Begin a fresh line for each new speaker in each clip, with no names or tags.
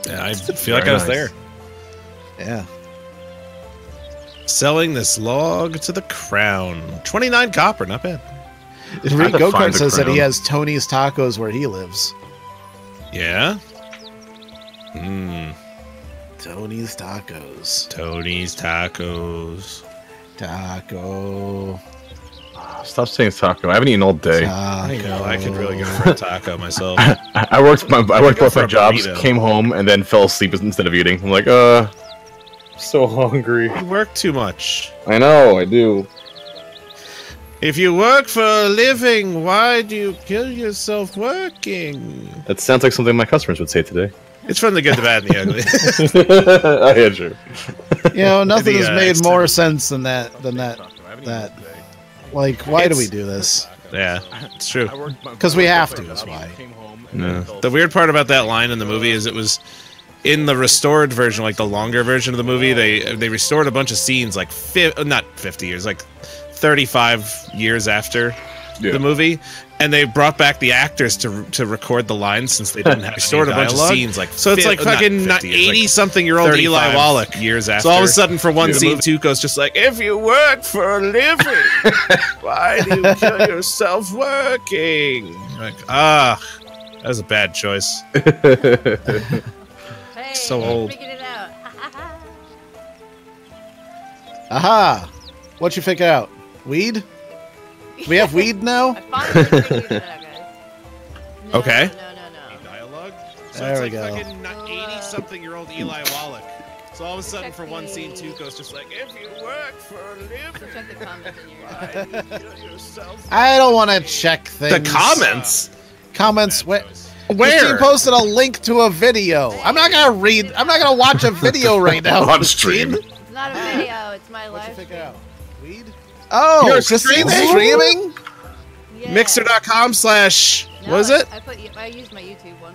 Yeah, I feel like I was there.
Yeah.
Selling this log to the crown. 29 copper, not bad.
Reed Go-Kart says that he has Tony's Tacos where he lives.
Yeah?
Tony's Tacos.
Tony's Tacos.
Taco.
Stop saying taco. I haven't eaten all day.
I know. I could really go for a taco myself.
I worked both my jobs, came home, and then fell asleep instead of eating. I'm like, so hungry.
You work too much.
I know, I do.
If you work for a living, why do you kill yourself working?
That sounds like something my customers would say today.
It's from the good, the bad, and the ugly.
Oh, yeah, sure.
You know, nothing has made more sense than that. Like, why do we do this?
Yeah, it's true.
Because we have to, that's why.
No. The weird part about that line in the movie is it was in the restored version, like the longer version of the movie, they restored a bunch of scenes like not 50 years, like 35 years after the movie, and they brought back the actors to record the lines since they didn't have restored a bunch of scenes. Like so, it's like fucking 80-something-year-old Eli Wallach years after. So all of a sudden, for one scene, Tuco's just like, "If you work for a living, why do you kill yourself working?" Like, that was a bad choice.
Hey,
so old.
Figured it out.
Aha! What'd you figure out? Weed? We have weed now?
I finally figured it out, guys. No,
Okay.
No.
Dialogue. So
There
it's
we
like
go.
fucking 80-something-year-old Eli Wallach. So all of a sudden, for one scene, Tuco's just like, "If you work for a living,
Check the comments in your
why do you kill yourself?"
I don't want to check things.
The comments.
Comments.
Where?
Christine posted a link to a video. I'm not gonna read. I'm not gonna watch a video right now.
On stream.
It's not a video, it's my live
What'd you figure
stream.
out? Weed? Oh,
You're
Christine's
streaming?
streaming?
Yeah.
Mixer.com/
No,
what is it?
I used my YouTube one.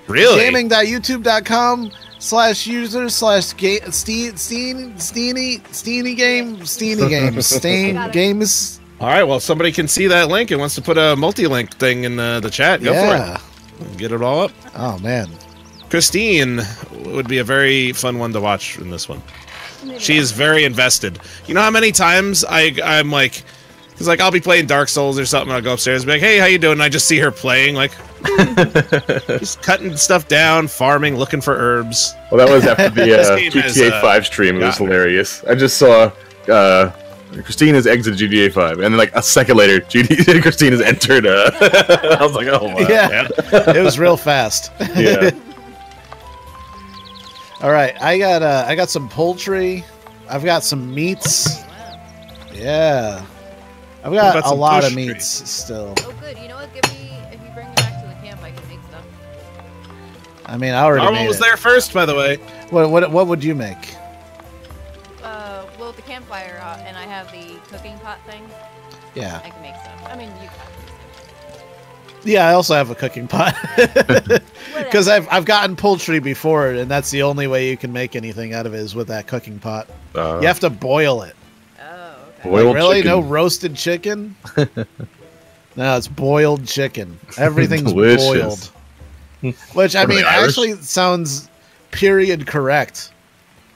Really?
Gaming.youtube.com/user/Steenie games.
All right. Well, somebody can see that link and wants to put a multi-link thing in the chat. Go for it. Get it all up.
Oh man.
Christine would be a very fun one to watch in this one. She is very invested. You know how many times I'm like, because like I'll be playing Dark Souls or something, I'll go upstairs and be like, "Hey, how you doing?" And I just see her playing, like, just cutting stuff down, farming, looking for herbs.
Well, that was after the GTA 5 stream. It was hilarious. I just saw Christine has exited GTA 5, and then like a second later, Christine has entered. I was like, "Oh wow!"
Yeah, it was real fast.
Yeah.
All right, I got some poultry. I've got some meats. Yeah, I've got a lot of meats still.
Oh, good. You know what? Give me, if you bring me back to the camp, I can make stuff.
I mean, I already made
was
it.
there first, by the way.
What would you make?
Well, with the campfire, and I have the cooking pot thing.
Yeah.
I can make stuff. I mean, you can.
Yeah, I also have a cooking pot. Because I've gotten poultry before, and that's the only way you can make anything out of it is with that cooking pot. You have to boil it.
Oh, okay.
Boiled
really?
chicken.
No roasted chicken? No, it's boiled chicken. Everything's
Delicious.
boiled. Which, I mean,
Irish?
actually sounds period correct.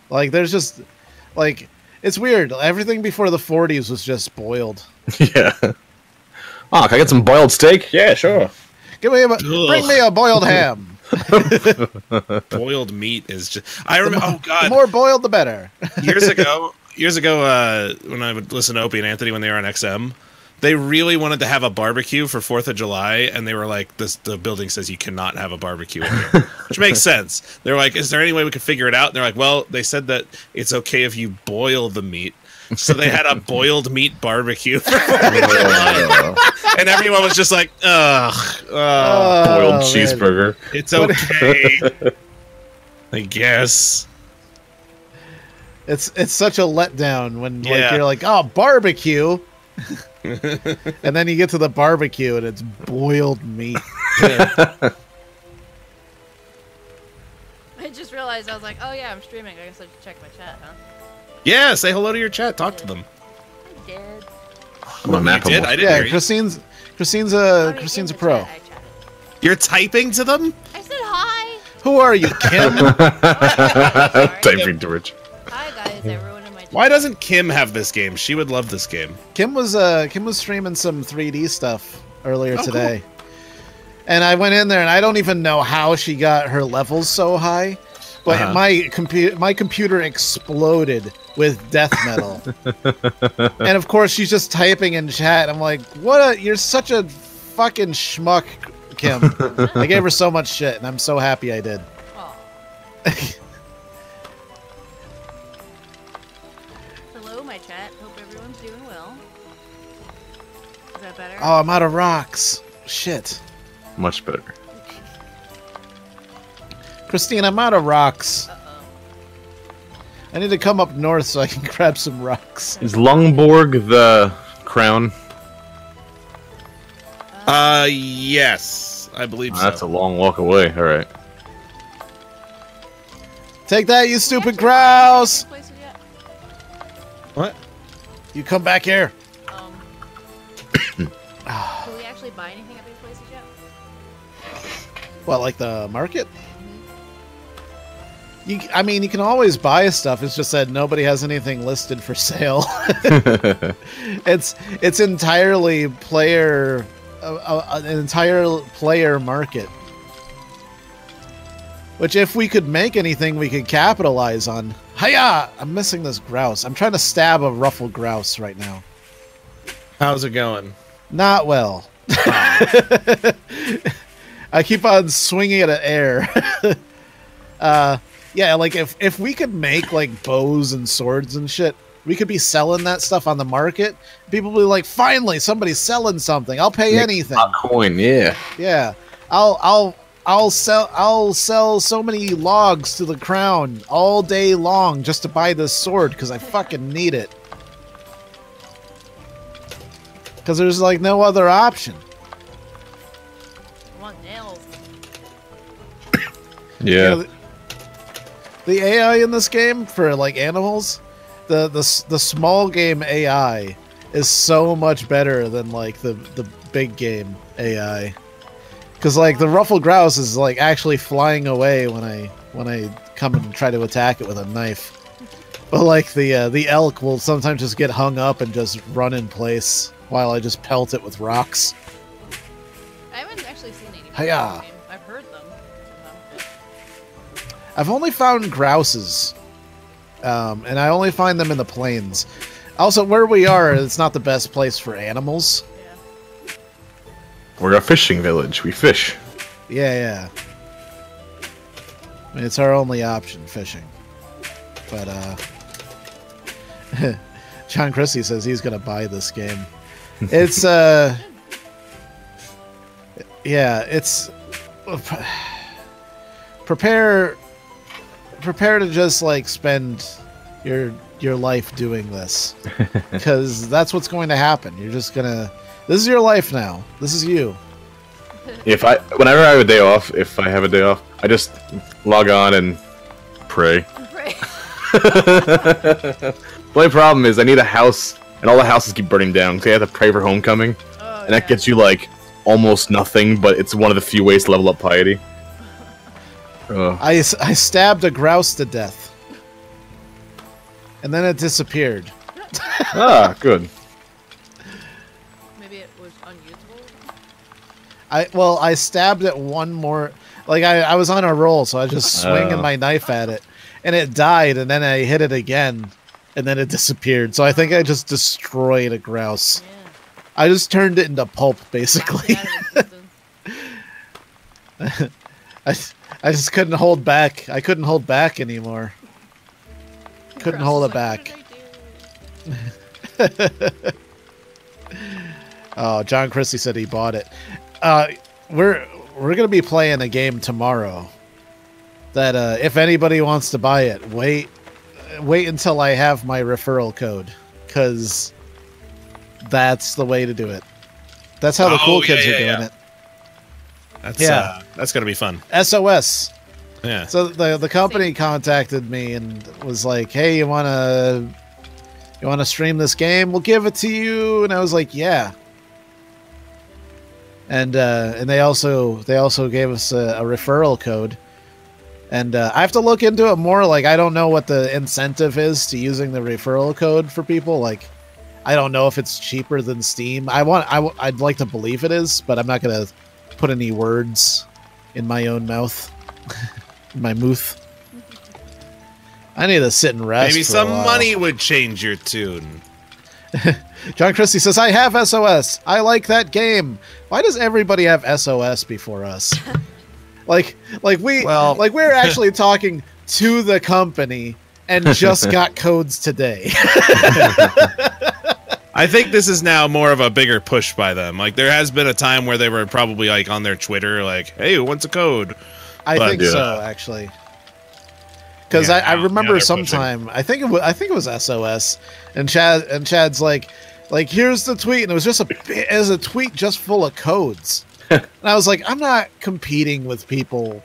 Like, there's just, like, it's weird. Everything before the 40s was just boiled.
Yeah. Oh, can I get some boiled steak? Yeah, sure.
Bring me a boiled ham.
Boiled meat is just. I remember. Oh God.
The more boiled, the better.
years ago, when I would listen to Opie and Anthony when they were on XM, they really wanted to have a barbecue for 4th of July, and they were like, the building says you cannot have a barbecue in here, which makes sense. They're like, is there any way we could figure it out? And they're like, well, they said that it's okay if you boil the meat. So they had a boiled meat barbecue for 4th of July. And everyone was just like, ugh.
Boiled cheeseburger.
It's okay. I guess.
It's such a letdown when like you're like, oh, barbecue. And then you get to the barbecue and it's boiled meat.
I just realized I was like, oh yeah, I'm streaming. I guess I should check my chat, huh?
Yeah, say hello to your chat. Talk to them.
I did.
You did? I didn't hear you.
Christine's a pro.
You're typing to them?
I said hi.
Who are you, Kim?
Typing to Rich.
Hi guys, everyone in my chat.
Why doesn't Kim have this game? She would love this game.
Kim was streaming some 3D stuff earlier today.
Cool.
And I went in there, and I don't even know how she got her levels so high, but my computer exploded with death metal. And of course, she's just typing in chat. I'm like, you're such a fucking schmuck, Kim. I gave her so much shit, and I'm so happy I did.
Hello, my chat. Hope everyone's doing well. Is that better?
Oh, I'm out of rocks. Shit.
Much better.
Christine, I'm out of rocks. I need to come up north so I can grab some rocks.
Is Lungborg the crown?
Yes. I believe so.
That's a long walk away. All right.
Take that, you stupid grouse!
What?
You come back here.
Can we actually buy anything at these places yet?
What, like the market? I mean, you can always buy stuff. It's just that nobody has anything listed for sale. It's entirely an entire player market. Which, if we could make anything, we could capitalize on. Hiya! I'm missing this grouse. I'm trying to stab a ruffled grouse right now.
How's it going?
Not well. I keep on swinging it at air. Yeah, like if we could make like bows and swords and shit, we could be selling that stuff on the market. People will be like, finally, somebody's selling something. I'll pay anything.
A coin, yeah.
Yeah, I'll sell so many logs to the crown all day long just to buy this sword because I fucking need it. Because there's like no other option.
I want nails.
Yeah.
You know, the AI in this game for like animals, the small game AI is so much better than like the big game AI. Because like the ruffled grouse is like actually flying away when I come and try to attack it with a knife. But like the elk will sometimes just get hung up and just run in place while I just pelt it with rocks.
I haven't actually seen any.
Hiya.
I've heard them.
I've only found grouses, and I only find them in the plains. Also, where we are, it's not the best place for animals.
Yeah.
We're a fishing village. We fish.
Yeah. I mean, it's our only option, fishing. But, John Christie says he's gonna buy this game. It's, yeah, it's... Prepare to just, like, spend your life doing this. Because that's what's going to happen. You're just gonna... This is your life now. This is you.
Whenever I have a day off, if I have a day off, I just log on and pray. The only problem is I need a house, and all the houses keep burning down, so I have to pray for homecoming.
Oh,
and that gets you, like, almost nothing, but it's one of the few ways to level up piety.
I stabbed a grouse to death. And then it disappeared.
Ah, good.
Maybe it was unusable?
I stabbed it one more... Like, I was on a roll, so I was just swinging my knife at it. And it died, and then I hit it again, and then it disappeared. So I think I just destroyed a grouse.
Yeah.
I just turned it into pulp, basically. I just couldn't hold back. I couldn't hold back anymore. Couldn't hold it back. Oh, John Christie said he bought it. We're gonna be playing a game tomorrow. That if anybody wants to buy it, wait until I have my referral code, because that's the way to do it. That's how the cool kids are doing it.
That's gonna be fun.
SOS.
Yeah.
So the company contacted me and was like, "Hey, you wanna stream this game? We'll give it to you." And I was like, "Yeah." And they also gave us a referral code, And I have to look into it more. Like, I don't know what the incentive is to using the referral code for people. Like, I don't know if it's cheaper than Steam. I'd like to believe it is, but I'm not going to put any words in my own mouth. In my mouth. I need to sit and rest.
Maybe some money would change your tune.
John Christie says, I have SOS. I like that game. Why does everybody have SOS before us? like we're actually talking to the company and just got codes today.
I think this is now more of a bigger push by them. Like, there has been a time where they were probably like on their Twitter, like, "Hey, who wants a code?"
I think so, actually. Because I remember sometime I think it was SOS, and Chad's like, here's the tweet, and it was just a tweet just full of codes, and I was like, I'm not competing with people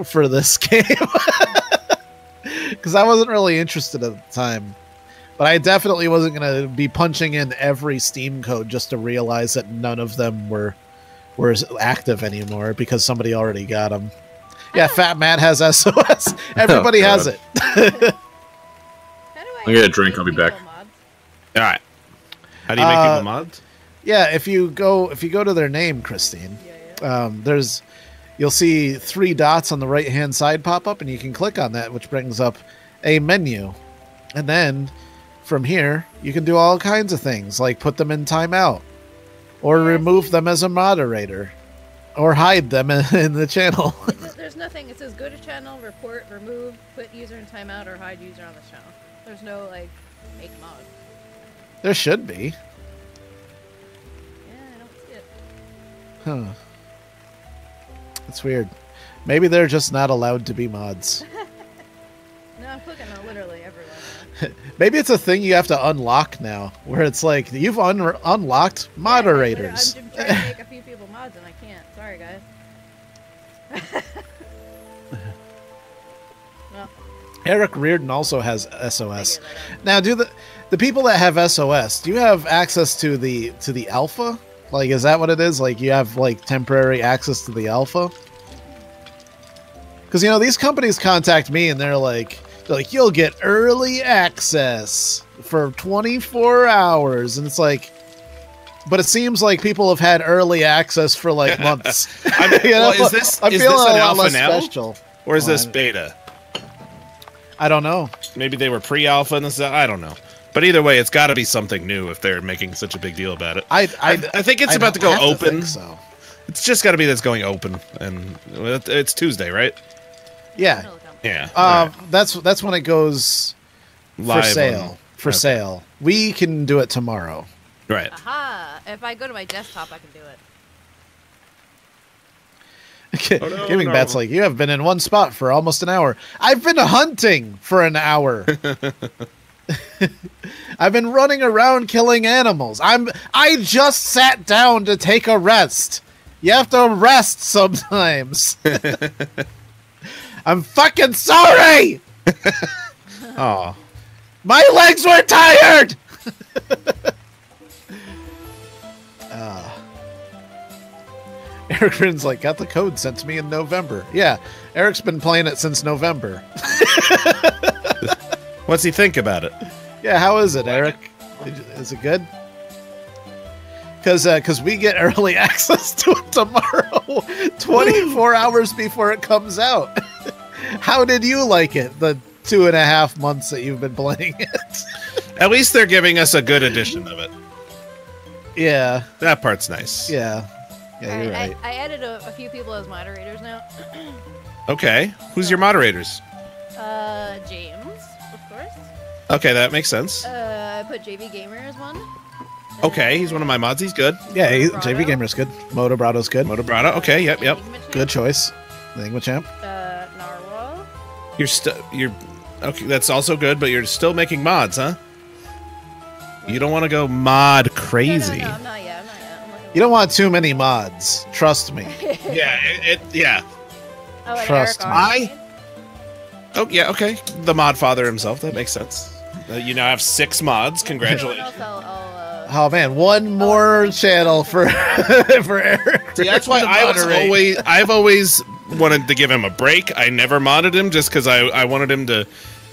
for this game because I wasn't really interested at the time. But I definitely wasn't going to be punching in every Steam code just to realize that none of them were active anymore because somebody already got them. Yeah, Fat Matt has SOS. Everybody has it.
I'm gonna drink. I'll be back.
All right. How do you make people mods?
Yeah, if you go to their name, Christine, you'll see 3 dots on the right hand side pop up, and you can click on that, which brings up a menu, and then from here you can do all kinds of things, like put them in timeout, or remove them as a moderator, or hide them in the channel.
There's nothing. It says go to channel, report, remove, put user in timeout, or hide user on this channel. There's no like make mod.
There should be.
Yeah, I don't see it.
Huh. That's weird. Maybe they're just not allowed to be mods.
No, I'm clicking on literally everyone.
Maybe it's a thing you have to unlock now, where it's like you've unlocked moderators.
I'm trying to make a few people mods and I can't. Sorry, guys. Well,
Eric Reardon also has SOS. Now, do the people that have SOS, do you have access to the alpha? Like, is that what it is? Like, you have like temporary access to the alpha? Because these companies contact me and they're like, you'll get early access for 24 hours, and it's like, but it seems like people have had early access for like months.
Is this an alpha now,
special.
Or is this beta?
I don't know. Maybe
they were pre-alpha and this. I don't know. But either way, it's got to be something new if they're making such a big deal about it. I think it's about to go open.
So.
It's just got to be that's going open, and it's Tuesday, right?
Yeah.
Yeah.
Right. That's when it goes
live
for sale. Sale. We can do it tomorrow.
Right.
Aha! If I go to my desktop, I can do it.
Oh, Gaming Bat's like, you have been in one spot for almost an hour. I've been hunting for an hour. I've been running around killing animals. I just sat down to take a rest. You have to rest sometimes. I'm fucking sorry.
Oh,
my legs were tired. Eric Rin's like, got the code sent to me in November. Yeah, Eric's been playing it since November.
What's he think about it?
Yeah, how is it, Eric? Is it good? Because we get early access to it tomorrow, 24 hours before it comes out. How did you like it, the 2.5 months that you've been playing it?
At least they're giving us a good edition of it.
Yeah.
That part's nice.
Yeah. Yeah, you're right.
I added a few people as moderators now.
Okay. Who's your moderators?
James, of course.
Okay, that makes sense.
I put JV Gamer as one.
Okay, he's one of my mods. He's good.
Yeah, JV Gamer's good. Motobrado's good.
Motobrado. Okay, yep.
Good choice. Enigma Champ.
Narwhal.
You're okay. That's also good, but you're still making mods, huh? You don't want to go mod crazy.
No, I'm not yet.
You don't want too many mods. Trust me.
Yeah.
Oh,
Trust
me.
Oh, yeah, okay. The mod father himself. That makes sense. You now have 6 mods. Congratulations.
Oh man, one more channel for Eric.
See, that's why I've always wanted to give him a break. I never modded him just because I wanted him to.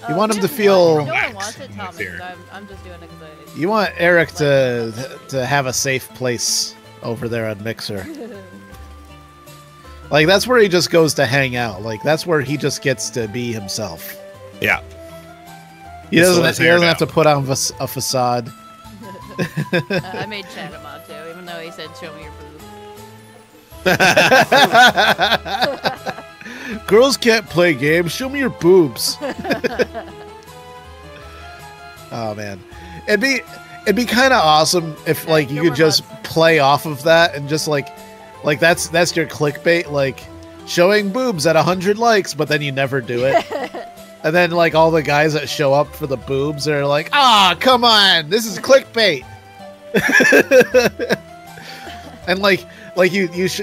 You want him to feel.
No one wants it, tell me. I'm just doing it because
You want Eric to have a safe place over there on Mixer. Like, that's where he just goes to hang out. Like, that's where he just gets to be himself.
Yeah.
He doesn't have to put on a facade.
I made Chad a mod too, even though he said, "Show me your boobs."
Girls can't play games. Show me your boobs. Oh man, it'd be kind of awesome if like you could just play off of that and just like that's your clickbait, like showing boobs at 100 likes, but then you never do it. And then, like, all the guys that show up for the boobs are like, "Ah, come on, this is clickbait." And you just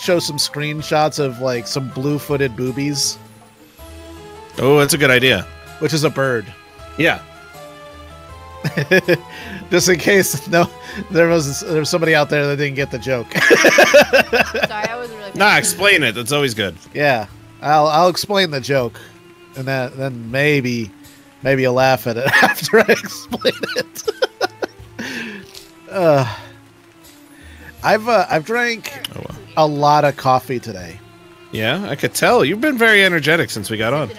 show some screenshots of like some blue-footed boobies.
Oh, that's a good idea.
Which is a bird.
Yeah.
Just in case there was somebody out there that didn't get the joke.
Sorry, I wasn't really.
Nah, explain it. That's always good.
Yeah. I'll explain the joke, and then maybe you'll laugh at it after I explain it. I've drank a lot of coffee today.
Yeah, I could tell. You've been very energetic since we got on.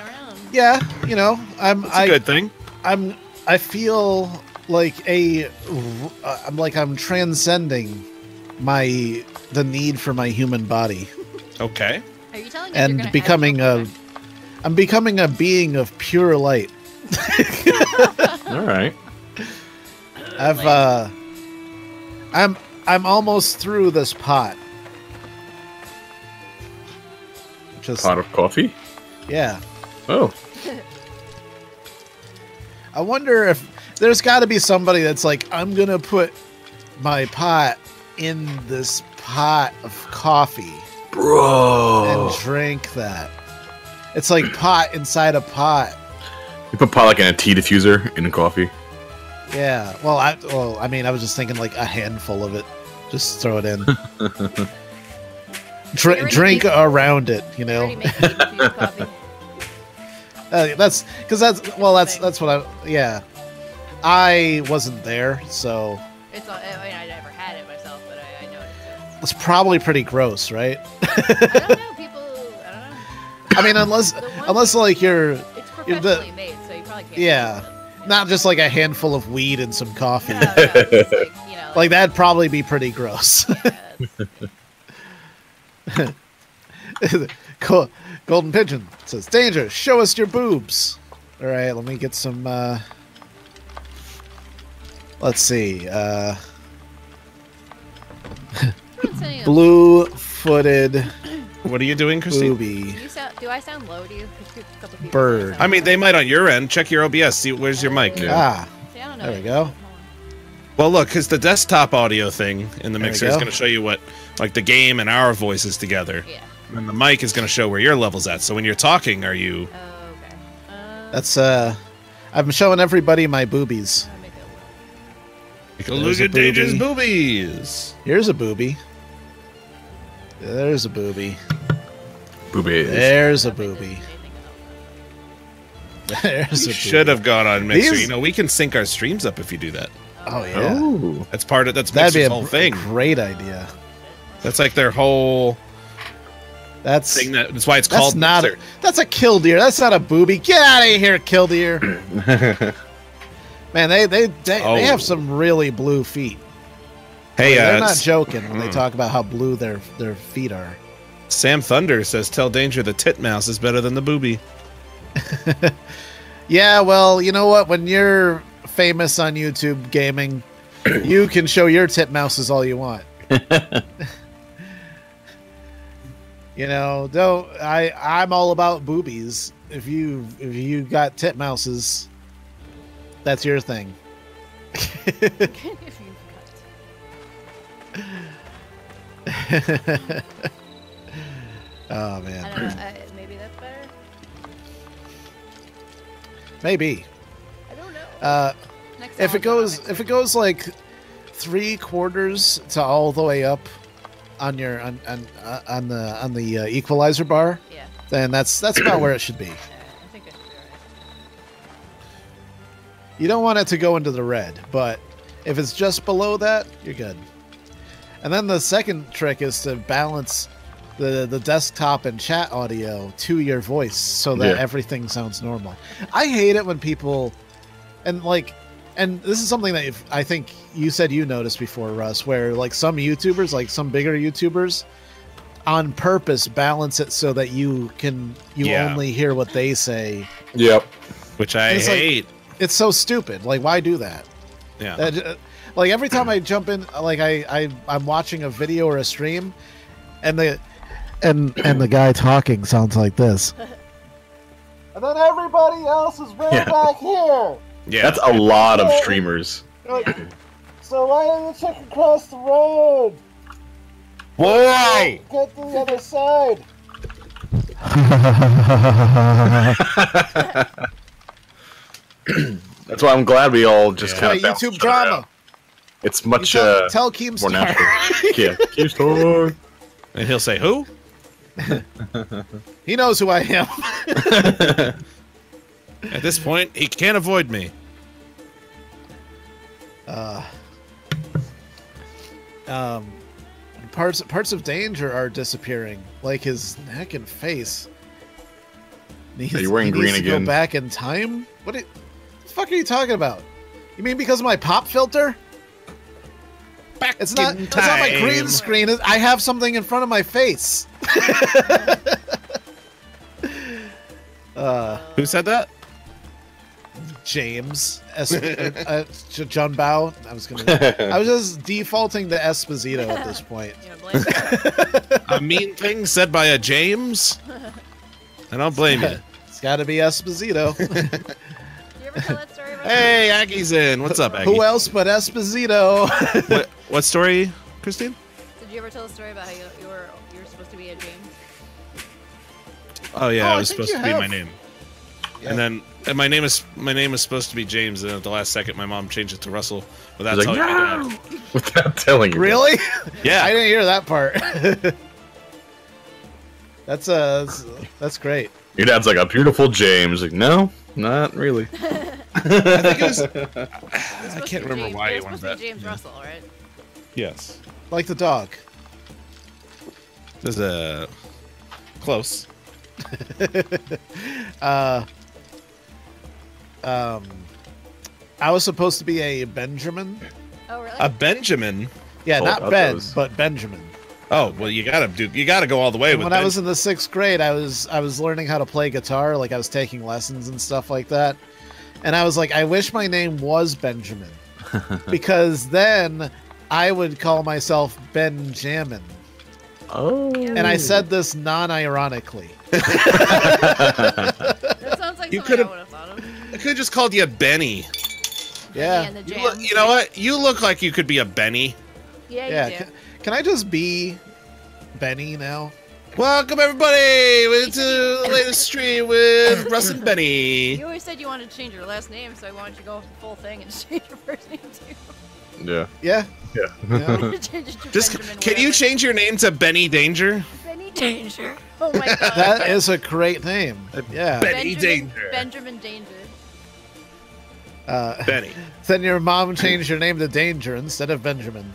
Yeah, you know,
It's a good thing.
I feel like I'm transcending the need for my human body.
Okay.
Are you telling me
and I'm becoming a being of pure light.
All right.
I'm almost through this pot.
Pot of coffee?
Yeah.
Oh.
I wonder if there's got to be somebody that's like, I'm gonna put my pot in this pot of coffee.
Bro.
And drink that. It's like pot inside a pot.
You put pot like in a tea diffuser in a coffee.
Yeah. Well, I mean, I was just thinking like a handful of it. Just throw it in. Drink around it, you know. That's what I wasn't there, so.
I never had it myself, but I know it exists.
It's probably pretty gross, right?
I don't know. I don't know.
I mean, unless like
it's professionally made, so you probably can't.
Yeah, not just like a handful of weed and some coffee.
No, it's like, you know,
like that'd probably be pretty gross.
Yeah,
Golden Pigeon says, "Danger! Show us your boobs." All right, let me get some. Let's see. Blue-footed.
What are you doing, Christine?
Booby.
Do I sound low to you?
Bird.
I mean, they might on your end. Check your OBS. See, where's your mic?
Ah,
See, I don't know.
there we go.
Well, look, because the desktop audio thing in the
There we
mixer is
go.
going to show you what, like, the game and our voices together.
Yeah.
And the mic is going to show where your level's at. So when you're talking, are you...
Oh, okay.
That's I'm showing everybody my boobies.
I'll make it
Look
There's a
at Danger's
booby.
boobies.
Here's a booby. There's a booby.
Boobies.
There's a booby. There's a
You
booby.
should have gone on Mixer.
These-
You know, we can sync our streams up if you do that.
Oh yeah.
Oh.
That's
That'd
Mixer's
be a
whole thing.
great idea.
That's like their whole
That's
thing. That's why it's
that's
called
not
Mixer.
that's a killdeer. That's not a booby. Get out of here, killdeer. Man, they have some really blue feet.
Hey,
They're not joking when they talk about how blue their feet are.
Sam Thunder says, "Tell Danger the titmouse is better than the booby."
Yeah, well, you know what? When you're famous on YouTube gaming, you can show your titmouses all you want. You know, I'm all about boobies. If you got titmouses, that's your thing.
if you've got.
Oh man.
I don't know. Maybe that's better.
Maybe.
I don't know.
If it goes like 3/4 to all the way up, on your on the equalizer bar,
Yeah.
then that's about where it should be.
I think I should be alright.
You don't want it to go into the red, but if it's just below that, you're good. And then the second trick is to balance the desktop and chat audio to your voice so that everything sounds normal. I hate it when people and this is something that I think you said you noticed before, Russ, where like some YouTubers, like some bigger YouTubers, on purpose balance it so that you only hear what they say.
Yep.
Which I hate.
It's so stupid. Like, why do that?
Yeah.
Like every time I jump in, like I'm watching a video or a stream, and the guy talking sounds like this, and then everybody else is way back here.
Yeah,
that's a lot of streamers.
Like, so why don't you check across the road?
Why?
Get to the other side.
That's why I'm glad we all just kind of
YouTube drama.
Out. It's much
tell
more
Keemstar.
natural. Yeah, Keemstar.
And he'll say, "Who?"
He knows who I am.
At this point, he can't avoid me.
Parts of Danger are disappearing, like his neck and face.
You're wearing green again.
Go back in time? What the fuck are you talking about? You mean because of my pop filter? It's not my green screen. I have something in front of my face.
Who said that?
James John Bao. I was just defaulting to Esposito at this point.
A mean thing said by a James? I don't blame you.
It's got to be Esposito.
Did you ever tell that story about
Hey, Aggie's in. What's up, Aggie?
Who else but Esposito?
What story, Christine?
Did you ever tell the story about how you were supposed to be a James?
Oh yeah,
Oh,
it
I
was
think
supposed
you
to be
have.
my name.
Yeah.
And then my name is supposed to be James, and at the last second my mom changed it to Russell without
He's
telling
like,
my dad.
Without telling you.
Really?
Yeah.
I didn't hear that part. That's great.
Your dad's like a beautiful James. Like, no, not really.
I think it was I can't remember why
it
he
was
wanted
supposed
that.
to be James Russell, right?
Yes.
Like the dog.
There's a close.
I was supposed to be a Benjamin.
Oh, really?
A Benjamin.
Yeah,
Oh,
not Ben,
those.
but Benjamin.
Oh well, you gotta go all the way
And
with
when I was in the 6th grade, I was learning how to play guitar. Like I was taking lessons and stuff like that. And I was like, I wish my name was Benjamin, because then I would call myself Benjamin.
Oh.
And I said this non-ironically.
That sounds like
You
something
could've-
I would have thought of.
I could have just called you Benny.
Yeah.
And the
You,
jam.
you know what? You look like you could be a Benny.
Yeah,
Yeah.
you do.
Can I just be Benny now?
Welcome everybody to the latest stream with Russ and Benny.
You always said you wanted to change your last name, so I wanted you to go with the full thing and change your first name too.
Yeah.
Yeah.
Yeah.
Yeah.
Change it to
Just
Benjamin,
can you
whatever.
change your name to Benny Danger?
Benny Danger? Oh my god.
That is a great name. Yeah.
Benny Danger.
Benjamin Danger.
Benny.
Then your mom changed your name to Danger instead of Benjamin.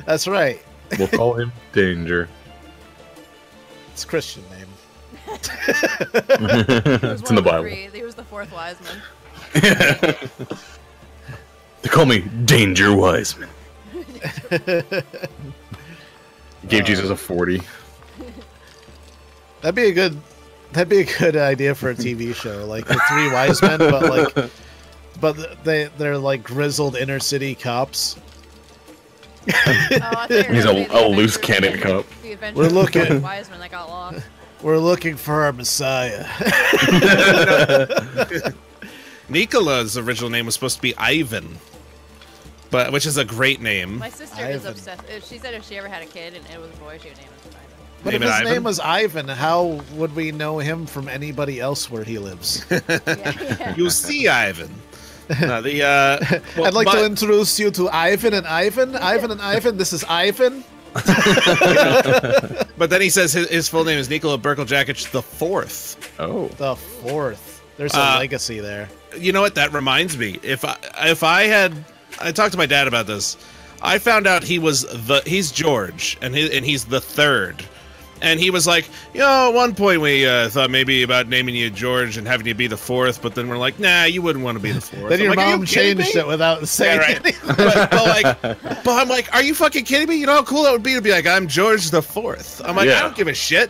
That's right.
We'll call him Danger.
It's a Christian name.
It's in the Bible.
He was the fourth wise man.
They call me Danger Wiseman. He gave Jesus a 40.
That'd be a good idea for a TV show, like the Three Wise Men, but they're like grizzled inner city cops.
Oh, I thought you were
He's
gonna be
a
the
loose
Avengers,
cannon cop.
The Avengers
We're looking-
fourth wise man that got lost.
We're looking for our Messiah.
Nicola's original name was supposed to be Ivan, which is a great name.
My sister is
Ivan.
obsessed. She said if she ever had a kid and it was a boy, she would name him Ivan.
But
Name
if
it
his
Ivan?
name was Ivan, how would we know him from anybody else where he lives?
Yeah.
You see, Ivan, No, the well,
I'd like to introduce you to Ivan and Ivan. Ivan and Ivan. This is Ivan.
But then he says his full name is Nikola Berkeljakic the Fourth.
Oh,
The fourth. There's a legacy there.
You know what? That reminds me. If I talked to my dad about this. I found out he's George and he's the third. And he was like, at one point we thought maybe about naming you George and having you be the fourth, but then we're like, nah, you wouldn't want to be the fourth.
Then your mom changed it without saying it.
but I'm like, are you fucking kidding me? You know how cool that would be to be like, I'm George the Fourth. I'm like, I don't give a shit.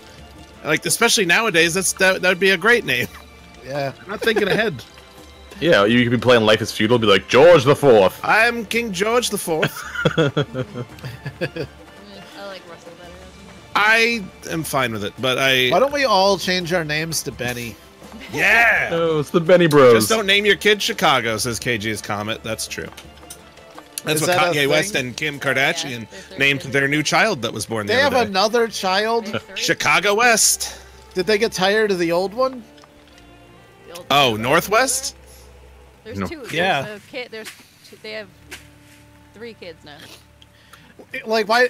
Like, especially nowadays, that would be a great name.
Yeah,
I'm not thinking ahead.
Yeah, you could be playing Life is Feudal, be like, George the Fourth.
I'm King George the Fourth.
I like Russell better.
I am fine with it, but
Why don't we all change our names to Benny?
Yeah!
Oh, it's the Benny Bros.
Just don't name your kid Chicago, says KG's Comet. That's true. That's what Kanye West and Kim Kardashian named their new child that was born the other day.
They have another child?
Chicago West.
Did they get tired of the old one?
Oh, Northwest?
There's
No.
two.
Yeah.
There's two, they have 3 kids now.
Like, why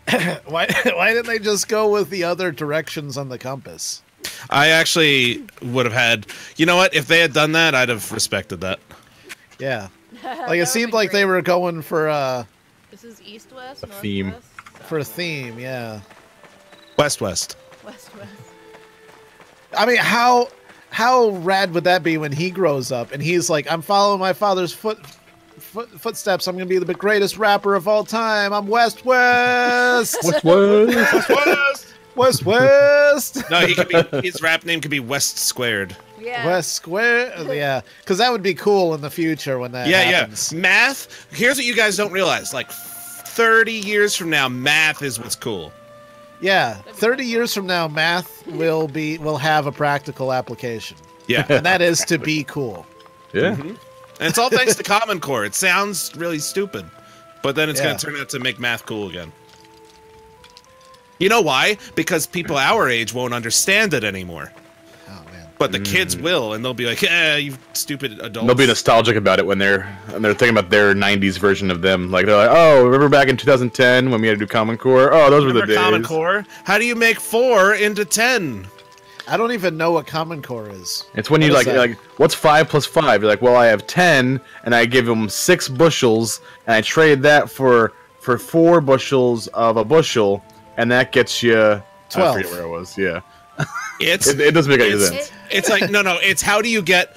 didn't they just go with the other directions on the compass?
I actually would have had... You know what? If they had done that, I'd have respected that.
Yeah. Like, it seemed like they were going for
This is east-west,
A theme.
northwest,
for a theme, yeah.
West-west.
west-west.
I mean, how rad would that be when he grows up and he's like, I'm following my father's footsteps. I'm gonna be the greatest rapper of all time. I'm West West. West West.
No, his rap name could be West Squared.
Yeah.
West Square. Yeah, because that would be cool in the future when that happens.
Yeah. Math. Here's what you guys don't realize. Like 30 years from now, math is what's cool.
Yeah, 30 years from now, math will have a practical application.
Yeah.
And that is to be cool.
Yeah.
And it's all thanks to Common Core. It sounds really stupid, but then it's
Yeah.
going to turn out to make math cool again. You know why? Because people our age won't understand it anymore.
Oh man.
But the kids will, and they'll be like, you stupid adults.
They'll be nostalgic about it when they're thinking about their '90s version of them. Like they're like, "Oh, remember back in 2010 when we had to do Common Core? Oh, those were the
Remember
days."
Common Core? How do you make 4 into 10?
I don't even know what Common Core is.
It's when
What
you
is that?
like, what's 5 plus 5? You're like, well, I have 10, and I give them 6 bushels, and I trade that for 4 bushels of a bushel, and that gets you
12.
I forget where it was. Yeah,
It
doesn't make any sense.
It's like no. It's how do you get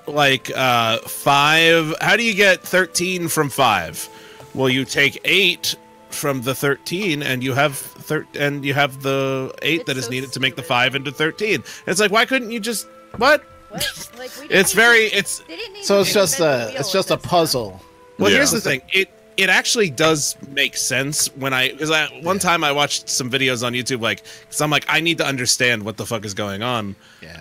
like 5? How do you get 13 from 5? Well, you take 8 from the 13, and you have the 8 that is
so
needed to make the
stupid.
5 into 13. It's like why couldn't you just what?
What? Like, we
It's
didn't
very
even-
it's
they didn't even
So it's just
invent the
a
wheel
it's just
with
a
this
puzzle.
Well,
Yeah.
here's the thing. It actually does make sense when one time I watched some videos on YouTube, because I'm like, I need to understand what the fuck is going on.
Yeah.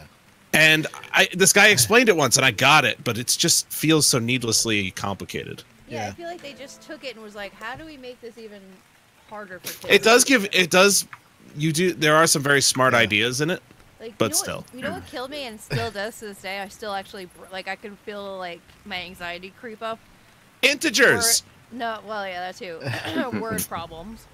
And this guy explained it once, and I got it, but it just feels so needlessly complicated.
Yeah,
Yeah.
I feel like they just took it and was like, how do we make this even harder for kids?
There are some very smart ideas in it.
Like,
but
you know
still.
you know what killed me and still does to this day? I still actually, like, I can feel, like, my anxiety creep up.
Integers!
No, well, yeah, that too. Word problems.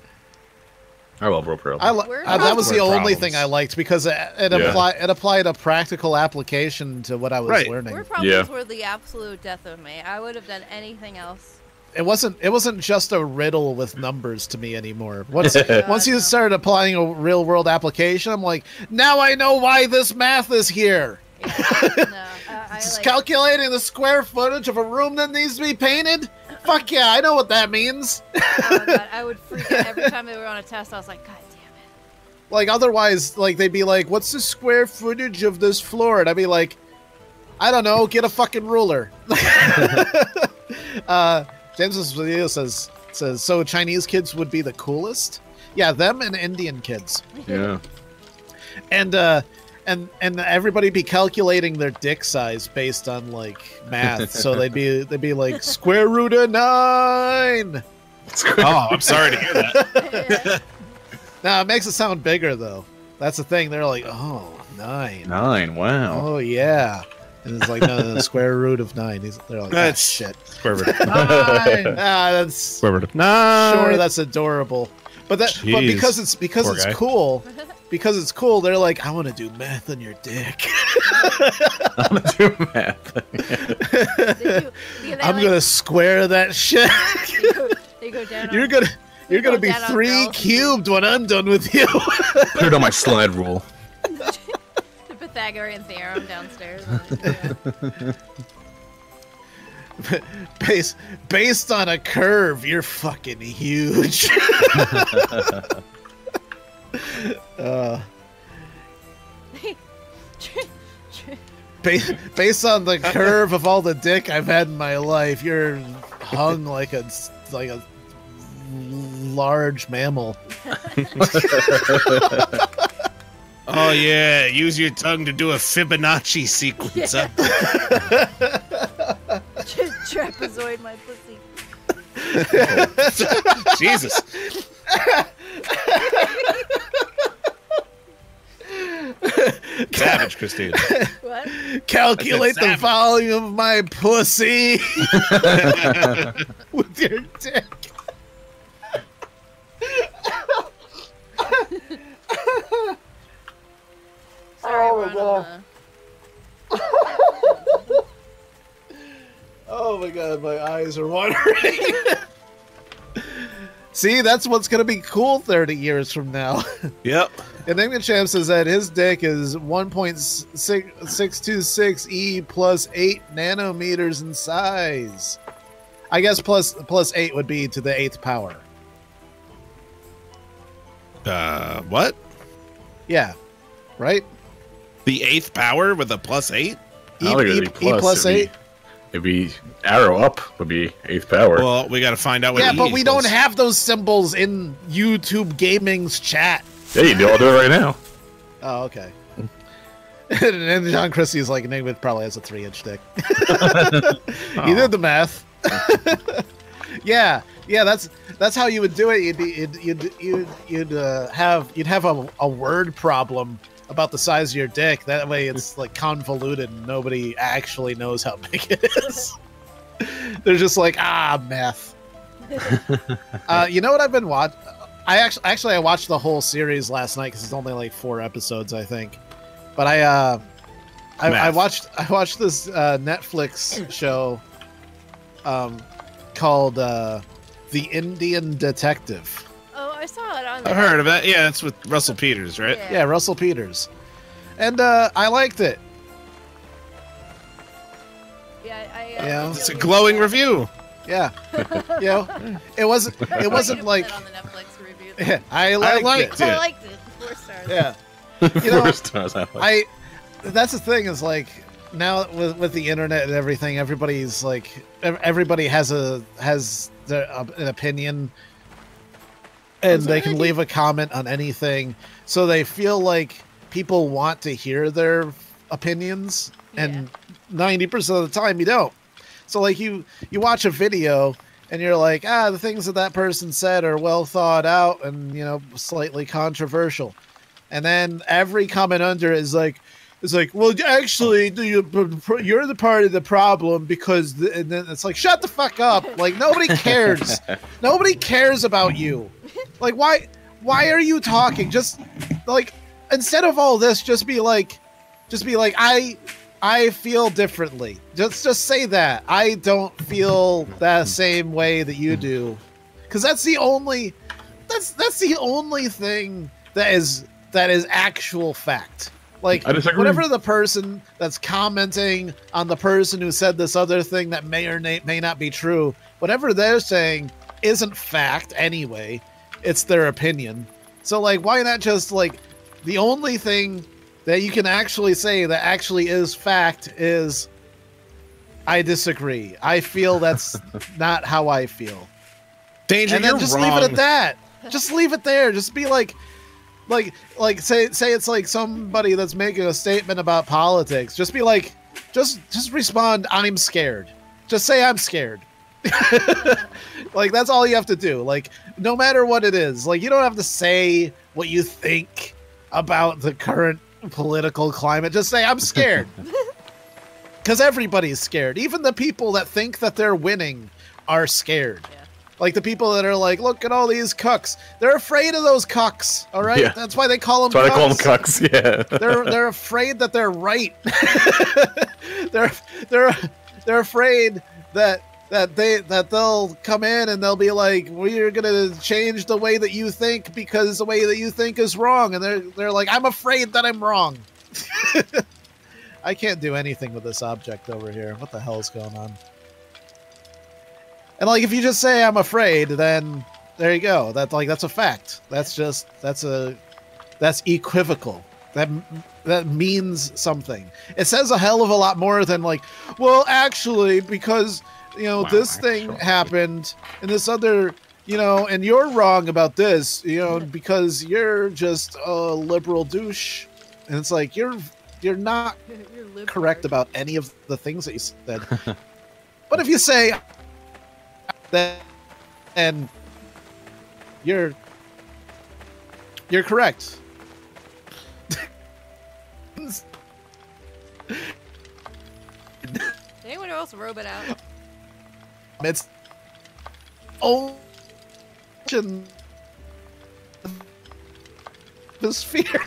I love Rope Rail.
That was the
Word
only
problems.
thing I liked because it applied a practical application to what I was learning.
Word problems were the absolute death of me. I would have done anything else.
It wasn't just a riddle with numbers to me anymore. Once you
no.
started applying a real world application, I'm like, now I know why this math is here.
Yeah, no,
It's
like,
calculating the square footage of a room that needs to be painted. Fuck yeah, I know what that means.
oh God, I would freak out every time they were on a test. I was like, God damn it.
Like otherwise, like they'd be like, "What's the square footage of this floor?" And I'd be like, "I don't know. Get a fucking ruler." James's video says, "So Chinese kids would be the coolest." Yeah, them and Indian kids.
Yeah.
And everybody be calculating their dick size based on like math. So they'd be like square root of 9.
Oh, I'm sorry to hear that.
Now it makes it sound bigger though. That's the thing. They're like, oh, 9.
9. Wow.
Oh yeah. And it's like, no, square root of 9. They're like, that's shit.
Square root of 9.
That's
square root of 9.
Sure, that's adorable. But because it's cool, they're like, I want to do math on your dick.
I want to do math.
I'm gonna square that shit.
They go down.
You're gonna be 3 cubed when I'm done with you.
Put it on my slide rule.
The Pythagorean theorem downstairs.
Based on a curve, you're fucking huge. Based on the curve of all the dick I've had in my life, you're hung like a large mammal.
Oh yeah, use your tongue to do a Fibonacci sequence.
Yeah. Trapezoid my pussy.
Jesus. Savage, Christine.
What?
Calculate the volume of my pussy with your dick.
Sorry, my God.
Oh my god, my eyes are watering. See, that's what's gonna be cool 30 years from now.
Yep.
And then the champ says that his dick is 1.626 E plus 8 nanometers in size. I guess plus 8 would be to the 8th power.
What?
Yeah. Right?
The 8th power with a plus 8?
E plus 8?
It'd be arrow up would be 8th power.
Well, we got to find out what.
Yeah, but we don't have those symbols in YouTube Gaming's chat.
Yeah, you do. I'll do it right now.
Oh, okay. And John Christie's like, Nigma probably has a 3-inch dick. He did the math. Yeah, that's how you would do it. You'd have a word problem about the size of your dick. That way it's like convoluted and nobody actually knows how big it is. They're just like, math. You know what I've been watching? I watched the whole series last night because it's only like 4 episodes, I think. But I watched this Netflix show called The Indian Detective.
Oh, I saw it on.
I've heard of that. Yeah, it's with Russell Peters, right?
Yeah, Russell Peters, and I liked it.
Yeah,
It's a glowing review.
Yeah, you know, it wasn't like
on the Netflix review.
Yeah, I liked it.
I liked it. 4 stars.
Yeah, you know,
4 stars.
that's the thing is like now with the internet and everything, everybody's like everybody has an opinion, and they can leave a comment on anything, so they feel like people want to hear their opinions, and 90% of the time you don't. So like you watch a video and you're like, the things that person said are well thought out and, you know, slightly controversial. And then every comment under is like, well, actually, you're the part of the problem because, and then it's like, shut the fuck up. Like, nobody cares. Nobody cares about you. Like, why are you talking? Just like, instead of all this, just be like, I feel differently. Just say that. I don't feel that same way that you do. Cause that's the only thing that is actual fact. Like, whatever the person that's commenting on the person who said this other thing that may or may not be true, whatever they're saying isn't fact anyway. It's their opinion. So, like, why not just, like, the only thing that you can actually say that actually is fact is, I disagree. I feel that's not how I feel.
Danger,
and then
you're
just
wrong.
leave it at that. Just leave it there. Just be like say it's like somebody that's making a statement about politics. Just be like, just respond, I'm scared. Just say I'm scared. Like, that's all you have to do. Like, no matter what it is. Like, you don't have to say what you think about the current political climate. Just say I'm scared. Because everybody's scared. Even the people that think that they're winning are scared. Yeah. Like the people that are like, look at all these cucks. They're afraid of those cucks. All right, that's why they call them.
That's why they call them cucks. Yeah.
They're afraid that they're right. they're afraid that they'll come in and they'll be like, we're gonna change the way that you think because the way that you think is wrong. And they're like, I'm afraid that I'm wrong. I can't do anything with this object over here. What the hell is going on? And like, if you just say I'm afraid, then there you go. That's a fact. That's equivocal. That means something. It says a hell of a lot more than like, well, actually, because this thing happened and this other, and you're wrong about this, because you're just a liberal douche. And it's like you're not correct about any of the things that you said. But if you say that, and you're correct.
Did anyone else robot out?
It's the sphere.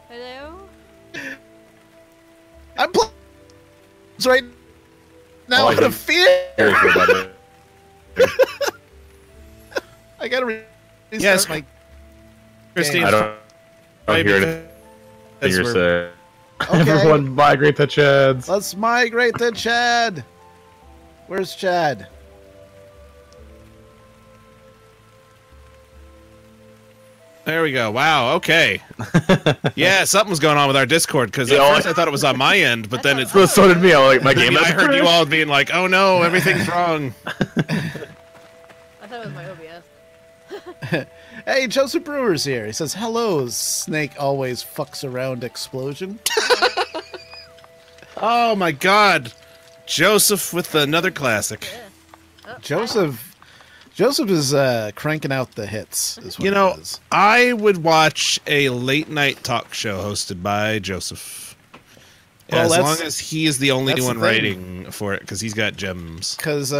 Hello?
I'm right now out of fear. I gotta restart my
Christine.
I don't hear anything you're saying.
Okay.
Everyone migrate to Chad's.
Let's migrate to Chad. Where's Chad?
There we go. Wow. Okay. Yeah, something was going on with our Discord because at first I thought it was on my end, but then it's
so did me. I was like, my game.
I heard you all being like, "Oh no, everything's wrong."
I thought it was my OBS.
Hey, Joseph Brewer's here. He says, "Hello, Snake always fucks around explosion."
Oh my God, Joseph with another classic.
Yeah. Oh,
Joseph is cranking out the hits. Is what it is.
I would watch a late night talk show hosted by Joseph. Well, as long as he is the only one writing for it, because he's got gems.
Because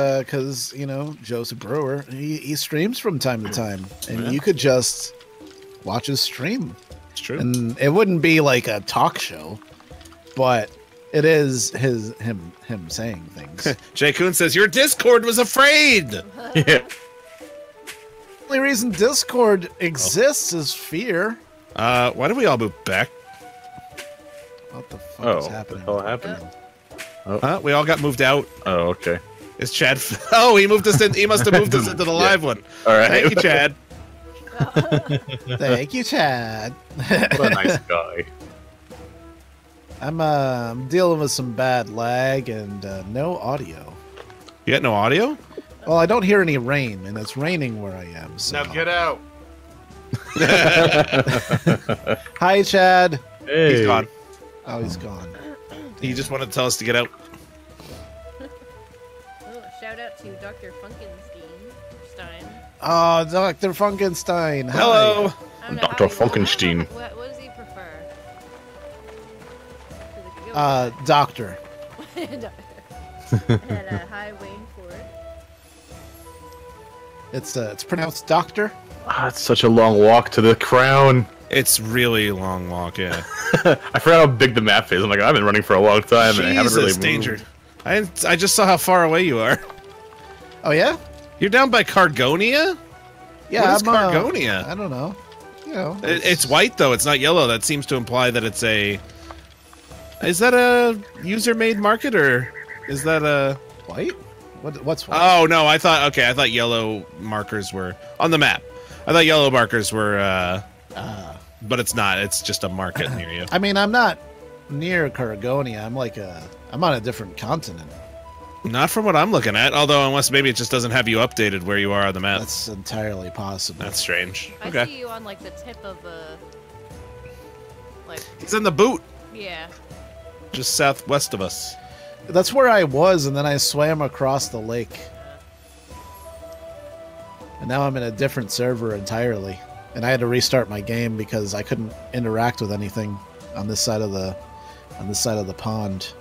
Joseph Brewer, he streams from time to time, and you could just watch his stream.
It's true,
and it wouldn't be like a talk show, but it is him saying things.
Jay Kuhn says your Discord was afraid.
Yeah.
The only reason Discord exists is fear.
Why did we all move back?
What the fuck is happening?
What the hell happened?
We all got moved out.
Oh, okay.
Is Chad? Oh, he moved us in. He must have moved us into the live one.
All right.
Thank you, Chad.
Thank you, Chad.
What a nice guy.
I'm dealing with some bad lag and no audio.
You got no audio?
Well, I don't hear any rain, and it's raining where I am. So.
Now get out.
Hi, Chad.
Hey.
He's gone.
Oh, he's gone.
He just wanted to tell us to get out.
Oh, shout out to Dr. Funkenstein.
Oh, Dr. Funkenstein.
Hello.
Dr. Funkenstein.
What does he prefer?
Doctor.
At High Wayne Ford.
It's pronounced Doctor.
It's such a long walk to the crown.
It's really a long walk, yeah.
I forgot how big the map is. I'm like, I've been running for a long time, and I haven't really moved.
danger. I just saw how far away you are.
Oh yeah,
you're down by Cargonia.
Yeah,
what is Cargonia?
I don't know.
It's white though. It's not yellow. That seems to imply that it's a. Is that a user-made market or is that a
white? What's white?
Oh no, I thought yellow markers were on the map. I thought yellow markers were. But it's not. It's just a market near you.
I mean, I'm not near Cargonia. I'm on a different continent.
Not from what I'm looking at. Although, unless maybe it just doesn't have you updated where you are on the map.
That's entirely possible.
That's strange.
I see you on like the tip of a.
He's in the boot.
Yeah.
Just southwest of us.
That's where I was, and then I swam across the lake. And now I'm in a different server entirely. And I had to restart my game because I couldn't interact with anything. on this side of the pond.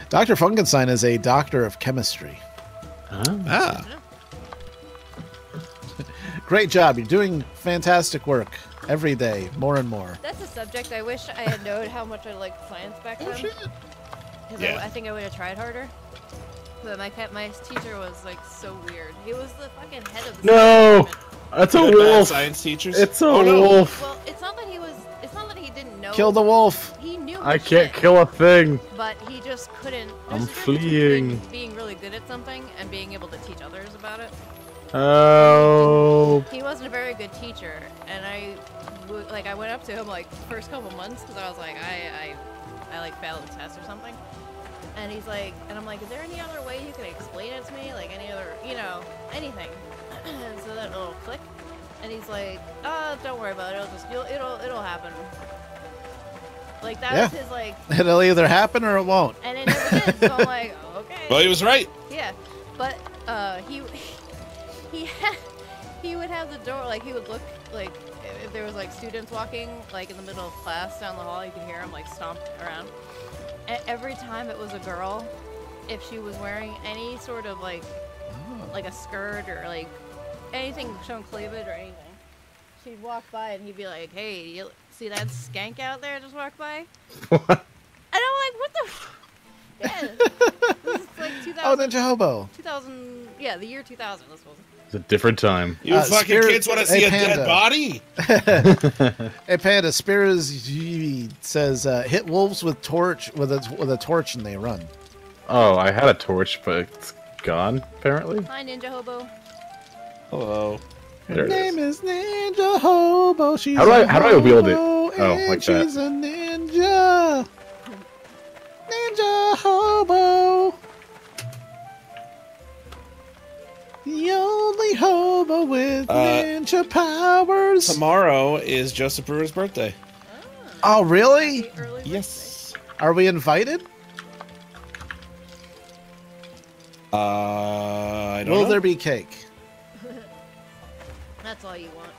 Dr. Funkenstein is a doctor of chemistry.
Ah.
Great job. You're doing fantastic work every day, more and more.
That's a subject I wish I had known how much I liked science back then. Because
Yeah.
I think I would have tried harder. But my teacher was like so weird. He was the fucking head of the
No!
science department.
That's a
Bad
wolf!
science teachers.
It's a
no.
wolf!
Well, it's not that he didn't know.
Kill the wolf.
He knew.
I
his
can't
shit,
kill a thing!
But he just couldn't.
I'm
There's a difference between
fleeing.
being really good at something and being able to teach others about it.
Oh.
He wasn't a very good teacher, and I went up to him like first couple months because I was like I like failed a test or something, and he's like, and I'm like, is there any other way you can explain it to me, like any other, anything? And so then it'll click, and he's like, don't worry about it, it'll happen. Like that was his like.
It'll either happen or it won't.
And it never did. So I'm like, okay.
Well, he was right.
Yeah, but he would have the door, like he would look, like if there was like students walking like in the middle of class down the hall, you could hear him like stomp around. Every time it was a girl, if she was wearing any sort of like a skirt or like anything showing cleavage or anything, she'd walk by and he'd be like, hey, you see that skank out there just walked by?
What?
And I'm like, what the yeah, this is like 2000.
Oh, Ninja Hobo.
2000, yeah, the year 2000, this was.
It's a different time.
You fucking
Spirit-
kids want to see
hey,
a dead
Panda.
body?
Hey Panda, Spears says hit wolves with a torch and they run.
Oh, I had a torch, but it's gone, apparently.
Hi, Ninja Hobo.
Hello.
There
Her
it
name is Ninja Hobo. She's
How do
a
I wield it?
hobo,
Oh,
and
like that.
she's a ninja. Ninja Hobo. The only hobo with ninja powers.
Tomorrow is Joseph Brewer's birthday.
Oh, really?
Happy early
Yes.
Are we invited?
I don't
Will
know.
there be cake?
birthday. That's all you want.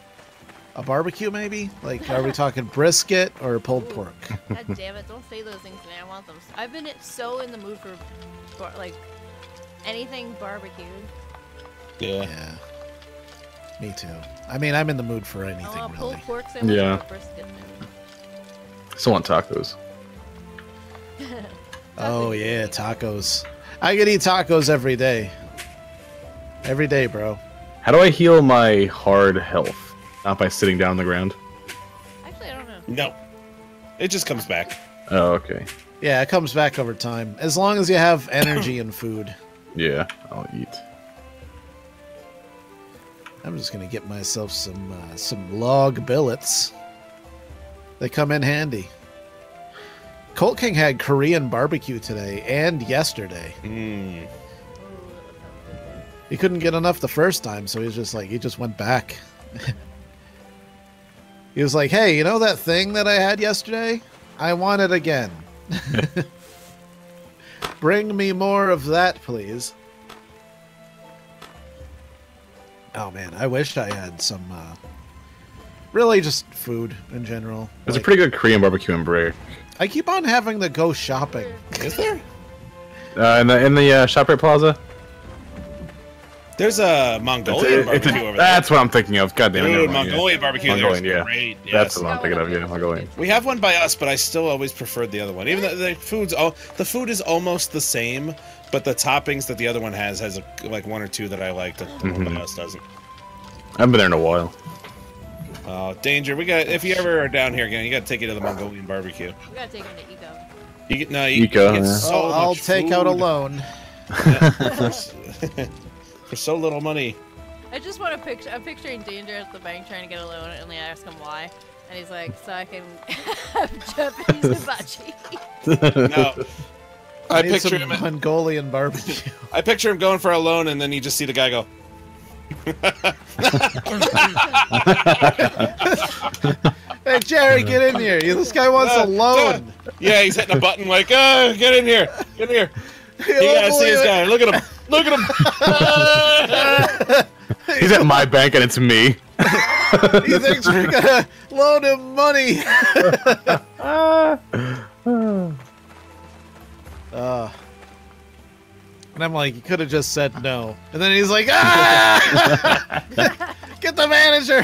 A barbecue, maybe? Like, are we talking brisket or pulled pork?
God damn it, don't say those things to me. I want them. I've been so in the mood for, like, anything barbecued.
Yeah.
Yeah. Me too. I mean, I'm in the mood for
I
anything,
want a pulled
really.
pork sandwich
Yeah.
or a brisket sandwich.
Still want tacos.
Oh, yeah, tacos. I could eat tacos every day. Every day, bro.
How do I heal my hard health? Not by sitting down on the ground.
Actually, I don't know.
No. It just comes back.
Oh, okay.
Yeah, it comes back over time. As long as you have energy and food.
Yeah, I'll eat.
I'm just gonna get myself some log billets. They come in handy. Colt King had Korean barbecue today and yesterday.
Mm.
He couldn't get enough the first time, so he just went back. He was like, "Hey, you know that thing that I had yesterday? I want it again. Bring me more of that, please." Oh man, I wish I had some really just food in general.
There's a
Like,
pretty good Korean barbecue in Bray.
I keep on having to go shopping.
Is there?
In the ShopRite Plaza.
There's a Mongolian barbecue over there.
That's what I'm thinking of. God damn it.
Dude,
never mind,
Mongolian barbecue
Mongolian,
there is
yeah.
great. Yes.
That's what I'm thinking of. Yeah, Mongolian.
We have one by us, but I still always preferred the other one. Even though the food is almost the same, but the toppings that the other one has like one or two that I like that the one by us doesn't.
I haven't been there in a while.
Oh, danger! If you ever are down here again, you got to take it to the Mongolian barbecue.
We gotta take him to Eco.
You get
Eco,
get
yeah.
so
I'll
much
take out a
food
loan.
for so little money.
I just want to picture. I'm picturing Danger at the bank trying to get a loan, and they ask him why, and he's like, "So I can have Japanese hibachi."
No, I
Need
picture
some
him.
Mongolian barbecue.
I picture him going for a loan, and then you just see the guy go.
Hey Jerry, get in here! This guy wants a loan.
Yeah, he's hitting a button like, get in here, get in here. You gotta see this guy. Look at him. Look at him.
He's at my bank and it's me.
He thinks we're gonna loan him money. And I'm like, you could have just said no. And then he's like, ah! Get the manager.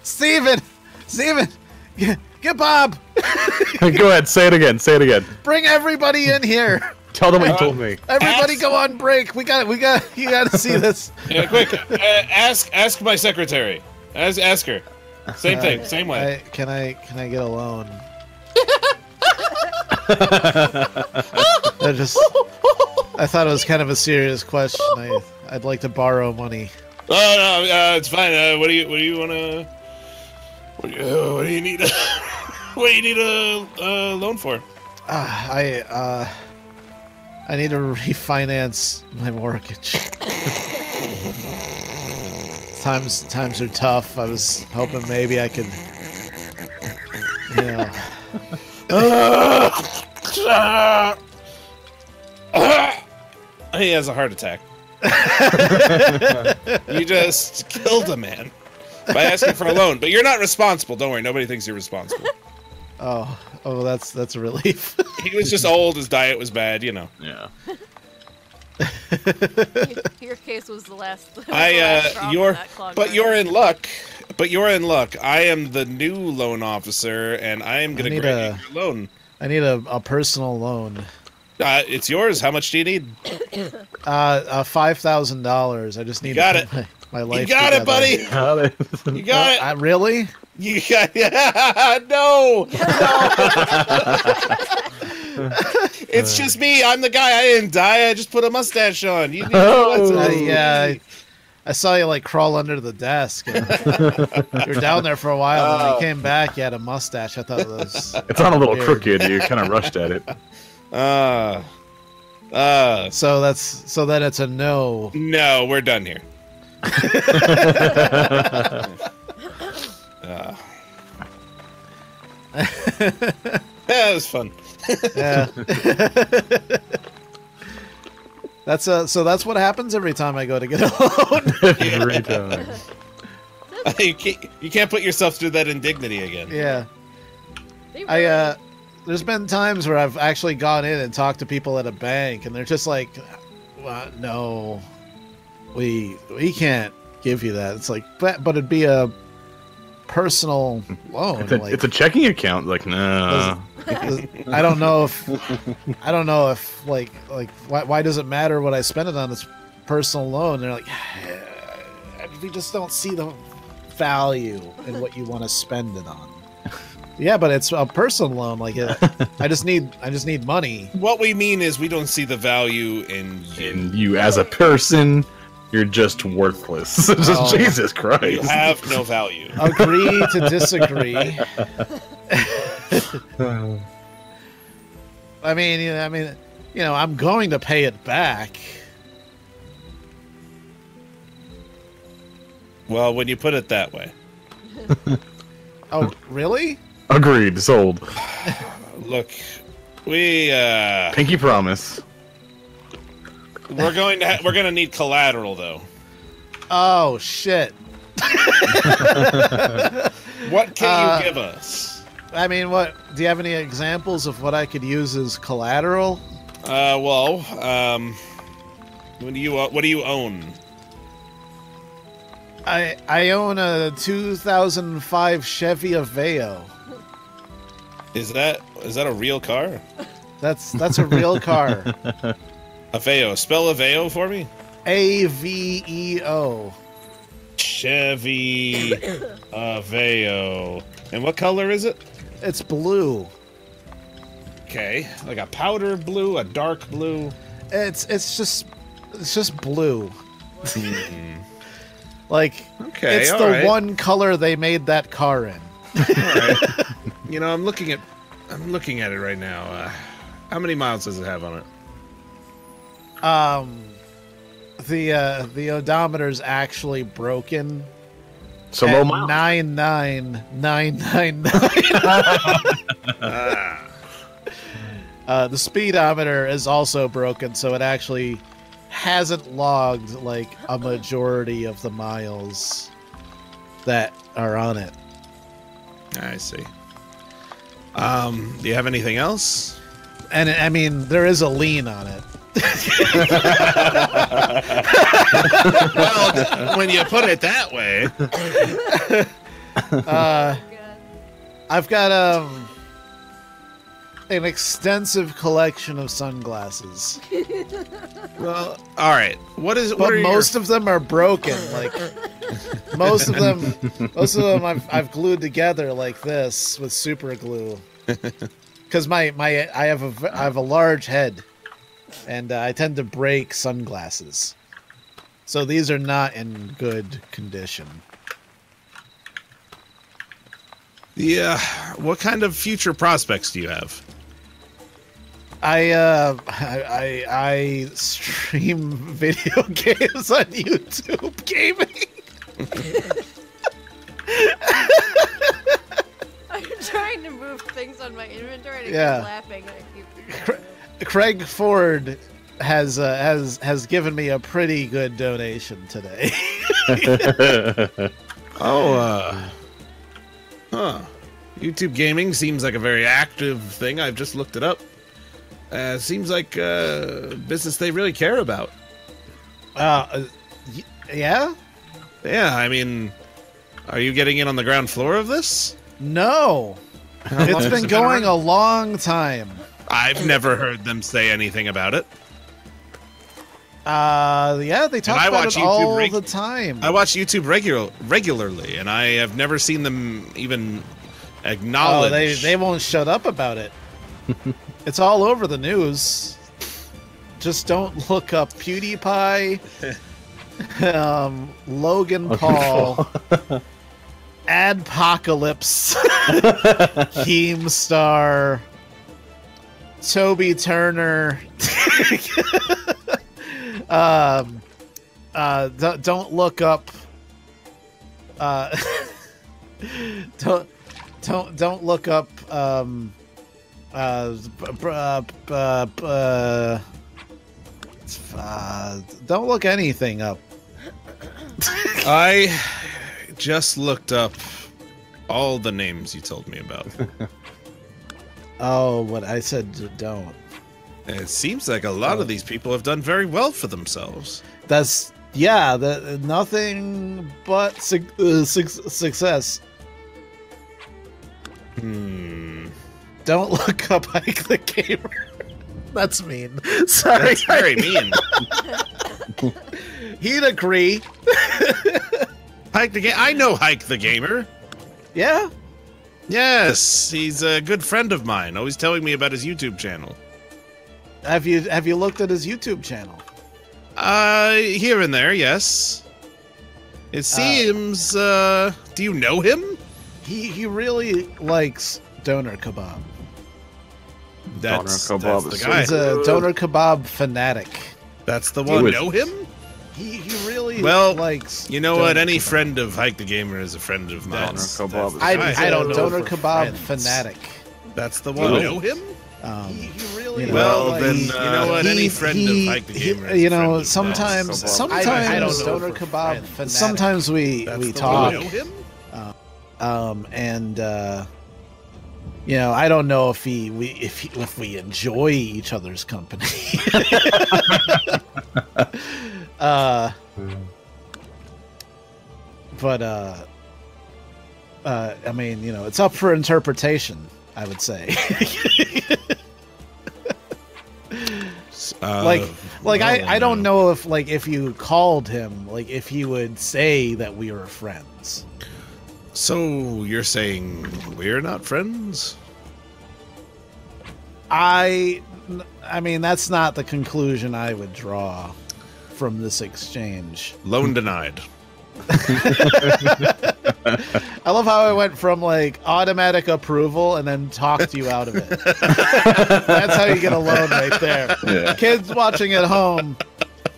Steven, get Bob.
Go ahead, say it again.
Bring everybody in here.
Tell them what you told me.
Everybody go on break. You got to see this.
Yeah, quick. Ask my secretary. Ask her. Same thing, same way.
Can I get a loan? I thought it was kind of a serious question. I'd like to borrow money.
Oh no, it's fine. What do you wanna? What do you need? What do you need a loan for?
I need to refinance my mortgage. Times are tough. I was hoping maybe I could,
He has a heart attack. You just killed a man by asking for a loan, but you're not responsible. Don't worry, nobody thinks you're responsible.
Oh, that's a relief.
He was just old. His diet was bad, you know.
Yeah.
Your case was the last.
You're in luck. But you're in luck. I am the new loan officer, and I am going to grant you your loan.
I need a personal loan.
It's yours. How much do you need?
$5,000. I just need my life.
You got it, buddy. You got it.
Really?
You got no. It's just me. I'm the guy. I didn't die. I just put a mustache on.
Yeah. I saw you like crawl under the desk. And you were down there for a while. And when you came back, you had a mustache. I thought it was.
It's on a little crooked. You kind of rushed at it.
So then it's a no.
No, we're done here. Yeah, it was fun.
Yeah. So that's what happens every time I go to get a loan.
Every time.
You can't put yourself through that indignity again.
Yeah. There's been times where I've actually gone in and talked to people at a bank, and they're just like, well, "No, we can't give you that." It's like, but it'd be a personal loan.
It's a checking account. Like, no.
I don't know if like why does it matter what I spend it on? This personal loan. And they're like, we just don't see the value in what you want to spend it on. Yeah, but it's a personal loan. Like, I just need money.
What we mean is we don't see the value in you.
In you as a person. You're just worthless. Jesus Christ.
You have no value.
Agree to disagree. I mean, I'm going to pay it back.
Well, when you put it that way.
Oh, really?
Agreed. Sold.
Look, we
pinky promise.
We're gonna need collateral though.
Oh shit!
What can you give us?
I mean, what do you have any examples of what I could use as collateral?
What do you own?
I own a 2005 Chevy Aveo.
Is that a real car?
That's a real car.
Aveo. Spell Aveo for me.
Aveo.
Chevy Aveo. And what color is it?
It's blue.
Okay, like a powder blue, a dark blue.
It's just blue. Like,
okay,
it's the one color they made that car in.
All right. I'm looking at it right now. How many miles does it have on it?
The odometer's actually broken.
So low miles.
99999. The speedometer is also broken, so it actually hasn't logged like a majority of the miles that are on it.
I see. Do you have anything else?
And I mean, there is a lien on it.
Well, when you put it that way.
I've got an extensive collection of sunglasses.
Well, all right. What
most of them are broken. Like most of them I've glued together like this with super glue. Because I have a large head, and I tend to break sunglasses. So these are not in good condition.
Yeah. What kind of future prospects do you have?
I stream video games on YouTube gaming.
I'm trying to move things on my inventory and
Yeah.
keep laughing. I keep...
Craig Ford has given me a pretty good donation today.
YouTube gaming seems like a very active thing. I've just looked it up. Seems like business they really care about.
Yeah?
Yeah, I mean, are you getting in on the ground floor of this?
No. It's been going a long time.
I've never heard them say anything about it.
Yeah, they talk about it all the time.
I watch YouTube regularly, and I have never seen them even acknowledge.
Oh, they won't shut up about it. It's all over the news. Just don't look up PewDiePie, Logan Paul, Adpocalypse, Keemstar, Toby Turner. Don't look up. Don't look up. Don't look anything up.
I just looked up all the names you told me about.
Oh, what I said don't.
It seems like a lot of these people have done very well for themselves.
That's nothing but success. Don't look up Ike the Gamer. That's mean. Sorry.
That's very mean.
He'd agree.
Hike the I know Hike the Gamer.
Yeah?
Yes, he's a good friend of mine, always telling me about his YouTube channel.
Have you looked at his YouTube channel?
Here and there, yes. It seems, do you know him?
He really likes doner kebab.
That's the guy.
He's a doner kebab fanatic.
That's the one. You know him?
He really likes.
You know what? Any friend of Hike the Gamer is a friend of mine.
I don't know. Doner kebab fanatic.
That's the one. You know him?
He really
then you know what? Any friend of Hike the Gamer is
you
a friend
know,
of
sometimes
I don't know
doner kebab fanatic. Sometimes we talk.
You know him?
You know, I don't know if we enjoy each other's company. But I mean, you know, it's up for interpretation, I would say. I don't know if you called him, if he would say that we were friends.
So you're saying we're not friends?
I mean, that's not the conclusion I would draw from this exchange.
Loan denied.
I love how I went from automatic approval and then talked you out of it. That's how you get a loan right there. Yeah. Kids watching at home,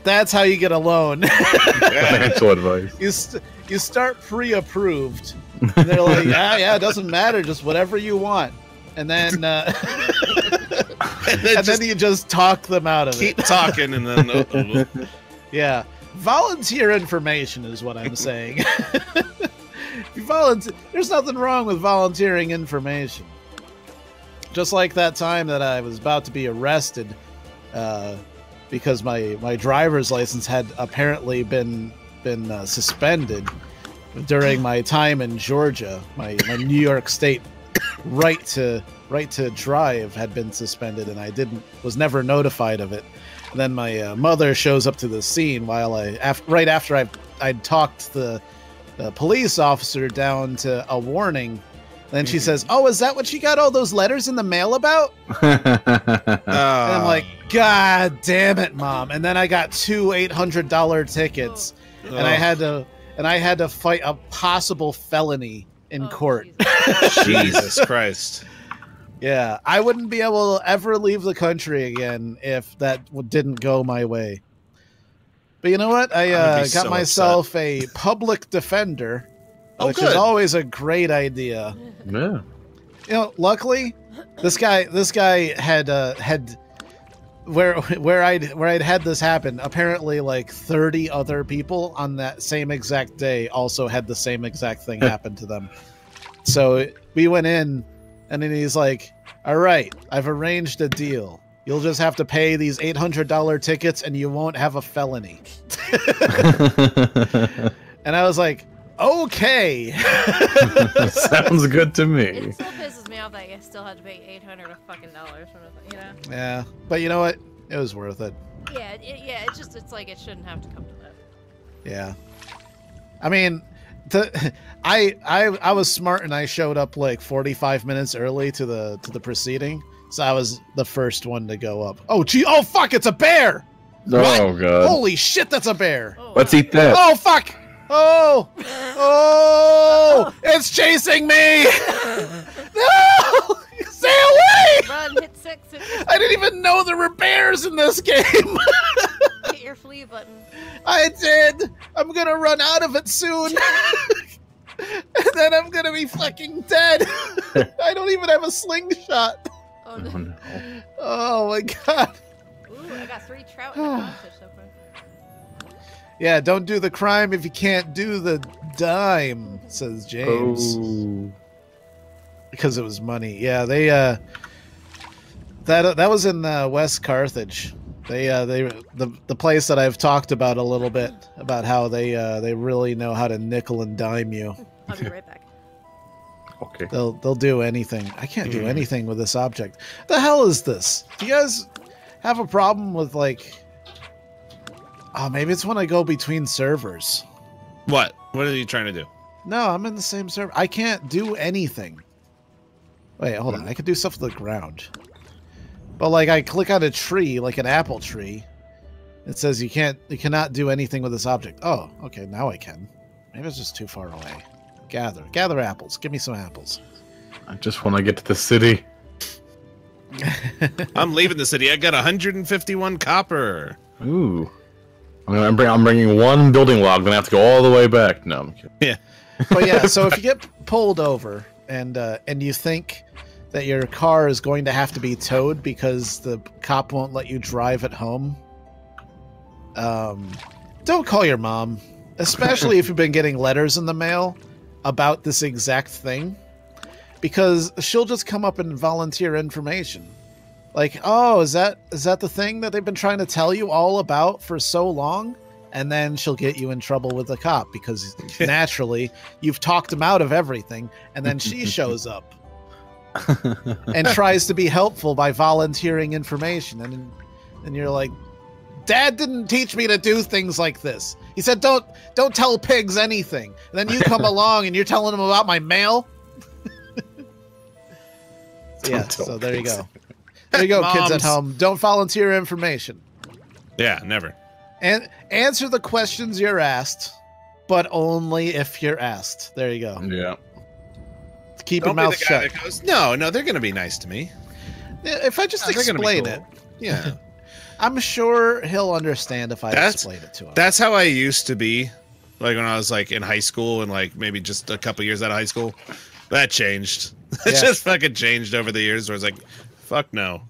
that's how you get a loan.
Financial advice.
You start pre-approved. And they're like, yeah, it doesn't matter, just whatever you want. And then and then you just talk them out of
keep
it.
talking, and then
Yeah, volunteer information is what I'm saying. If you volunteer, there's nothing wrong with volunteering information. Just like that time that I was about to be arrested because my driver's license had apparently been suspended during my time in Georgia. My New York State right to drive had been suspended, and I was never notified of it. And then my mother shows up to the scene while right after I'd talked the police officer down to a warning. Then she says, "Oh, is that what you got all those letters in the mail about?" And I'm like, "God damn it, Mom!" And then I got two $800 tickets, and I had to fight a possible felony in court.
Jesus Christ!
Yeah, I wouldn't be able to ever leave the country again if that didn't go my way. But you know what? I got myself a public defender, which is always a great idea.
Yeah.
You know, luckily, this guy had where I'd had this happen. Apparently, like 30 other people on that same exact day also had the same exact thing happen to them. So we went in, and then he's like, "All right, I've arranged a deal. You'll just have to pay these $800 tickets, and you won't have a felony." And I was like, "Okay."
Sounds good to me.
It still pisses me off that you still had to pay $800 fucking dollars, you know?
Yeah, but you know what? It was worth it.
Yeah, it's like it shouldn't have to come to that.
Yeah, I mean, I was smart and I showed up like 45 minutes early to the proceeding, so I was the first one to go up. Oh gee! Oh fuck! It's a bear!
Oh
what?
God!
Holy shit! That's a bear!
Oh,
Let's eat that.
Oh fuck! Oh! It's chasing me! No! Stay away!
Run, hit 6.
I didn't even know there were bears in this game.
Hit your flee button.
I did. I'm gonna run out of it soon. And then I'm gonna be fucking dead. I don't even have a slingshot.
Oh no.
Oh, no.
Oh my god.
Ooh, I got 3 trout in the codfish so far.
Yeah, don't do the crime if you can't do the dime, says James.
Oh.
Because it was money. Yeah, they that was in West Carthage. The place that I've talked about a little bit about how they really know how to nickel and dime you.
I'll be right back.
Okay.
They'll do anything. I can't do anything with this object. The hell is this? Do you guys have a problem with like? Oh, maybe it's when I go between servers.
What? What are you trying to do?
No, I'm in the same server. I can't do anything. Wait, hold on. I can do stuff to the ground. But like I click on a tree, like an apple tree, it says you cannot do anything with this object. Oh, okay, now I can. Maybe it's just too far away. Gather apples. Give me some apples.
I just want to get to the city.
I'm leaving the city. I got 151 copper.
Ooh. I'm bringing 1 building log, then I have to go all the way back. No, I'm kidding.
Yeah.
But yeah, so if you get pulled over and you think that your car is going to have to be towed because the cop won't let you drive it home, don't call your mom, especially if you've been getting letters in the mail about this exact thing, because she'll just come up and volunteer information. Like, oh, is that the thing that they've been trying to tell you all about for so long? And then she'll get you in trouble with the cop because naturally you've talked him out of everything, and then she shows up and tries to be helpful by volunteering information, and you're like, Dad didn't teach me to do things like this. He said don't tell pigs anything. And then you come along and you're telling them about my mail. Yeah, so there you go. There you go, kids at home. Don't volunteer information.
Yeah, never.
And answer the questions you're asked, but only if you're asked. There you go.
Yeah.
Keep your mouth shut.
That goes, no, they're going to be nice to me.
If I just explain it.
Yeah.
I'm sure he'll understand if I explain it to him.
That's how I used to be. Like when I was like in high school and like maybe just a couple years out of high school. That changed. It just fucking changed over the years where it's like, fuck no.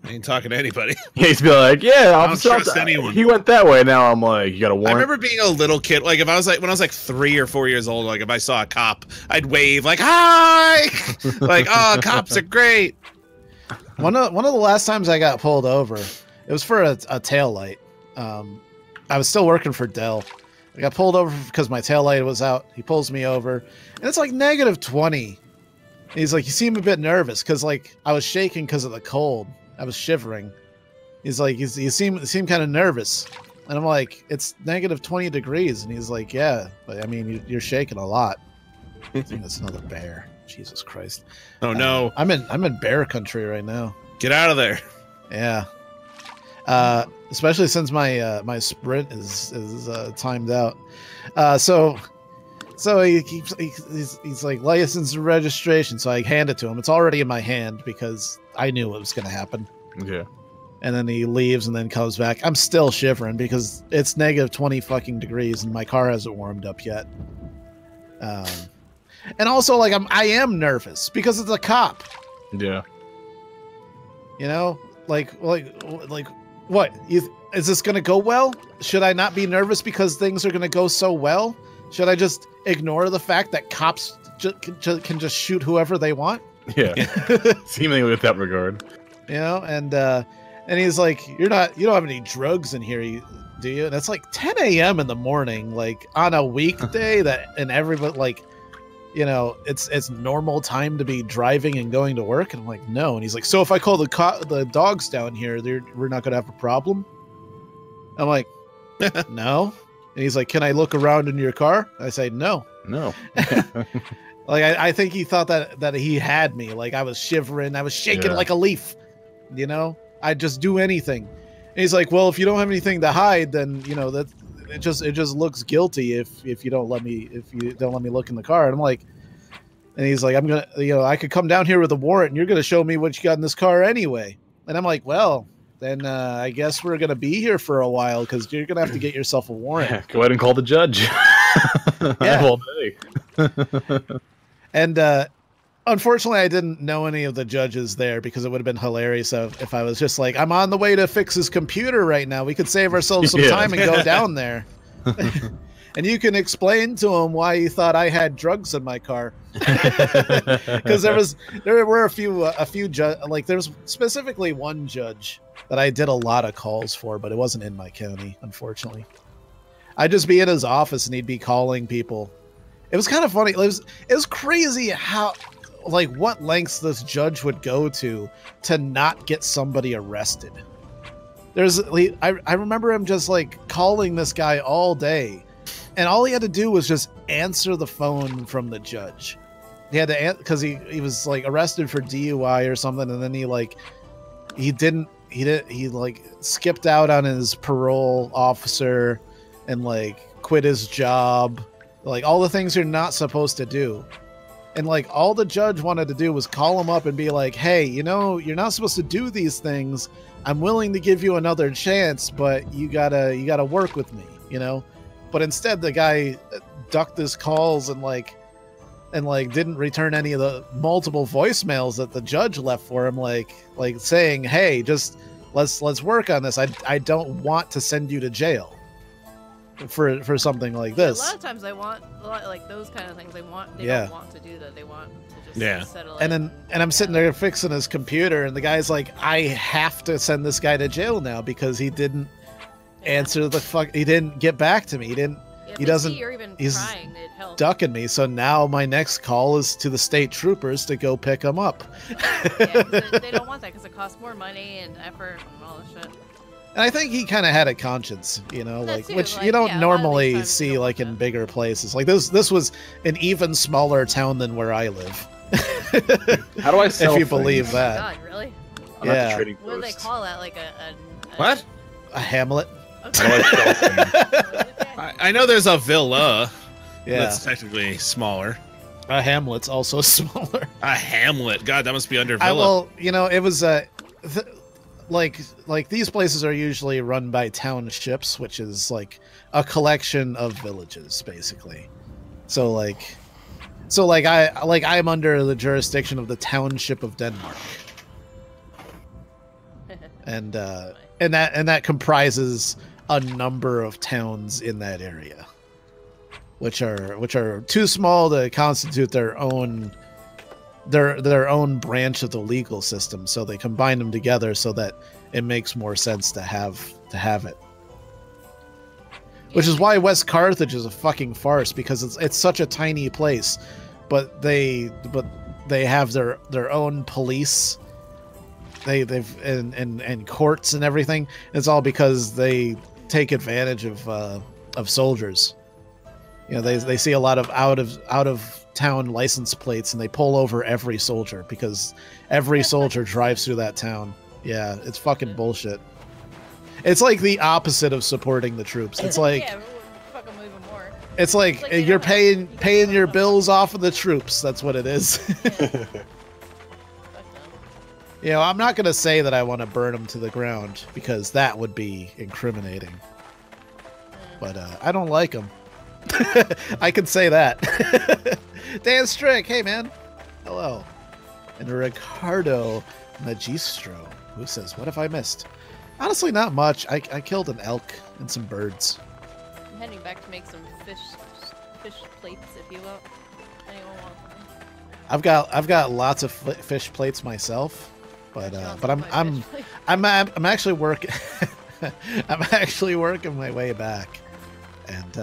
I ain't talking to anybody.
He'd be like, "Yeah,
I don't trust anyone."
He went that way. Now I'm like, "You got a warrant?"
I remember being a little kid. Like if I was like when I was like 3 or 4 years old. Like if I saw a cop, I'd wave like "Hi!" Like, "Oh, cops are great."
One of the last times I got pulled over, it was for a tail light. I was still working for Dell. I got pulled over because my tail light was out. He pulls me over, and it's like -20. He's like, "You seem a bit nervous," because like I was shaking because of the cold. I was shivering. He's like, you seem kind of nervous. And I'm like, "It's -20 degrees." And he's like, "Yeah, but I mean, you're shaking a lot." I think that's another bear. Jesus Christ.
Oh no.
I'm in bear country right now.
Get out of there.
Yeah. Especially since my sprint is timed out. So he's like, "License and registration." So I hand it to him. It's already in my hand because I knew what was going to happen.
Yeah.
And then he leaves and then comes back. I'm still shivering because it's -20 fucking degrees and my car hasn't warmed up yet. And also like I am nervous because it's a cop.
Yeah.
You know, like what? Is this going to go well? Should I not be nervous because things are going to go so well? Should I just ignore the fact that cops can just shoot whoever they want?
Yeah. Seemingly with that regard.
You know, and he's like, you don't have any drugs in here, do you? And it's like 10 a.m. in the morning, like on a weekday and everybody like, you know, it's normal time to be driving and going to work. And I'm like, no. And he's like, "So if I call the dogs down here, we're not going to have a problem?" I'm like, "No." And he's like, "Can I look around in your car?" I say, "No."
No.
Like, I think he thought that he had me. Like, I was shivering. I was shaking like a leaf. You know? I'd just do anything. And he's like, "Well, if you don't have anything to hide, then, you know, that it just looks guilty if you don't let me look in the car." And I'm like, and he's like, I could come down here with a warrant and you're going to show me what you got in this car anyway. And I'm like, "Well, then I guess we're going to be here for a while because you're going to have to get yourself a warrant."
Yeah, go ahead and call the judge.
Yeah.
All day.
And unfortunately, I didn't know any of the judges there because it would have been hilarious if I was just like, "I'm on the way to fix his computer right now. We could save ourselves some time and go down there." And you can explain to him why you thought I had drugs in my car. Because there were a few like there was specifically one judge that I did a lot of calls for, but it wasn't in my county, unfortunately. I'd just be in his office and he'd be calling people. It was kind of funny. It was crazy how, like, what lengths this judge would go to not get somebody arrested. I remember him just like calling this guy all day, and all he had to do was just answer the phone from the judge. He had to because he was like arrested for DUI or something, and then he skipped out on his parole officer and like quit his job. Like, all the things you're not supposed to do. And like, all the judge wanted to do was call him up and be like, "Hey, you know, you're not supposed to do these things. I'm willing to give you another chance, but you gotta work with me, you know?" But instead, the guy ducked his calls and didn't return any of the multiple voicemails that the judge left for him, like saying, "Hey, just let's work on this. I don't want to send you to jail for something like this."
A lot of times they want like those kind of things. They don't want to do that. They want to just settle it.
And I'm sitting there fixing his computer, and the guy's like, "I have to send this guy to jail now because he didn't answer he didn't get back to me. He doesn't.
You're even
he's
trying. It helps.
Ducking me. So now my next call is to the state troopers to go pick him up."
Yeah, they don't want that because it costs more money and effort and all this shit.
And I think he kind of had a conscience, you know,
That
like
too,
which
like,
you don't
yeah, a lot of
normally
these times you
see
don't
like
want
in
that.
bigger places. Like this was an even smaller town than where I live.
How do I sell
if you
things?
believe
Oh
that.
God, really?
I'm at
Yeah.
the trading
What do they
post.
call that? Like a
What?
A hamlet.
How do I sell things?
I know there's a villa.
Yeah.
That's technically smaller.
A hamlet's also smaller.
A hamlet. God, that must be under villa.
Well, you know, it was like these places are usually run by townships, which is like a collection of villages, basically. So I'm under the jurisdiction of the township of Denmark. and that comprises a number of towns in that area, which are too small to constitute their own branch of the legal system. So they combine them together so that it makes more sense to have it. Which is why West Carthage is a fucking farce, because it's such a tiny place, but they have their own police. They've and courts and everything. It's all because they take advantage of soldiers. You know, they see a lot of out of town license plates, and they pull over every soldier because every soldier drives through that town. Yeah, it's fucking bullshit. It's like the opposite of supporting the troops. It's like,
yeah, fucking move them more.
It's like you're paying your bills off of the troops. That's what it is.
Yeah.
You know, I'm not gonna say that I want to burn them to the ground because that would be incriminating. But I don't like them. I can say that. Dan Strick, hey man, hello. And Ricardo Magistro, who says, "What have I missed?" Honestly, not much. I killed an elk and some birds.
I'm heading back to make some fish plates, if you will. Anyone want them?
I've got lots of fish plates myself, but I'm actually working. I'm actually working my way back, and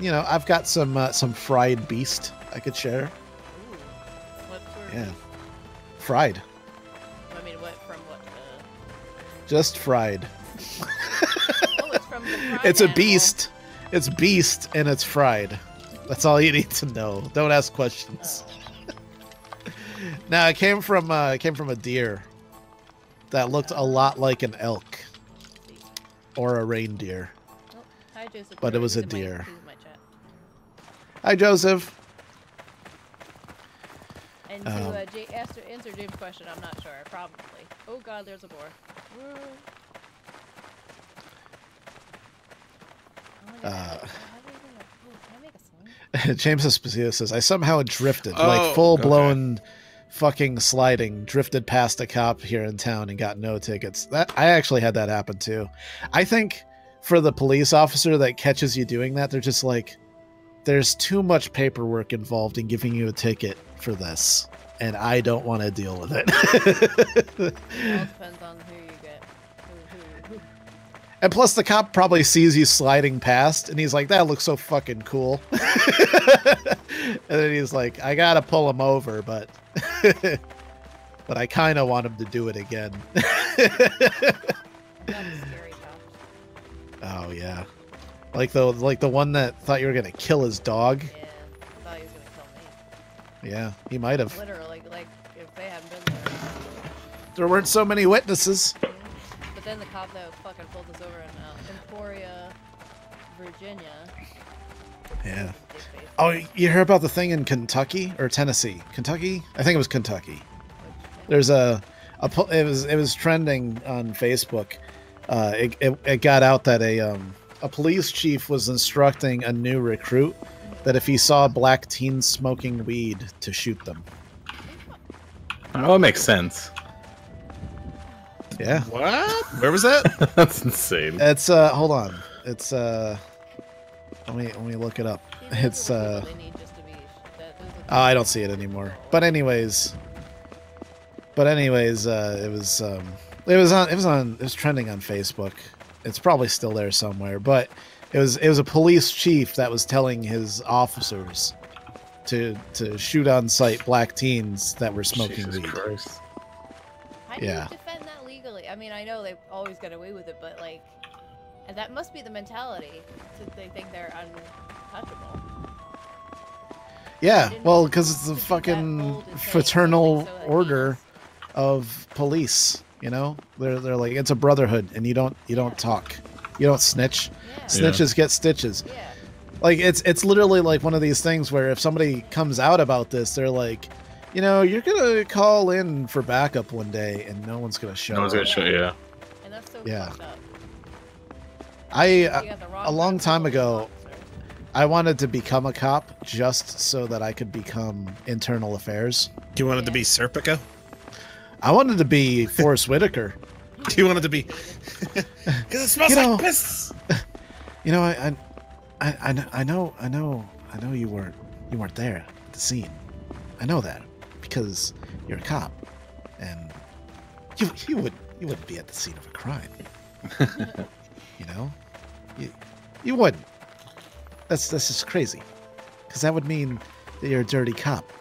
you know, I've got some fried beast I could share.
Ooh. What sort
Yeah,
of
fried.
I mean, what from what?
Just fried.
Oh, it's from the fried
It's a
animal.
beast. It's beast and it's fried. That's all you need to know. Don't ask questions. Now it came from a deer that looked a lot like an elk or a reindeer.
Oh, hi, Joseph.
But it was a
He's in my-
deer.
he's in my chat.
Hi, Joseph.
And to answer James' question, I'm not sure. Probably. Oh God, there's a boar. Woo. Oh my God, how do can I make a sling?
James Esposito says, I somehow drifted,
Oh,
like full-blown fucking sliding, drifted past a cop here in town and got no tickets. That I actually had that happen too. I think for the police officer that catches you doing that, they're just like, there's too much paperwork involved in giving you a ticket for this, and I don't want to deal with it.
It all depends on who you get. Who.
And plus, the cop probably sees you sliding past, and he's like, that looks so fucking cool. And then he's like, I gotta pull him over, but I kind of want him to do it again.
That's a scary cop.
Oh, yeah. Like the one that thought you were gonna kill his dog.
Yeah, I thought he was gonna kill me.
Yeah, he might have.
Literally, like if they hadn't been there.
There weren't so many witnesses.
But then the cop that fucking pulled us over in Emporia, Virginia.
Yeah. Oh, you heard about the thing in Kentucky or Tennessee? Kentucky? I think it was Kentucky. There's it was trending on Facebook. It got out that a police chief was instructing a new recruit that if he saw black teens smoking weed, to shoot them.
Oh, it makes sense.
Yeah.
What? Where was that?
That's insane.
It's hold on. It's let me look it up. It's oh, I don't see it anymore. But anyways, it was trending on Facebook. It's probably still there somewhere, but it was a police chief that was telling his officers to shoot on sight black teens that were smoking
Jesus
weed.
Christ.
How do
Yeah.
you defend that legally? I mean, I know they've always got away with it, but like, and that must be the mentality. They think they're untouchable.
Yeah,
didn't
well,
know
because it's the
to be that
fucking
bold to say
fraternal
something so
order
heinous.
of police. You know, they're like, it's a brotherhood, and you don't talk, you don't snitch.
Yeah.
Snitches get stitches.
Yeah.
Like it's literally like one of these things where if somebody comes out about this, they're like, you know, you're gonna call in for backup one day, and no one's gonna show
No one's
up.
gonna show you. Yeah.
And that's so
Yeah.
fucked up.
I
You got the wrong
a long
kind of
time
police
ago,
officer.
I wanted to become a cop just so that I could become internal affairs.
You wanted to be Serpico?
I wanted to be Forrest Whitaker.
You wanted to be because it smells like piss.
You know, I know you weren't there at the scene. I know that because you're a cop, and you wouldn't be at the scene of a crime. You know, you wouldn't. That's just crazy, because that would mean that you're a dirty cop,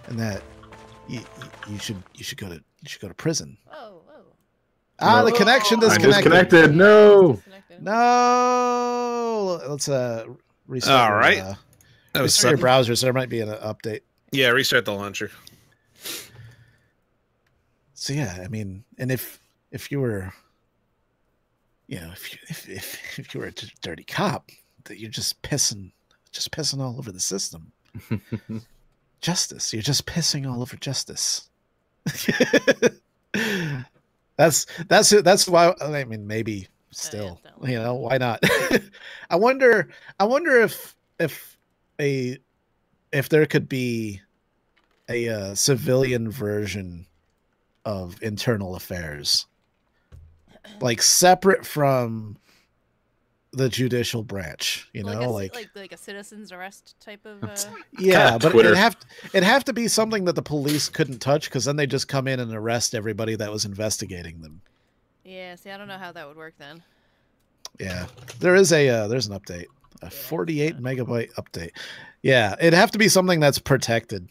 and that you should go to prison.
Oh.
The connection disconnected.
Disconnected. No.
No. Let's restart.
All right.
Restart your browser, so there might be an update.
Yeah, restart the launcher.
So yeah, I mean, and if you were, you know, if you were a dirty cop, that you're just pissing all over the system. Justice. You're just pissing all over justice. That's why. I mean, maybe still, you know, why not? I wonder if there could be a civilian version of internal affairs, like separate from the judicial branch, you know,
like a citizen's arrest type of.
Yeah, but it'd have to be something that the police couldn't touch, because then they just come in and arrest everybody that was investigating them.
Yeah, see, I don't know how that would work then.
Yeah, there's an update, a 48 megabyte update. Yeah, it'd have to be something that's protected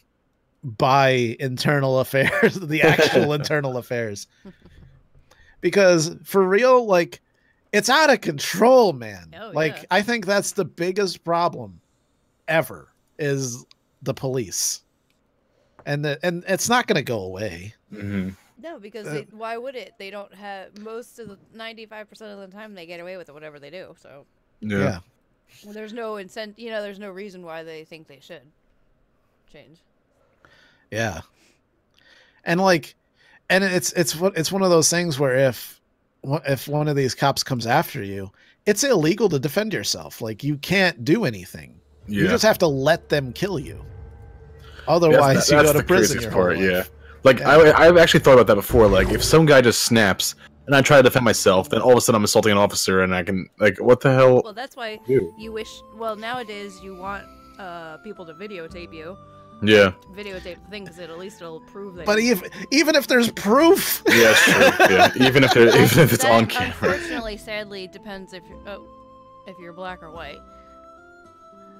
by internal affairs, the actual internal affairs, because for real, like. It's out of control, man.
Oh,
like,
yeah.
I think that's the biggest problem ever is the police. And it's not going to go away.
Mm-hmm.
No, because why would it? They don't have, most of the 95% of the time they get away with it, whatever they do. So
Yeah.
Well, there's no incentive, you know, there's no reason why they think they should change.
Yeah. And like, and it's one of those things where if one of these cops comes after you, it's illegal to defend yourself. Like, you can't do anything. Yeah. You just have to let them kill you. Otherwise, you go to prison your whole life.
Yeah. Like, yeah. I've actually thought about that before. Like, if some guy just snaps and I try to defend myself, then all of a sudden I'm assaulting an officer and I can, like, what the hell?
Well, that's why you wish, well, nowadays you want people to videotape you.
Yeah.
Videotape the thing, because at least it'll prove that.
But even if there's proof.
Yeah, that's true. Yeah. Even if it's on camera.
Unfortunately, sadly, depends if you're black or white.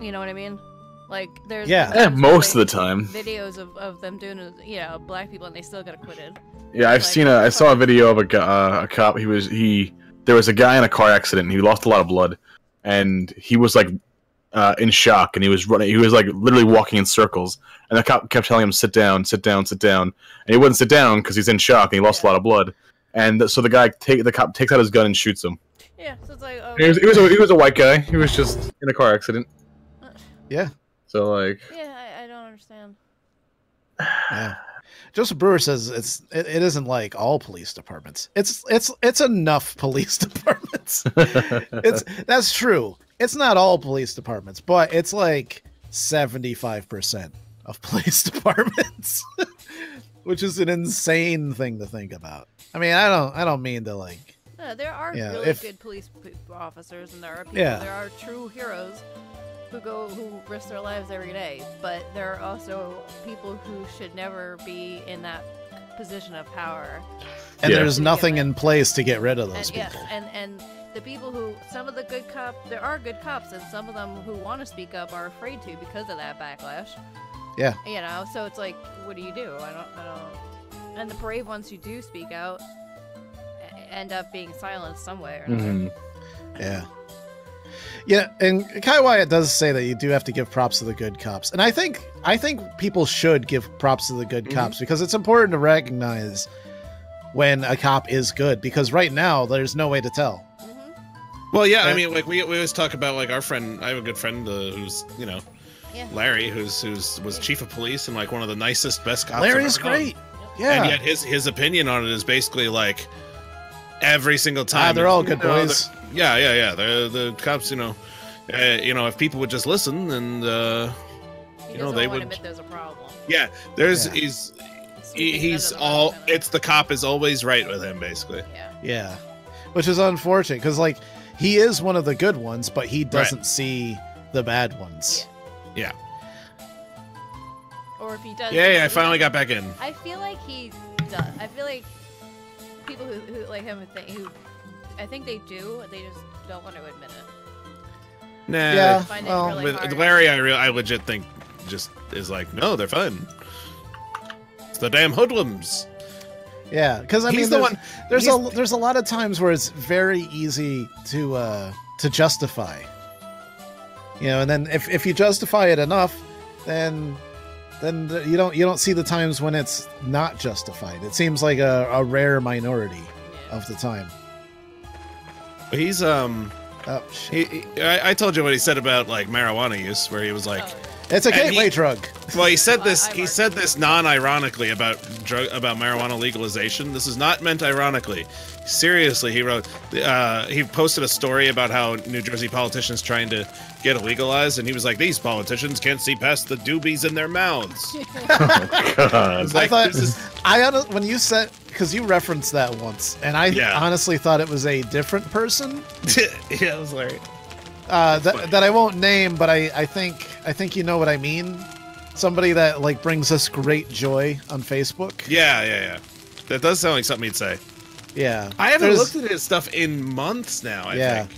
You know what I mean? Like, there's
most of the time
videos of them doing black people, and they still got acquitted.
Yeah, I saw a video of a cop. There was a guy in a car accident. And he lost a lot of blood, and he was like in shock, and he was running. He was like literally walking in circles, and the cop kept telling him, "Sit down, sit down, sit down," and he wouldn't sit down because he's in shock and he lost a lot of blood. And so the cop takes out his gun and shoots him.
Yeah, so it's like
he was a white guy. He was just in a car accident.
Yeah.
So like.
Yeah, I don't understand.
Yeah. Joseph Brewer says it isn't like all police departments. It's enough police departments. That's true. It's not all police departments, but it's like 75% of police departments, which is an insane thing to think about. I mean, I don't mean to like.
No, there are really good police officers, and there are people. There are true heroes who risk their lives every day, but there are also people who should never be in that position of power.
And there's nothing in place to get rid of those people.
Yes, and the people who, some of the good cops, there are good cops, and some of them who want to speak up are afraid to because of that backlash.
Yeah.
You know, so it's like, what do you do? I don't. And the brave ones who do speak out end up being silenced some way or another.
Mm-hmm. Yeah. Yeah, and Kai Wyatt does say that you do have to give props to the good cops. And I think people should give props to the good cops, because it's important to recognize when a cop is good, because right now there's no way to tell.
Well, yeah, I mean, like we always talk about, like, our friend. I have a good friend who's, Larry, who was chief of police and like one of the nicest, best cops.
Larry's great. Yeah,
and yet his opinion on it is basically like every single time.
They're all good boys.
Yeah. The cops, if people would just listen, and they would
admit there's a problem.
Yeah, he's he's all. It's the cop is always right with him, basically.
Yeah.
Yeah, which is unfortunate because like he is one of the good ones, but he doesn't see the bad ones.
Yeah.
Or if he does.
Yeah, I finally got back in.
I feel like he does. I feel like people who like him who I think they do. They just don't want to admit it.
Nah.
Yeah.
Find it
Well,
really
With
hard.
Larry, I legit think just is like, no, they're fine. It's the damn hoodlums.
Yeah, because I
He's
mean,
the
there's
one.
there's a lot of times where it's very easy to justify. You know, and then if you justify it enough, then you don't see the times when it's not justified. It seems like a rare minority of the time.
He's
Oh shit!
I told you what he said about like marijuana use, where he was like,
It's a
and
gateway drug.
well, he said
Well,
this.
I
He
marked
said this non-ironically about marijuana legalization. This is not meant ironically. Seriously, he wrote. He posted a story about how New Jersey politicians trying to get it legalized, and he was like, "These politicians can't see past the doobies in their mouths."
God.
It's like,
I thought
this is-
when you said because you referenced that once, and I
Yeah.
honestly thought it was a different person
yeah, it was Larry.
that I won't name, but I think you know what I mean. Somebody that like brings us great joy on Facebook.
Yeah. That does sound like something he'd say.
Yeah,
I haven't
There's-
looked at his stuff in months now. I think.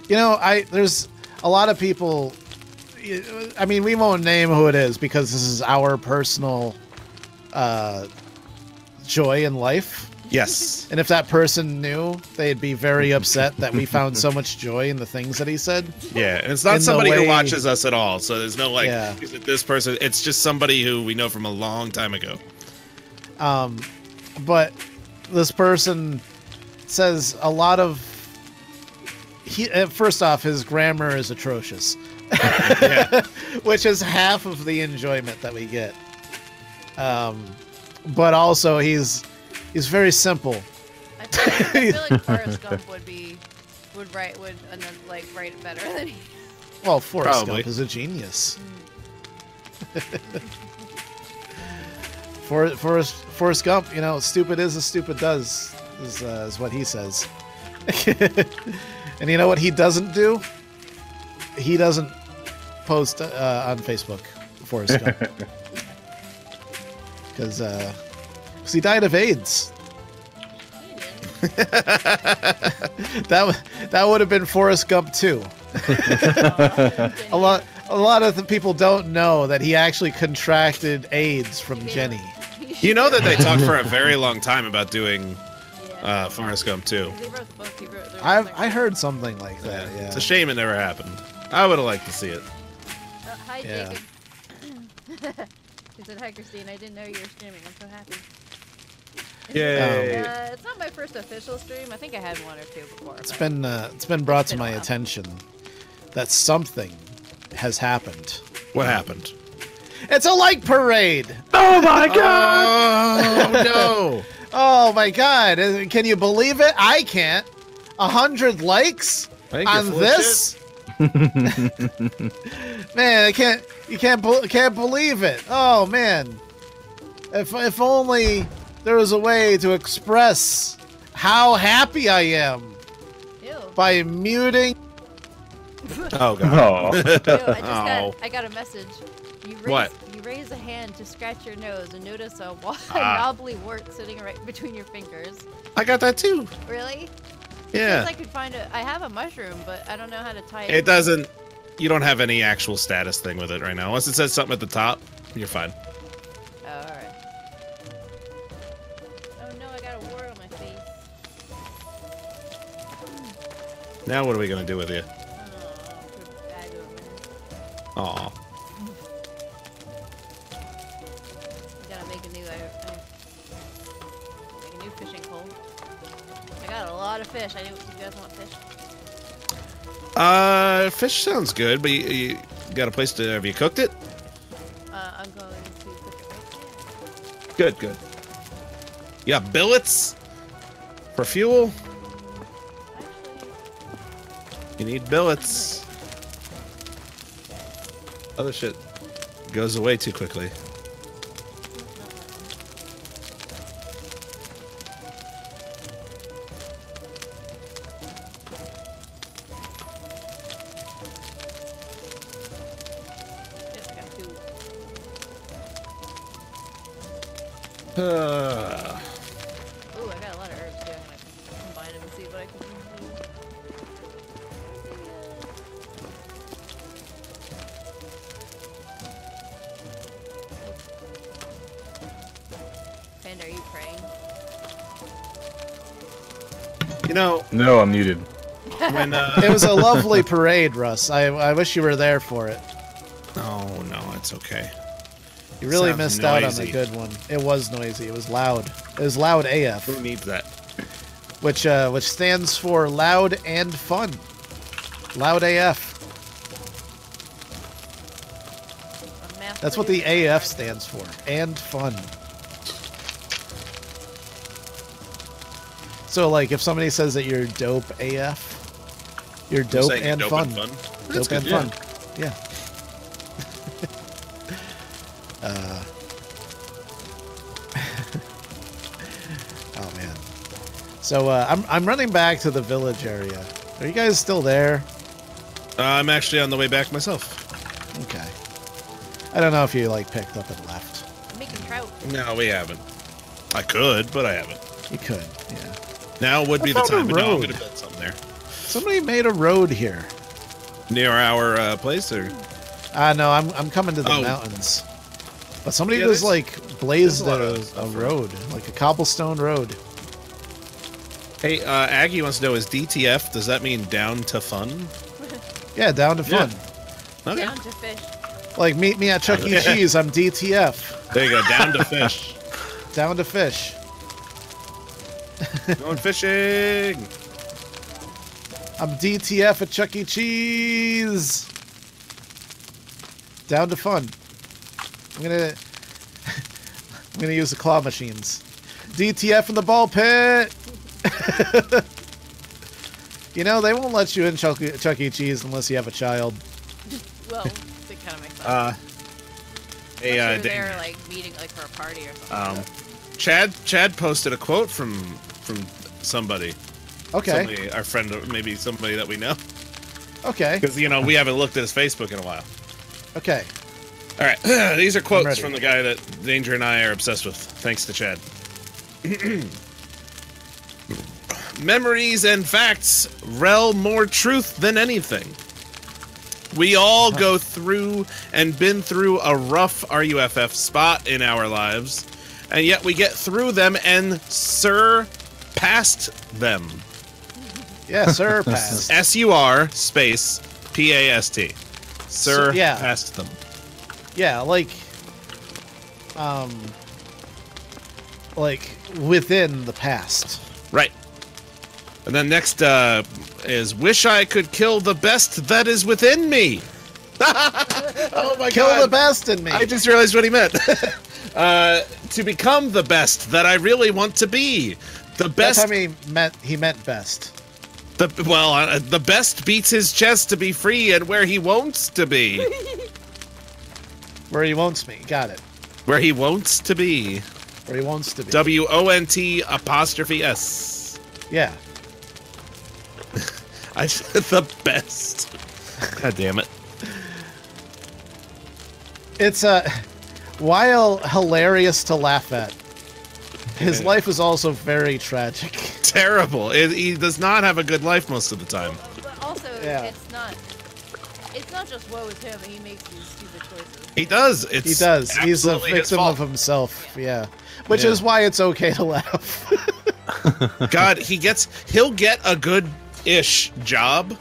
You know, there's a lot of people. I mean, we won't name who it is because this is our personal joy in life.
Yes.
And if that person knew, they'd be very upset that we found so much joy in the things that he said.
Yeah, and it's not
In the
somebody who
way-
watches us at all. So there's no like,
Yeah.
is it this person? It's just somebody who we know from a long time ago.
But this person says a lot of. First off, his grammar is atrocious,
Yeah.
which is half of the enjoyment that we get. But also, he's very simple.
I feel like Forrest Gump would write it better than he.
Well, Forrest
Probably.
Gump is a genius. Forrest Gump, you know, stupid is as stupid does, is what he says. And you know what he doesn't do? He doesn't post on Facebook, Forrest Gump. Because he died of AIDS. That would have been Forrest Gump too. A lot of the people don't know that he actually contracted AIDS from Jenny.
You know that they talked for a very long time about doing Forrest Gump too.
He wrote the book.
I heard something like that. Yeah.
It's a shame it never happened. I would have liked to see it.
Hi,
Yeah.
Jacob. He said, "Hi, Christine. I didn't know you were streaming. I'm so happy."
Yay.
It's not my first official stream. I think I had one or two before.
It's
but-
been brought to
been a
my
while.
attention that something has happened.
What happened?
It's a like parade.
Oh my god!
Oh no!
Oh my god! Can you believe it? I can't. 100 likes
I think you're
on
full of
this. Man, I can't. You can't believe it. Oh man! If only there was a way to express how happy I am
Ew.
by muting.
Oh god.
Oh.
Ew,
Oh.
I got a message.
What?
You raise a hand to scratch your nose and notice a
Ah.
knobbly wart sitting right between your fingers.
I got that too.
Really?
Yeah.
I could find I have a mushroom, but I don't know how to tie it.
It doesn't. You don't have any actual status thing with it right now. Unless it says something at the top, you're fine.
Oh, alright. Oh no, I got a wart on my face.
Now what are we gonna do with you?
Oh, put a bag over it.
Aw.
I gotta make a new make a new fishing pole. I got a lot of fish. Do you guys want fish?
Fish sounds good, but you got a place to. Have you cooked it?
I'm going to cook it right
Good, good. You got billets for fuel.
there. Actually,
You need billets. Other shit goes away too quickly.
Ooh, I got a lot of herbs too. I'm gonna combine them and see what I can do. Panda, are you praying?
You know,
No, I'm muted.
when
It was a lovely parade, Russ. I wish you were there for it.
oh no, it's okay.
You really
Sounds
missed out on
noisy.
a good one. It was noisy. It was loud. It was loud AF,
Who needs that?
which stands for loud and fun. Loud AF.
A math
That's what the
producer.
AF stands for. And fun. So, like, if somebody says that you're dope AF, you're dope
Saying
and
dope
fun.
and fun.
Dope
That's
and
good,
fun. Yeah. Oh man. So I'm running back to the village area. Are you guys still there?
I'm actually on the way back myself.
Okay. I don't know if you like picked up and left.
I'm making trout.
No, we haven't. I could, but I haven't.
You could, yeah.
Now would be
I
the
found a
time, but no, I'm
road.
gonna build something there.
Somebody made a road here.
Near our place, or
No, I'm coming to the
Oh.
mountains. But somebody
Yeah,
just
there's-
like blazed
there's a lot
a
of stuff
road, like a cobblestone road.
hey, Aggie wants to know: is DTF? Does that mean down to fun?
Yeah, down to
Yeah.
fun.
Okay.
Down to fish.
Like meet me at Chuck E. Cheese. I'm DTF.
There you go. Down to fish.
Down to fish.
Going fishing.
I'm DTF at Chuck E. Cheese. Down to fun. I'm gonna use the claw machines. DTF in the ball pit. You know they won't let you in Chuck E. Cheese unless you have a child.
Well, it kind of makes sense.
Hey,
Unless you're
Dang.
there, like meeting, like for a party or something.
Chad posted a quote from somebody.
Okay.
Somebody, our friend, maybe somebody that we know,
Okay.
because we haven't looked at his Facebook in a while.
Okay.
All right, these are quotes
ready.
from the guy that Danger and I are obsessed with. Thanks to Chad. Memories and facts rel more truth than anything. We all go through and been through a rough RUFF spot in our lives, and yet we get through them and surpassed them.
Yeah, sir. Pass.
SUR space PAST.
yeah.
Surpassed them.
Yeah, like within the past.
Right. And then next is wish I could kill the best that is within me. Oh my
Kill
god.
the best in me.
I just realized what he meant. To become the best that I really want to be. The
That's
best.
how he meant best.
The best beats his chest to be free and where he wants to be.
Where he wants me. Got it.
Where he wants to be.
Where he wants to be.
WONT''S.
Yeah.
I said the best. God damn it.
It's while hilarious to laugh at, his life is also very tragic.
Terrible. He does not have a good life most of the time.
But also,
Yeah.
it's not just woe is him. He makes these stupid choices.
He does.
He does. He's a
absolutely his
victim
fault.
of himself. Yeah. Which
Yeah.
is why it's okay to laugh.
God, he'll get a good-ish job.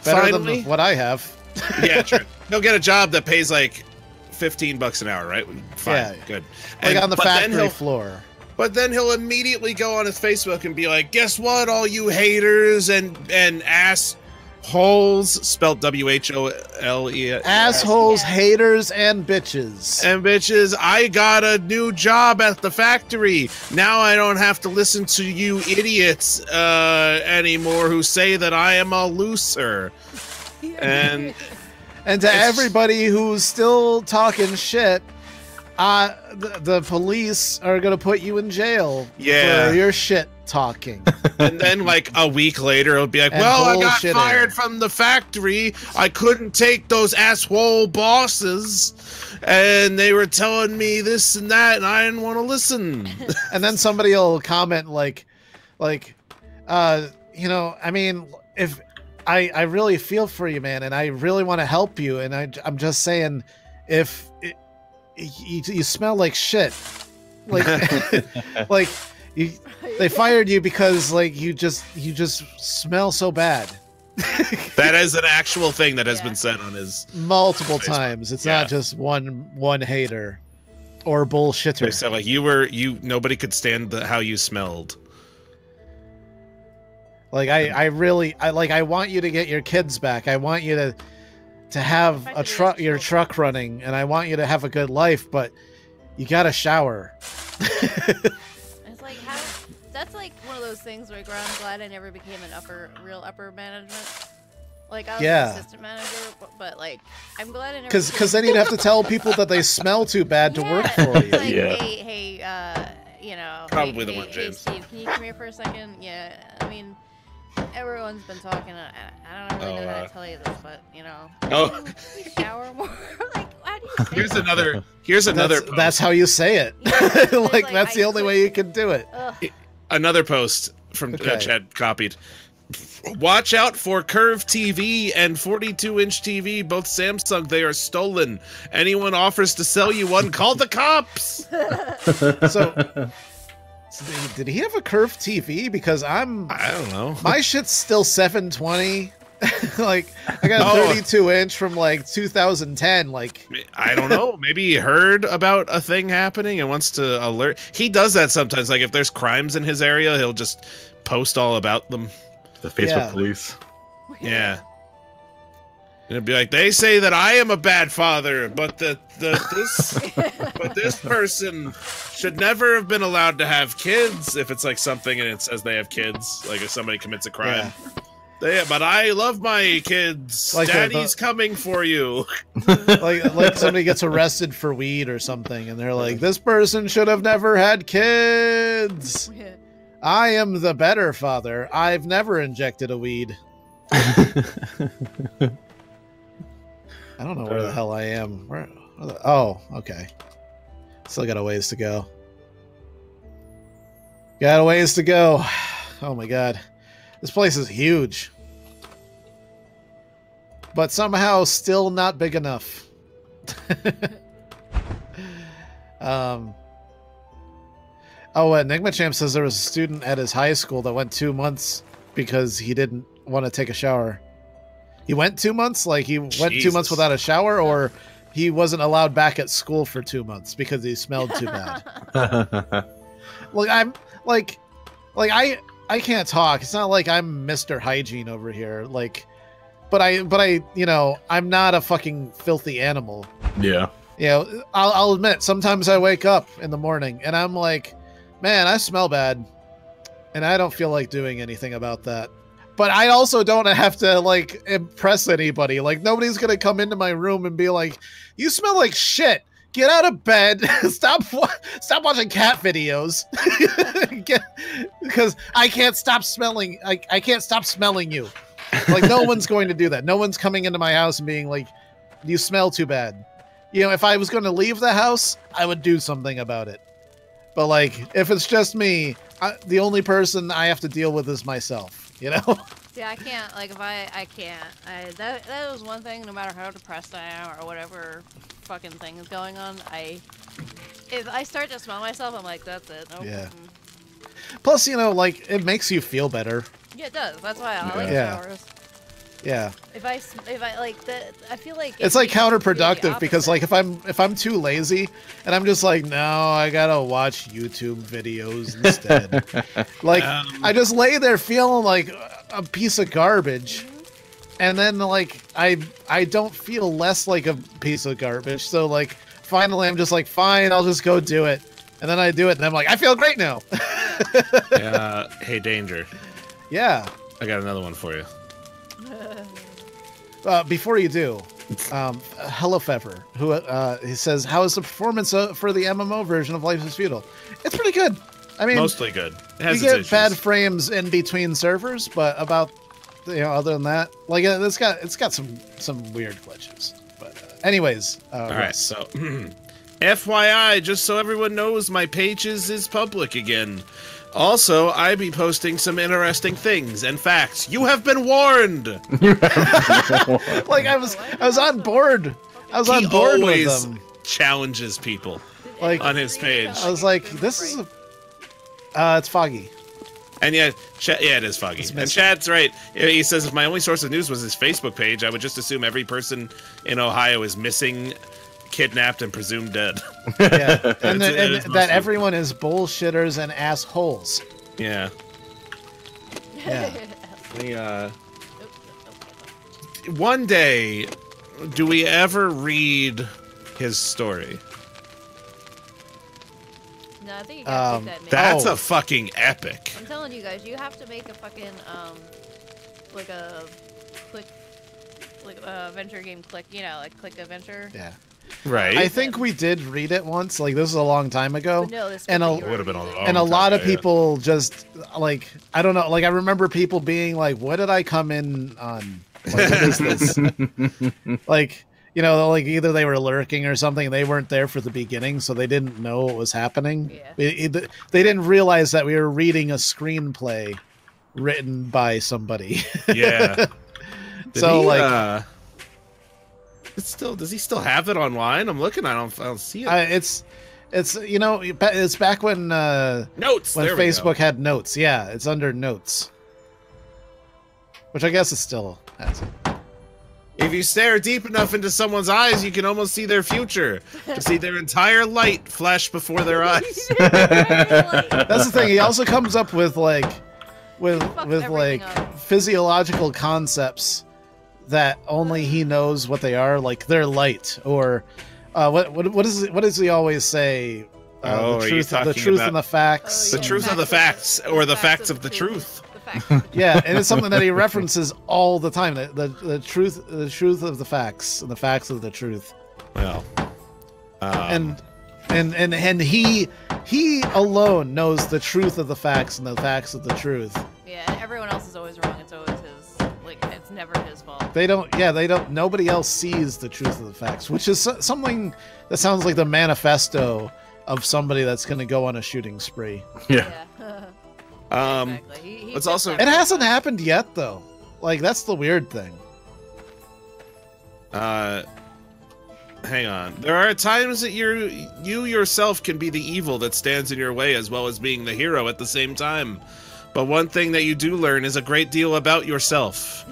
Better
finally.
than what I have.
Yeah, true. He'll get a job that pays like $15 an hour, right? Fine,
Yeah.
good.
Like on the
but then
factory
he'll-
floor.
But then he'll immediately go on his Facebook and be like, "Guess what, all you haters and assholes," spelled WHOLE.
Assholes,
Yeah.
haters, and bitches.
And bitches, I got a new job at the factory. Now I don't have to listen to you idiots anymore who say that I am a loser. And
And to
It's-
everybody who's still talking shit, the police are gonna put you in jail
Yeah.
for your shit. talking.
And then like a week later, it'll be like,
And
well, I got
bullshitting.
fired from the factory. I couldn't take those asshole bosses. And they were telling me this and that, and I didn't want to listen.
And then somebody will comment like, you know, I mean, if I really feel for you, man, and I really want to help you, and I'm just saying, if you smell like shit, like like they fired you because like you just smell so bad.
That is an actual thing that has been said on his
multiple
Facebook.
times. It's not just one hater or bullshitter.
They said like nobody could stand how you smelled.
Like I want you to get your kids back. I want you to have your truck running, and I want you to have a good life, but you gotta shower.
It's like that's like one of those things where I'm glad I never became an real upper management. Like I was an assistant manager, but like I'm glad I never.
Because then you'd have to tell people that they smell too bad to work for you.
Like,
Yeah.
hey, you know.
Probably the
hey,
one, James.
Hey, Steve, can you come here for a second? Yeah, I mean, everyone's been talking. I don't really know how to tell you this, but you know.
Oh.
You shower more. Like, how do you say
Here's
that?
another.
That's how you say it.
Yeah,
like that's the only way you can do it.
Ugh.
Another post from Chad copied. Watch out for curved TV and 42-inch TV, both Samsung. They are stolen. Anyone offers to sell you one, call the cops.
So did he have a curved TV? Because I
don't know.
My shit's still 720. Like I got a 32-inch from like 2010. Like
I don't know. Maybe he heard about a thing happening and wants to alert. He does that sometimes. Like if there's crimes in his area, he'll just post all about them.
The Facebook police.
Yeah. And it'd be like, they say that I am a bad father, but this person should never have been allowed to have kids. If it's like something and it says they have kids, like if somebody commits a crime. But I love my kids.
Like
Daddy's coming for you.
like somebody gets arrested for weed or something, and they're like, this person should have never had kids. I am the better father. I've never injected a weed. I don't know where the hell I am. Oh, okay. Still got a ways to go. Got a ways to go. Oh my god. This place is huge. But somehow still not big enough. Oh, Enigma Champ says there was a student at his high school that went 2 months because he didn't want to take a shower. He went 2 months? Like he went 2 months without a shower, or he wasn't allowed back at school for 2 months because he smelled too bad? Look, I'm like I can't talk. It's not like I'm Mr. Hygiene over here. Like, but I, you know, I'm not a fucking filthy animal.
Yeah.
You know, I'll admit, sometimes I wake up in the morning and I'm like, man, I smell bad. And I don't feel like doing anything about that. But I also don't have to, like, impress anybody. Like, nobody's going to come into my room and be like, you smell like shit. Get out of bed. Stop watching cat videos. Because I can't stop smelling. I can't stop smelling you. Like, no one's going to do that. No one's coming into my house and being like, you smell too bad. You know, if I was going to leave the house, I would do something about it. But, like, if it's just me, the only person I have to deal with is myself, you know?
Yeah, I can't. Like, if I can't. That was one thing, no matter how depressed I am or whatever fucking thing is going on, if I start to smell myself, I'm like, that's it. Nope.
Yeah. Plus, you know, like, it makes you feel better.
Yeah, it does. That's why I like showers.
Yeah.
If I like that, I feel like
it's like counterproductive because like if I'm too lazy and I'm just like, no, I gotta watch YouTube videos instead. Like I just lay there feeling like a piece of garbage, and then like I don't feel less like a piece of garbage. So like finally I'm just like, fine, I'll just go do it, and then I do it, and I'm like, I feel great now.
Hey, Danger.
Yeah.
I got another one for you.
Before you do, Hello Fever, who he says, how is the performance for the MMO version of Life is Futile? It's pretty good. I mean,
Mostly good. It has
you
its
get
issues.
bad frames in between servers, but other than that, like it's got some weird glitches. But anyways,
All right, so FYI, just so everyone knows, my pages is public again. Also, I be posting some interesting things and facts. You have been warned.
like I was on board. I was on board with them.
Challenges people
Like
on his page.
I was like, this is it's foggy.
And yeah, it is foggy. And Chad's right. He says if my only source of news was his Facebook page, I would just assume every person in Ohio is missing, kidnapped, and presumed dead.
Yeah, and that everyone is bullshitters and assholes.
Yeah.
Yeah.
One day, do we ever read his story?
No, I think you gotta take that.
That's a fucking epic.
I'm telling you guys, you have to make a fucking like a click, like a adventure game click. You know, like click adventure.
Yeah.
Right.
I think we did read it once. Like this was a long time ago.
But no, this
and
would have been a long
and a lot
time
of people just like I don't know. Like I remember people being like, "What did I come in on? Like, what is this?" Like. You know, like either they were lurking or something. They weren't there for the beginning, so they didn't know what was happening.
Yeah.
They didn't realize that we were reading a screenplay written by somebody.
Yeah.
So
it's still. Does he still have it online? I'm looking. I don't see it.
it's you know it's back when
Notes.
when
There we
Facebook
go.
had notes. Yeah, it's under notes, which I guess it still has it.
If you stare deep enough into someone's eyes, you can almost see their future. To see their entire light flash before their eyes.
That's the thing. He also comes up with like with like
up.
physiological concepts that only he knows what they are, like their light or what does he always say?
Oh,
the
are you
truth,
talking
the truth
about
and the facts.
The truth of the facts, or the facts of the truth.
Yeah, and it's something that he references all the time. The truth of the facts, and the facts of the truth.
Well,
and he alone knows the truth of the facts and the facts of the truth.
Yeah, and everyone else is always wrong. It's always his. Like it's never his fault.
They don't. Yeah, they don't. Nobody else sees the truth of the facts, which is something that sounds like the manifesto of somebody that's going to go on a shooting spree.
Yeah.
Exactly.
It's also.
It hasn't happened yet, though. Like that's the weird thing.
Hang on. There are times that you yourself can be the evil that stands in your way as well as being the hero at the same time. But one thing that you do learn is a great deal about yourself.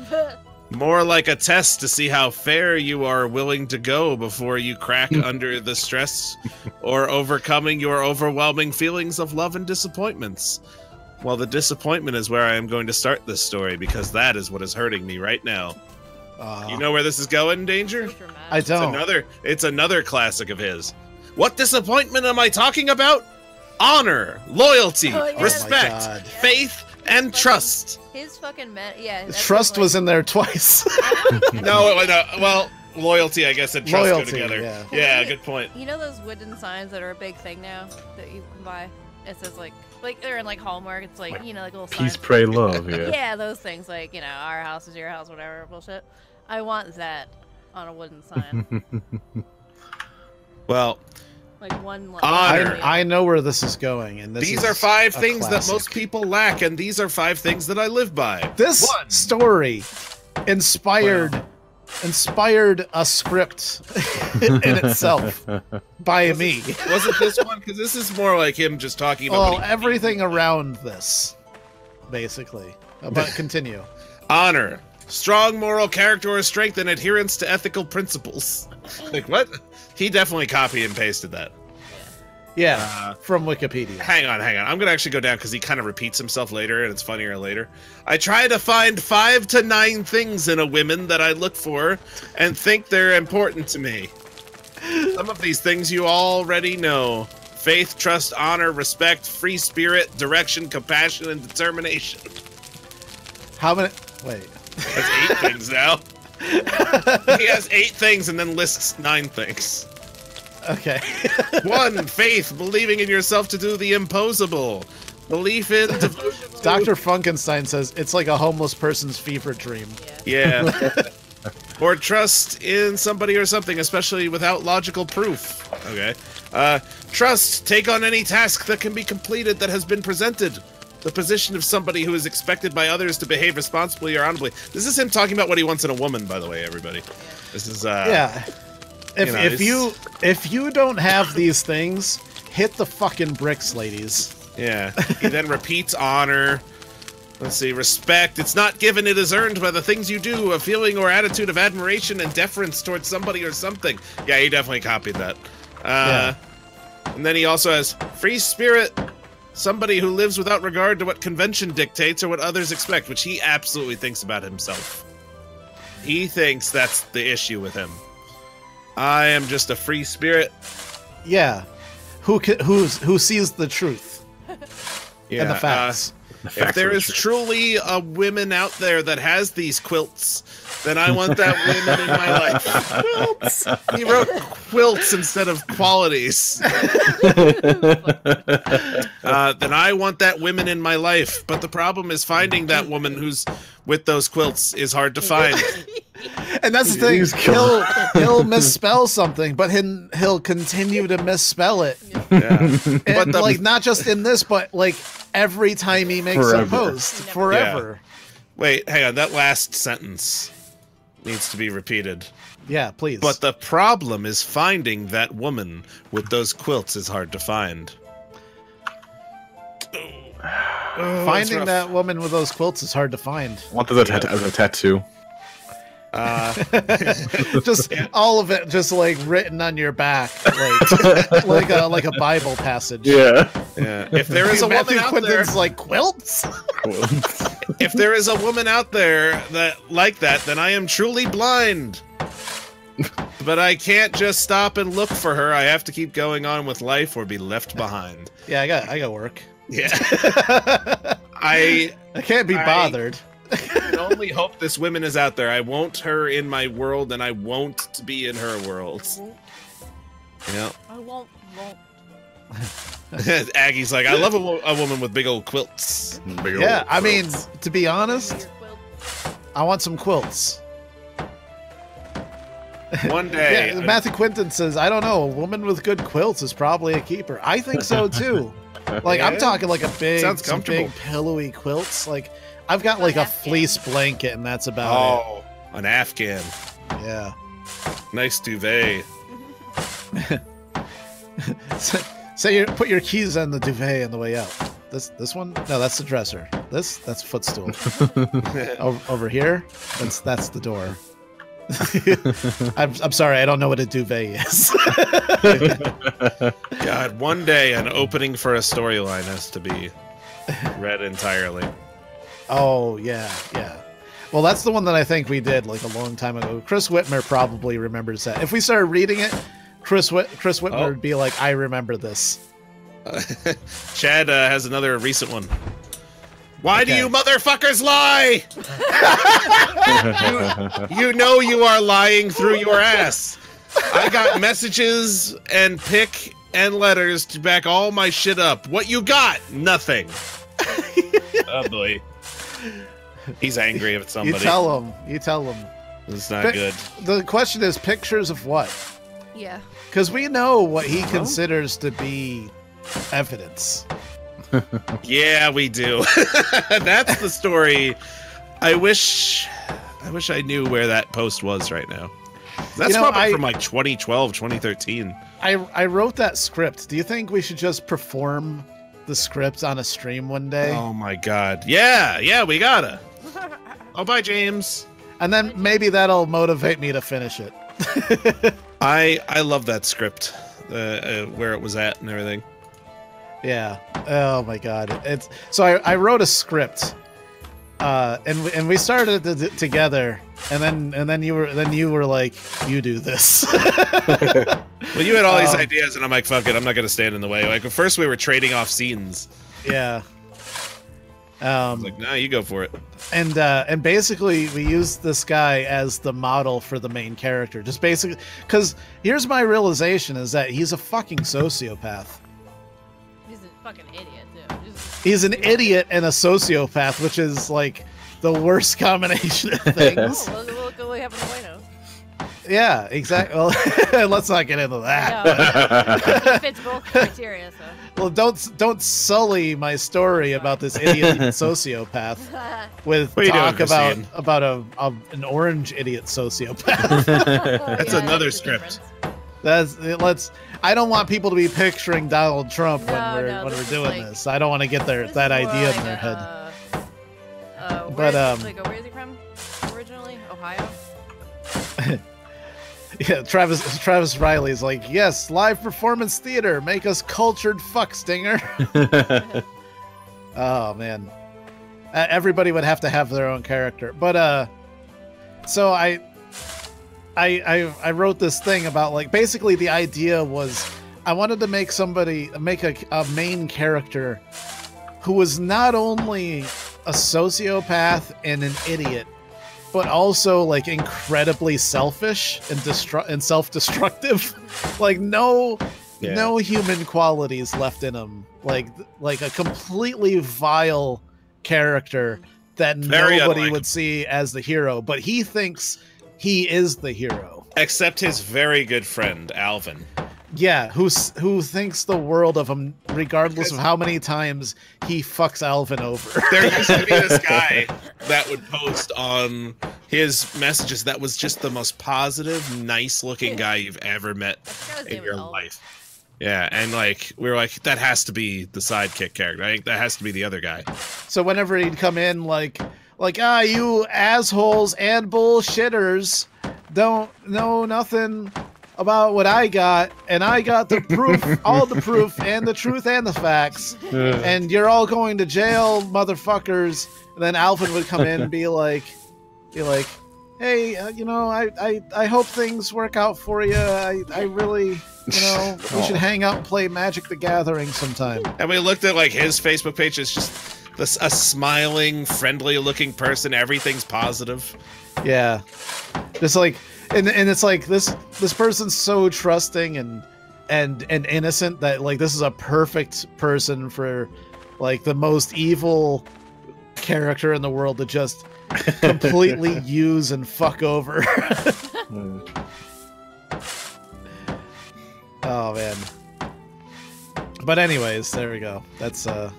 More like a test to see how fair you are willing to go before you crack under the stress or overcoming your overwhelming feelings of love and disappointments. Well, the disappointment is where I am going to start this story because that is what is hurting me right now. You know where this is going, Danger?
I don't.
It's another classic of his. What disappointment am I talking about? Honor, loyalty, respect,
Oh my God.
faith, and trust.
His fucking that's
Trust
like,
was in there twice.
No, well, loyalty, I guess, and trust go
Loyalty,
together.
yeah.
Yeah, good point.
You know those wooden signs that are a big thing now that you can buy? It says like they're in like Hallmark. It's like you know like little
Peace,
signs.
pray, love. Yeah.
Yeah, those things like you know our house is your house, whatever bullshit. I want that on a wooden sign.
Well,
Like one.
Honor.
I know where this is going, and
these are 5 things that most people lack, and these are 5 things that I live by.
This story inspired a script in itself by me.
Wasn't this one? Because this is more like him just talking about.
Well, everything around this, basically. But continue.
Honor. Strong moral character or strength and adherence to ethical principles. Like, what? He definitely copy and pasted that.
Yeah, from Wikipedia.
Hang on. I'm going to actually go down because he kind of repeats himself later, and it's funnier later. I try to find 5 to 9 things in a woman that I look for and think they're important to me. Some of these things you already know. Faith, trust, honor, respect, free spirit, direction, compassion, and determination.
How many? Wait.
That's 8 things now. He has 8 things and then lists 9 things.
Okay.
1, faith, believing in yourself to do the impossible. Belief in
Dr. Funkenstein says it's like a homeless person's fever dream.
Yeah. Or trust in somebody or something, especially without logical proof. Okay. Trust, take on any task that can be completed that has been presented. The position of somebody who is expected by others to behave responsibly or honorably. This is him talking about what he wants in a woman, by the way, everybody. This is
yeah. If you don't have these things, hit the fucking bricks, ladies.
Yeah. He then repeats honor. Let's see, respect. It's not given, it is earned by the things you do. A feeling or attitude of admiration and deference towards somebody or something. Yeah, he definitely copied that.
Yeah.
And then he also has free spirit. Somebody who lives without regard to what convention dictates or what others expect, which he absolutely thinks about himself. He thinks that's the issue with him. I am just a free spirit.
Yeah. Who sees the truth and the facts.
If there is truly a woman out there that has these quilts, then I want that woman in my life. Quilts. He wrote quilts instead of qualities. Then I want that woman in my life. But the problem is finding that woman who's with those quilts is hard to find.
And that's the thing. He'll misspell something, but he'll continue to misspell it.
Yeah.
And like not just in this, but like every time he makes a post, forever.
Yeah. Wait, hang on. That last sentence needs to be repeated.
Yeah, please.
But the problem is finding that woman with those quilts is hard to find.
Finding that woman with those quilts is hard to find.
I want that as a tattoo.
Just all of it, just like written on your back, like a Bible passage.
Yeah. If there is a woman out there,
like quilts.
If there is a woman out there that like that, then I am truly blind. But I can't just stop and look for her. I have to keep going on with life or be left behind.
Yeah, I got work.
Yeah. I
can't be bothered.
I can only hope this woman is out there. I want her in my world, and I want to be in her world. Yeah.
I won't.
Aggie's like, I love a woman with big old quilts.
Yeah, I mean, to be honest, I want some quilts.
One day.
Yeah, Matthew Quinton says, I don't know, a woman with good quilts is probably a keeper. I think so, too. Like, I'm talking like a big, some big pillowy quilts. Like, I've got like a fleece blanket, and that's about it.
Oh, an Afghan.
Yeah.
Nice duvet.
So you put your keys on the duvet on the way out. This one? No, that's the dresser. That's a footstool. Over here, that's the door. I'm sorry, I don't know what a duvet is.
God, one day an opening for a storyline has to be read entirely.
Oh, yeah. Well, that's the one that I think we did like a long time ago. Chris Whitmer probably remembers that. If we started reading it, Chris Whitmer would be like, I remember this.
Chad has another recent one. Why do you motherfuckers lie? you know you are lying through your ass. I got messages and pic and letters to back all my shit up. What you got? Nothing. Oh boy. He's angry at somebody.
You tell him.
It's not good.
The question is pictures of what?
Yeah.
Because we know what he considers to be evidence.
Yeah, we do. That's the story. I wish I knew where that post was right now. That's probably from like 2012, 2013.
I wrote that script. Do you think we should just perform the script on a stream one day?
Oh my god. Yeah, we gotta. Oh, bye, James.
And then maybe that'll motivate me to finish it.
I love that script, where it was at and everything.
Yeah. Oh my god. So I wrote a script, and we started it together, and then you were like, you do this.
Well, you had all these ideas, and I'm like, fuck it, I'm not gonna stand in the way. Like at first we were trading off scenes.
Yeah.
I was like, nah, you go for it.
And basically we used this guy as the model for the main character. Just basically, because here's my realization is that he's a fucking sociopath.
He's a fucking idiot too.
He's an idiot and a sociopath, which is like the worst combination of things.
Oh, look what happened to Wayno.
Yeah, exactly. Well, let's not get into that.
No, it fits both criteria, so.
Well, don't sully my story about this idiot sociopath with talk about an orange idiot sociopath.
That's another script.
I don't want people to be picturing Donald Trump when we're doing this. I don't want to get that idea in their head.
Where is he from originally? Ohio.
Yeah, Travis Riley's like, yes, live performance theater, make us cultured fuck stinger. Oh man, everybody would have to have their own character. But so I wrote this thing about like basically the idea was I wanted to make a main character who was not only a sociopath and an idiot, but also like incredibly selfish and self-destructive. Like no human qualities left in him. Like a completely vile character that nobody would see as the hero, but he thinks he is the hero.
Except his very good friend Alvin.
Yeah, who thinks the world of him, regardless of how many times he fucks Alvin over.
There used to be this guy that would post on his messages that was just the most positive, nice-looking guy you've ever met in your life. Yeah, and like we were like, that has to be the sidekick character. I think that has to be the other guy.
So whenever he'd come in, like you assholes and bullshitters don't know nothing about what I got, and I got the proof, all the proof, and the truth and the facts, and you're all going to jail, motherfuckers. And then Alvin would come in and be like, hey, I hope things work out for you. I really, we should hang out and play Magic the Gathering sometime.
And we looked at like his Facebook page. It's just a smiling, friendly-looking person. Everything's positive.
Yeah, just like. And it's like this person's so trusting and innocent that like this is a perfect person for like the most evil character in the world to just completely use and fuck over. Oh man. But anyways, there we go. That's now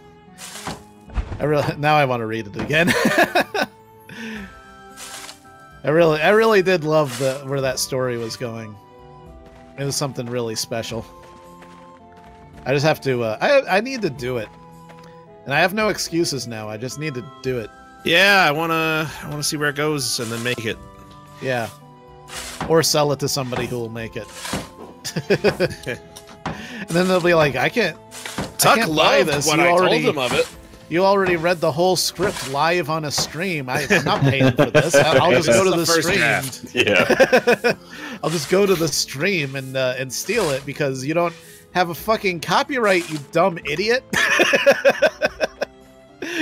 I want to read it again. I really did love where that story was going. It was something really special. I just have to. I need to do it, and I have no excuses now. I just need to do it.
Yeah, I wanna see where it goes and then make it.
Yeah, or sell it to somebody who will make it. And then they'll be like, I can't buy this.
When I told him of it.
You already read the whole script live on a stream. I'm not paying for this. I'll just go to the stream.
Draft.
Yeah.
I'll just go to the stream and steal it because you don't have a fucking copyright, you dumb idiot.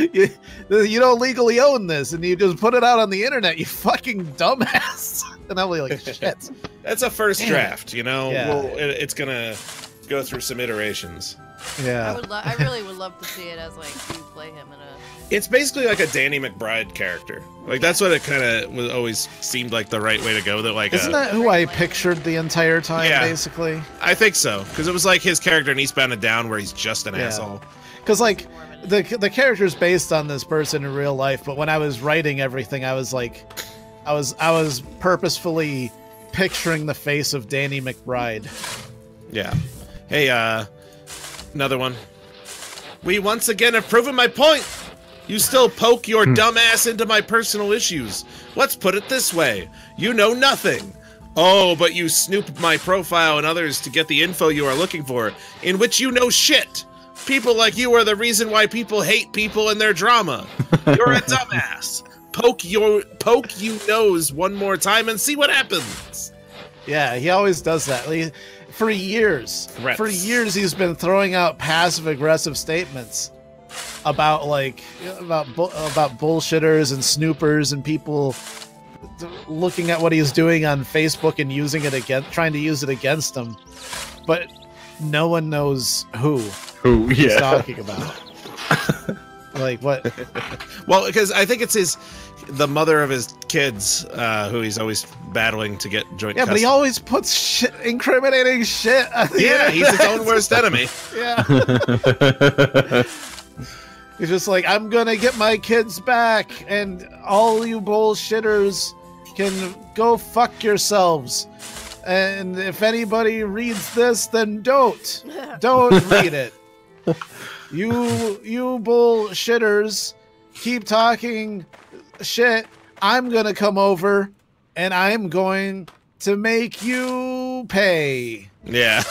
You don't legally own this, and you just put it out on the internet, you fucking dumbass. And I'll be like, shit.
That's a first draft, you know?
Yeah.
Well, it's gonna go through some iterations.
Yeah.
I really would love to see it as like you play him in a.
It's basically like a Danny McBride character. Like that's what it kind of was always seemed like the right way to go. That like
isn't that who I pictured the entire time? Yeah, basically.
I think so because it was like his character in Eastbound and Down where he's just an asshole.
Because like the character's based on this person in real life, but when I was writing everything, I was like, I was purposefully picturing the face of Danny McBride.
Yeah. Hey, another one. We once again have proven my point. You still poke your dumb ass into my personal issues. Let's put it this way. You know nothing. Oh, but you snoop my profile and others to get the info you are looking for, in which you know shit. People like you are the reason why people hate people and their drama. You're a dumbass. Poke you nose one more time and see what happens.
Yeah, he always does that. For years, he's been throwing out passive-aggressive statements. about like about bullshitters and snoopers and people looking at what he's doing on Facebook and using it trying to use it against him, but no one knows who he's talking about. Like what?
Well, because I think it's the mother of his kids, who he's always battling to get joint custody.
But he always puts incriminating shit.
He's his own worst enemy.
Yeah. He's just like, I'm gonna get my kids back, and all you bullshitters can go fuck yourselves. And if anybody reads this, then don't read it. You bullshitters keep talking shit. I'm gonna come over and I'm going to make you pay.
Yeah.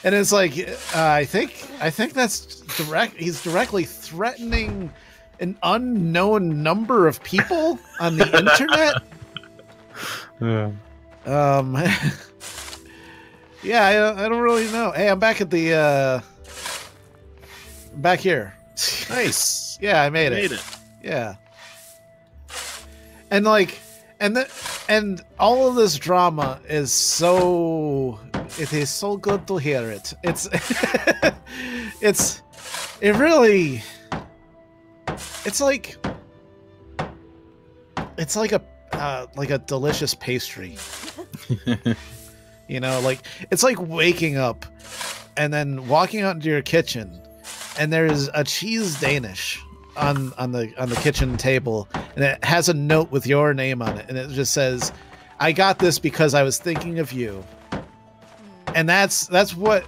And it's like, I think that's direct. He's directly threatening an unknown number of people on the internet. Yeah, I don't really know. Hey, I'm back at the back here.
Nice.
Yeah, I made it. Yeah. And like, and all of this drama is so. It is so good to hear it. It's like a delicious pastry. You know, like it's like waking up and then walking out into your kitchen and there's a cheese Danish on the kitchen table and it has a note with your name on it and it just says, "I got this because I was thinking of you." And that's what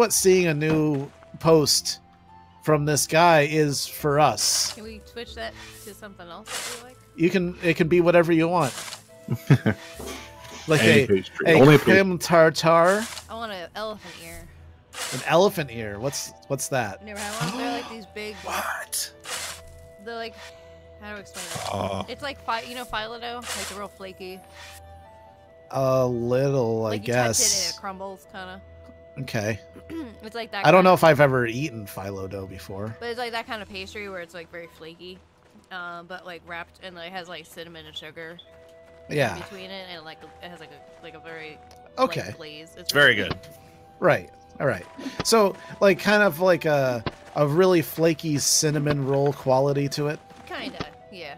seeing a new post from this guy is for us.
Can we switch that to something else that we like?
It can be whatever you want. Like a creme tartare.
I want an elephant ear.
An elephant ear. What's that?
Never had one. They're like these big.
What?
They're like, how do I explain it? It's like phyllo, like the real flaky.
A little,
like
I guess.
You touch it and it crumbles, kind of.
Okay.
It's like that.
I don't know if I've ever eaten phyllo dough before.
But it's like that kind of pastry where it's like very flaky, but like wrapped and like has like cinnamon and sugar.
Yeah.
In between it, and like it has like a very
okay
glaze.
It's very good.
Right. All right. So like kind of like a really flaky cinnamon roll quality to it.
Kinda. Yeah.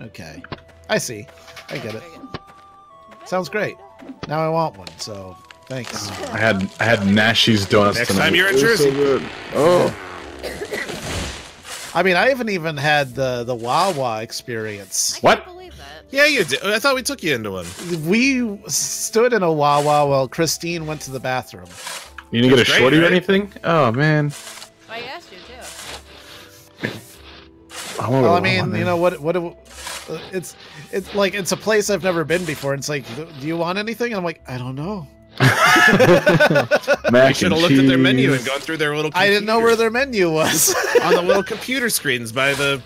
Okay. I see. I get it. Sounds great. Now I want one. So thanks.
I had Nash's donuts
Next
tonight.
time you're in Jersey.
So oh.
I mean, I haven't even had the Wawa experience.
What?
I can't believe that.
Yeah, you did. I thought we took you into one.
We stood in a Wawa while Christine went to the bathroom.
You didn't get a
That's
shorty
great,
or
right?
anything? Oh man.
I asked you too.
Well, I mean, you know what? It's like it's a place I've never been before. And it's like, do you want anything? And I'm like, I don't know.
Mac
You should have looked at their menu and gone through their little.
I didn't know where their menu was.
On the little computer screens by the.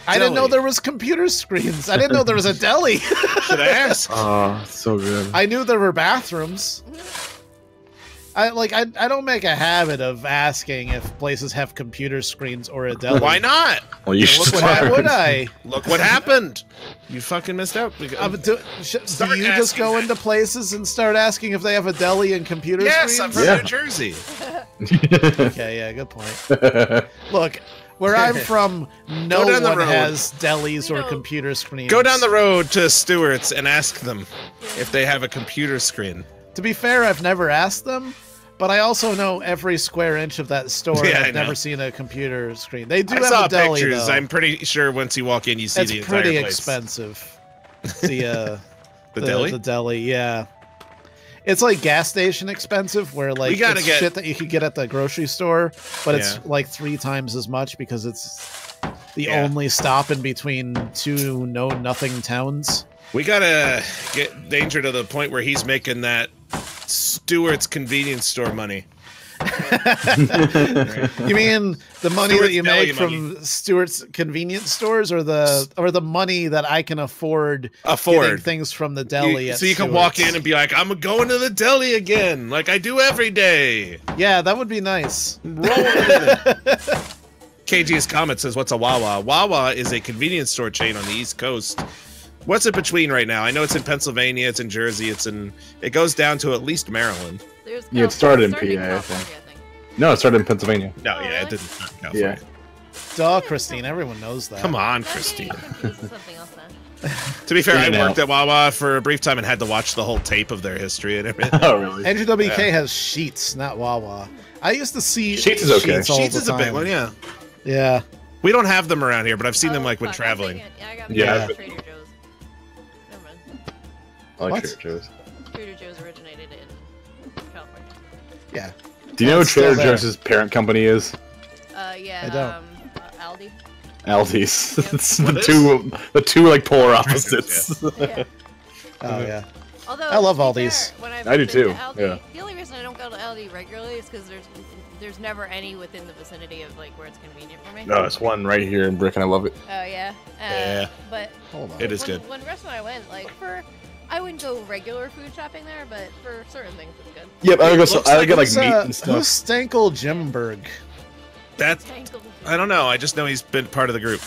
I didn't know there was computer screens. I didn't know there was a deli.
Should I ask?
Oh, it's so good.
I knew there were bathrooms. I don't make a habit of asking if places have computer screens or a deli.
Why not?
Well, you should
Why
start.
would I?
Look what happened. You fucking missed out.
Do you just go into places and start asking if they have a deli and computer
Yes,
screens?
I'm from
Yeah.
New Jersey.
Okay, yeah, good point. Look, where I'm from, no
down the
one
road.
has delis
We
or
know.
computer screens.
Go down the road to Stewart's and ask them if they have a computer screen.
To be fair, I've never asked them, but I also know every square inch of that store.
Yeah,
and
I
I've
know.
never seen a computer screen. They do
I
have
saw
a deli,
pictures.
though.
I'm pretty sure once you walk in, you see
It's
the entire
pretty
place.
expensive. The
deli?
The deli, yeah. It's like gas station expensive, where like
We gotta
it's
get-
shit that you could get at the grocery store, but it's
Yeah.
like 3 times as much because it's the
Yeah.
only stop in between 2 know-nothing towns.
We gotta get Danger to the point where he's making that Stewart's convenience store money.
You mean the money
Stewart's
that you
deli
make from Stewart's convenience stores, or the money that I can afford getting things from the deli?
So you can walk in and be like, I'm going to the deli again, like I do every day.
yeah, that would be nice.
Roll with it. KG's comment says, "What's a Wawa?" Wawa is a convenience store chain on the East Coast. What's it between right now? I know it's in Pennsylvania, it's in Jersey, it goes down to at least Maryland.
Yeah, it started in PA, I think. No, it started in Pennsylvania.
No,
Oh,
yeah,
really?
it didn't start in California.
Yeah.
Duh, Christine. Everyone knows that.
Come on,
Maybe
Christine.
I'm confused with something else then.
To be fair, I
Yeah.
worked at Wawa for a brief time and had to watch the whole tape of their history and everything.
Oh, really?
NGWK has Sheets, not Wawa. I used to see
Sheets is okay.
all
Sheets
the
is a big
time.
one, yeah.
Yeah.
We don't have them around here, but I've seen them
Oh,
like when
fuck, I'm
traveling.
thinking- I got
Yeah.
Trader Joe's. Never mind.
I like
What?
Trader Joe's.
Trader Joe's originated in California.
Yeah.
Do you know
Well,
what
it's still
Trader
there.
Joe's parent company is?
Yeah.
I don't.
Aldi.
Aldi's.
Yep.
It's
What
the two like polar opposites.
Yeah.
Oh, yeah.
Although
I love
to be
Aldi's.
fair, when I've
I do
been
too,
to Aldi,
yeah.
The only reason I don't go to Aldi regularly is because there's never any within the vicinity of like where it's convenient for me.
No, it's one right here in Brick, and I love it.
Oh yeah.
Yeah.
But
Hold on.
It is
when,
good.
When restaurant I went, like I wouldn't go regular food shopping there, but for certain things it's good.
Yep, I
looks
get like
Who's,
meat and
Who's
stuff.
Stankel Jimberg?
That's, I don't know. I just know he's been part of the group.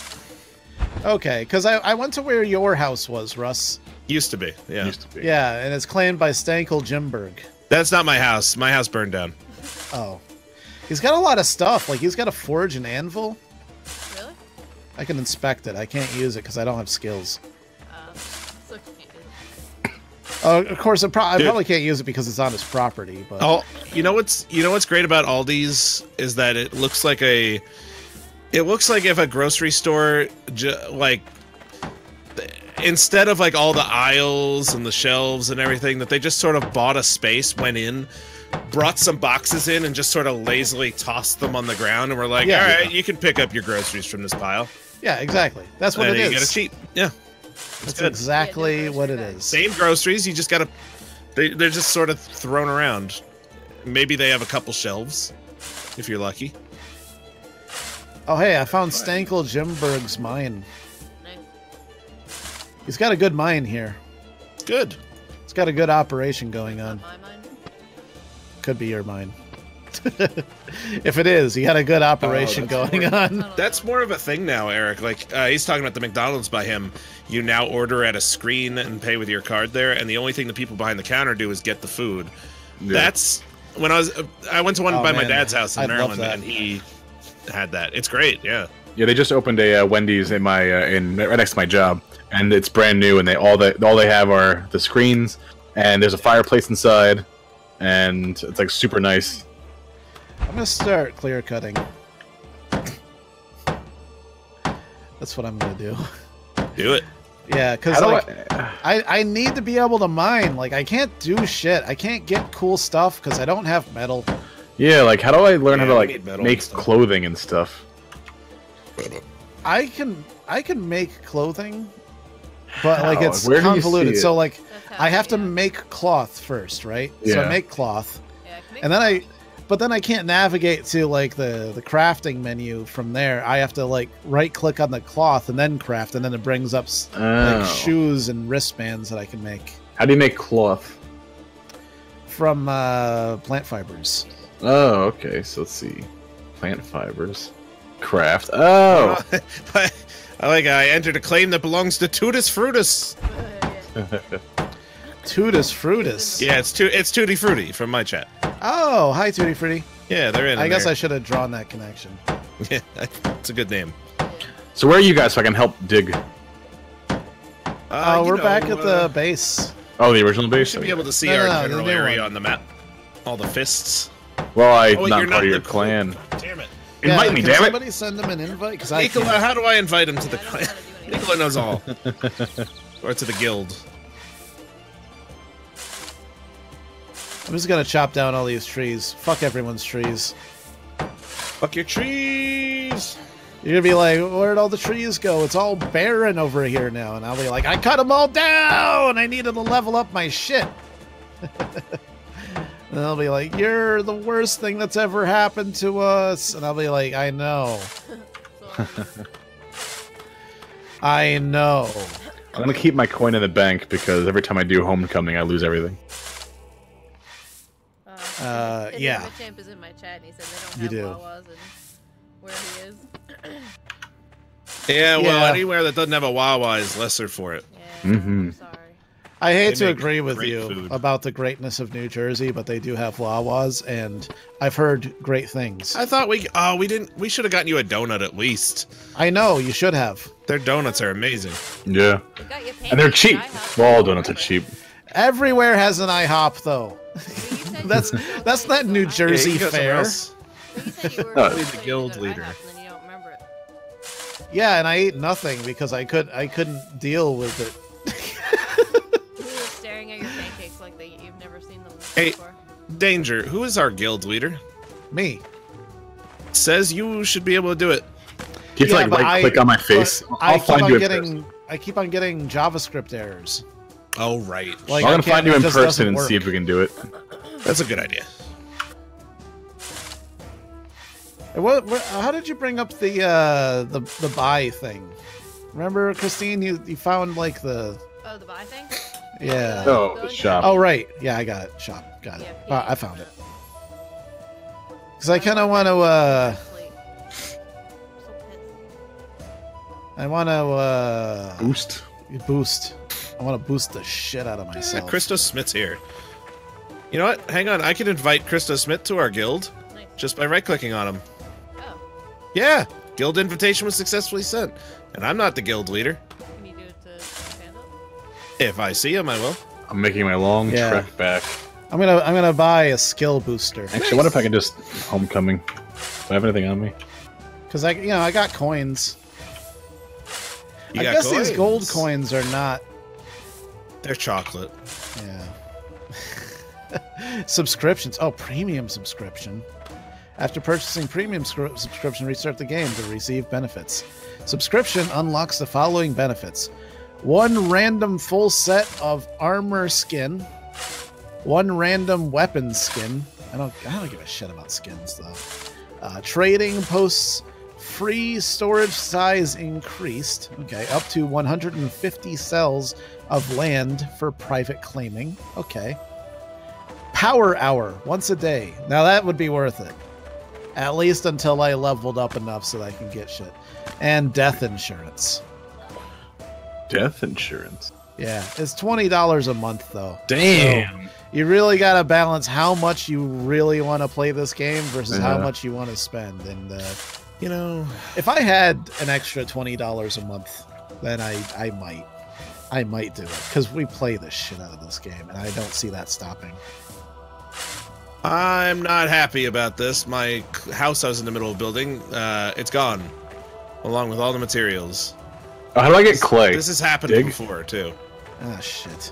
Okay, because I went to where your house was, Russ.
Used to be, yeah.
Used to be.
Yeah, and it's claimed by Stankel Jimberg.
That's not my house. My house burned down.
Oh. He's got a lot of stuff. Like, he's got a forge and anvil.
Really?
I can inspect it. I can't use it because I don't have skills.
So can't do it.
Oh, of course, I
Dude.
probably can't use it because it's on his property. But
Oh, you know what's great about Aldi's is that it looks like if a grocery store like instead of like all the aisles and the shelves and everything, that they just sort of bought a space, went in, brought some boxes in, and just sort of lazily tossed them on the ground, and we're like,
Yeah.
all right, you can pick up your groceries from this pile.
yeah, exactly. That's what
And
it
you get a
is.
cheap. Yeah,
That's
good.
exactly
Yeah,
what it
grocery
is.
same groceries. You just gotta. They're just sort of thrown around. Maybe they have a couple shelves, if you're lucky.
Oh, hey, I found Stankel Jimberg's mine.
Nice.
He's got a good mine here.
Good.
It's got a good operation going on.
My mind.
Could be your mine. If it is, he had a good operation
that's
going
more-
on.
That's more of a thing now, Eric. Like he's talking about the McDonald's by him. You now order at a screen and pay with your card there, and the only thing the people behind the counter do is get the food.
Yeah.
That's when I went to one
Oh,
by my
man.
dad's house in
I'd love
Maryland,
that.
and he had that. It's great. Yeah.
Yeah, they just opened a Wendy's in my right next to my job, and it's brand new. And all they have are the screens, and there's a fireplace inside, and it's like super nice.
I'm gonna start clear cutting. That's what I'm gonna do.
Do it.
Yeah, because
How do
like I need to be able to mine. Like I can't do shit. I can't get cool stuff because I don't have metal.
Yeah, like how do I learn
Yeah,
how to
we
like
need metal
make
and stuff.
clothing and stuff?
I can make clothing, but like
How?
it's
Where do you
convoluted.
see it?
So like
That's how
I have to
yeah.
make cloth first, right? So I
Yeah.
make cloth,
Yeah, I can make
and then
clothes.
but then I can't navigate to like the crafting menu from there. I have to like right click on the cloth and then craft, and then it brings up like
Oh.
shoes and wristbands that I can make
How do you make cloth?
from plant fibers.
Oh, okay. So let's see. Plant fibers. Craft. Oh.
I like I entered a claim that belongs to Tutus Frutus.
Tutus Frutus.
Yeah, it's Tutti Frutti from my chat.
Oh, hi Tutti Frutti.
Yeah, they're in.
I guess
there.
I should have drawn that connection.
Yeah, it's a good name.
So where are you guys so I can help dig?
You
We're
know,
back at the base.
Oh, the original
You
base?
should be able to see
No,
our
no, the
general
new
area
one.
on the map. All the fists.
Well, I'm
Oh, wait,
not
you're
part of
the
your clan.
Damn it.
Invite me,
can
damn it!
somebody send him an invite? Because I
Nicola,
can't.
how do I invite him to the
Yeah, I don't
clan?
know how to do anything.
Nicola knows all. Or to the guild.
I'm just gonna chop down all these trees. Fuck everyone's trees.
Fuck your trees!
You're gonna be like, where'd all the trees go? It's all barren over here now. And I'll be like, I cut them all down! I needed to level up my shit. And they'll be like, you're the worst thing that's ever happened to us. And I'll be like, I know. I know.
I'm gonna keep my coin in the bank because every time I do homecoming, I lose everything.
Yeah.
Champ is in my chat and he said they don't
You
have
do.
Wawas where he is.
Yeah, well,
Yeah.
anywhere that doesn't have a Wawa is lesser for it.
Yeah,
Mhm.
I'm sorry.
I hate
They
to
make
agree with
great
you
food.
about the greatness of New Jersey, but they do have Wawas, and I've heard great things.
I thought we should have gotten you a donut at least.
I know, you should have.
Their donuts are amazing.
Yeah.
We got you
And they're
pancakes
cheap.
at IHOP.
Well, all donuts are cheap.
Everywhere has an IHOP, though.
But you said
That's
you were
that's
going
not
to
New
IHOP.
Jersey
Yeah, you go somewhere
fare.
else.
But you said you were
No,
going
the
to
guild
IHOP,
leader.
And then you don't remember it.
Yeah, and I ate nothing because I couldn't deal with it.
He was staring at your pancakes like you've never seen them
Hey.
before.
Danger, who is our guild leader?
Me.
Says you should be able to do it.
Do you have to
but
right click on my face?
but
I'll find you in person.
I keep on getting JavaScript errors.
Oh, right.
Like,
I'm
I
gonna
can't-
find you
it
in
just
person
doesn't
and see
work.
if we can do it.
That's a good idea.
How did you bring up the buy thing? Remember, Christine, you found like the
Oh, the buy thing?
yeah.
Oh,
Go
the
to-
shop.
Oh right, yeah, I got it. Shop, got it.
Yeah,
I found it. Because I kind of want to.
Sleep. So pissed.
I want to
Boost.
boost. I want to boost the shit out of
Yeah,
myself.
Christo Smith's here. You know what? Hang on. I can invite Christo Smith to our guild
Nice.
just by right-clicking on him.
Oh,
Yeah, guild invitation was successfully sent. And I'm not the guild leader.
can you do it to Panda?
If I see him, I will.
I'm making my long
Yeah.
trek back.
I'm gonna buy a skill booster
Actually, what if I can just homecoming? Do I have anything on me?
because I got coins.
You
I
got
guess these gold
coins.
coins are not.
They're chocolate.
Yeah. Subscriptions. Oh, premium subscription. After purchasing premium subscription, restart the game to receive benefits. Subscription unlocks the following benefits: 1 random full set of armor skin, 1 random weapon skin. I don't give a shit about skins though. Trading posts free storage size increased. Okay, up to 150 cells of land for private claiming. Okay. Power hour once a day. Now that would be worth it. At least until I leveled up enough so that I can get shit. And death insurance.
Death insurance.
Yeah, it's $20 a month though.
Damn.
So you really gotta balance how much you really want to play this game versus how
Yeah.
much you want to spend. And
You know,
if I had an extra $20 a month, then I might do it because we play the shit out of this game, and I don't see that stopping.
I'm not happy about this. My house I was in the middle of building, it's gone. Along with all the materials.
Oh, how do I get clay?
This has happened
Dig?
before, too.
Ah, shit.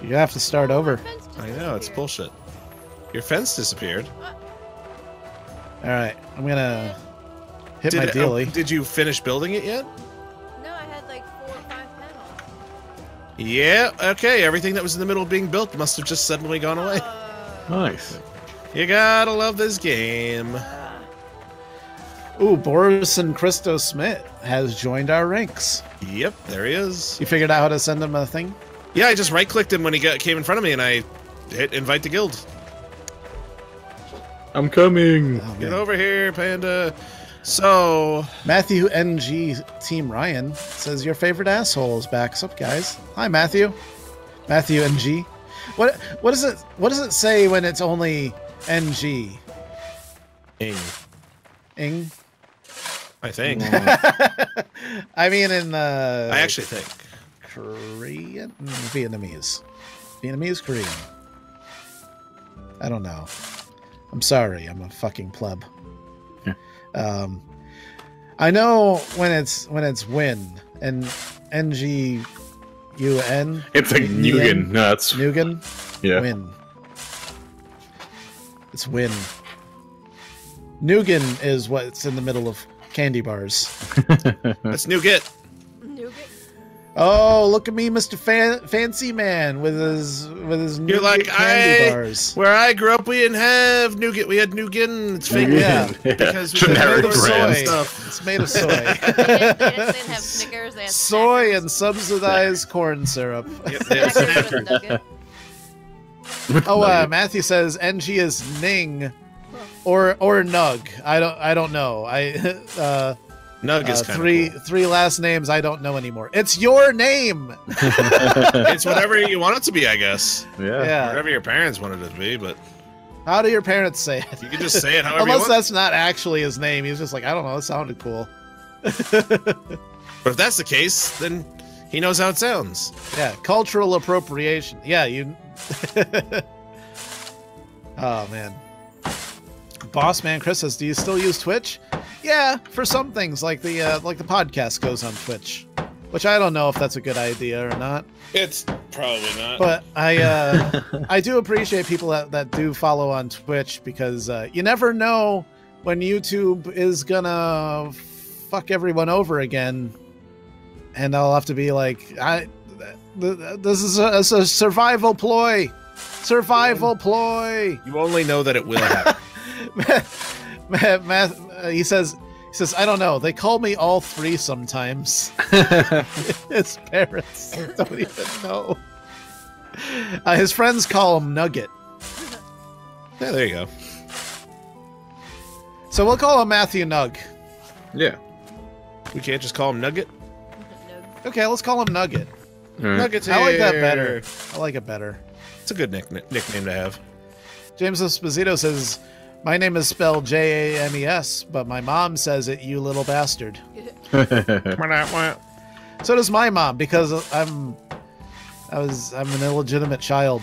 You have to start over.
Fence just
I know, it's
disappeared.
bullshit. Your fence disappeared.
All right, I'm gonna hit my dealie.
Did you finish building it yet?
No, I had like 4 or 5 panels.
Yeah, okay. Everything that was in the middle of being built must have just suddenly gone away.
Nice.
You gotta love this game.
Ooh, Boris and Christo Smith has joined our ranks.
Yep, there he is.
You figured out how to send him a thing?
Yeah, I just right-clicked him when he came in front of me, and I hit invite to guild.
I'm coming.
Oh,
Get
man.
over here, Panda. So,
Matthew NG Team Ryan says your favorite asshole is back. What's up, guys? Hi, Matthew. Matthew NG. What does it say when it's only NG?
Ing,
Ing.
I think.
I mean, in the
I actually think.
Korean, Vietnamese, Korean. I don't know. I'm sorry. I'm a fucking pleb.
Yeah.
I know when it's win and NGUN.
It's like Nugan. No, that's
Nugan.
yeah.
Win. It's win. Nugan is what's in the middle of candy bars.
That's new git.
Nougat?
Oh, look at me, Mr. Fancy Man, with his
You're like,
candy bars.
Where I grew up, we didn't have nougat. We had nougat. It's fake.
Yeah.
Because we
Generic
had
soy.
brand.
stuff.
It's made of soy.
They didn't have Snickers, they had
Soy
Snackers.
and subsidized corn syrup.
Yep, they had
Snackers with
Snackers.
Nugget.
Oh, Matthew says NG is Ning. or Nug. I don't know.
Nug is kind of
three last names I don't know anymore. It's your name.
It's whatever you want it to be, I guess.
Yeah.
Whatever your parents wanted it to be, but
How do your parents say it?
you can just say it however
Unless
you want.
that's not actually his name. He's just like, I don't know. It sounded cool.
But if that's the case, then he knows how it sounds.
Yeah, cultural appropriation. Yeah, you. Oh man. Boss man Chris says, "Do you still use Twitch?" Yeah, for some things, like the podcast goes on Twitch, which I don't know if that's a good idea or not.
It's probably not.
But I do appreciate people that do follow on Twitch, because you never know when YouTube is gonna fuck everyone over again, and I'll have to be like, this is a survival ploy. Survival ploy.
You only know that it will happen.
He says, I don't know. They call me all three sometimes. His parents don't even know. His friends call him Nugget.
Yeah, there you go.
So we'll call him Matthew Nug.
Yeah.
We can't just call him Nugget?
Okay, let's call him Nugget.
Right.
Nuggets.
I like that better. I like it better.
It's a good nickname to have.
James Esposito says, my name is spelled James, but my mom says it, you little bastard. So does my mom, because I'm an illegitimate child.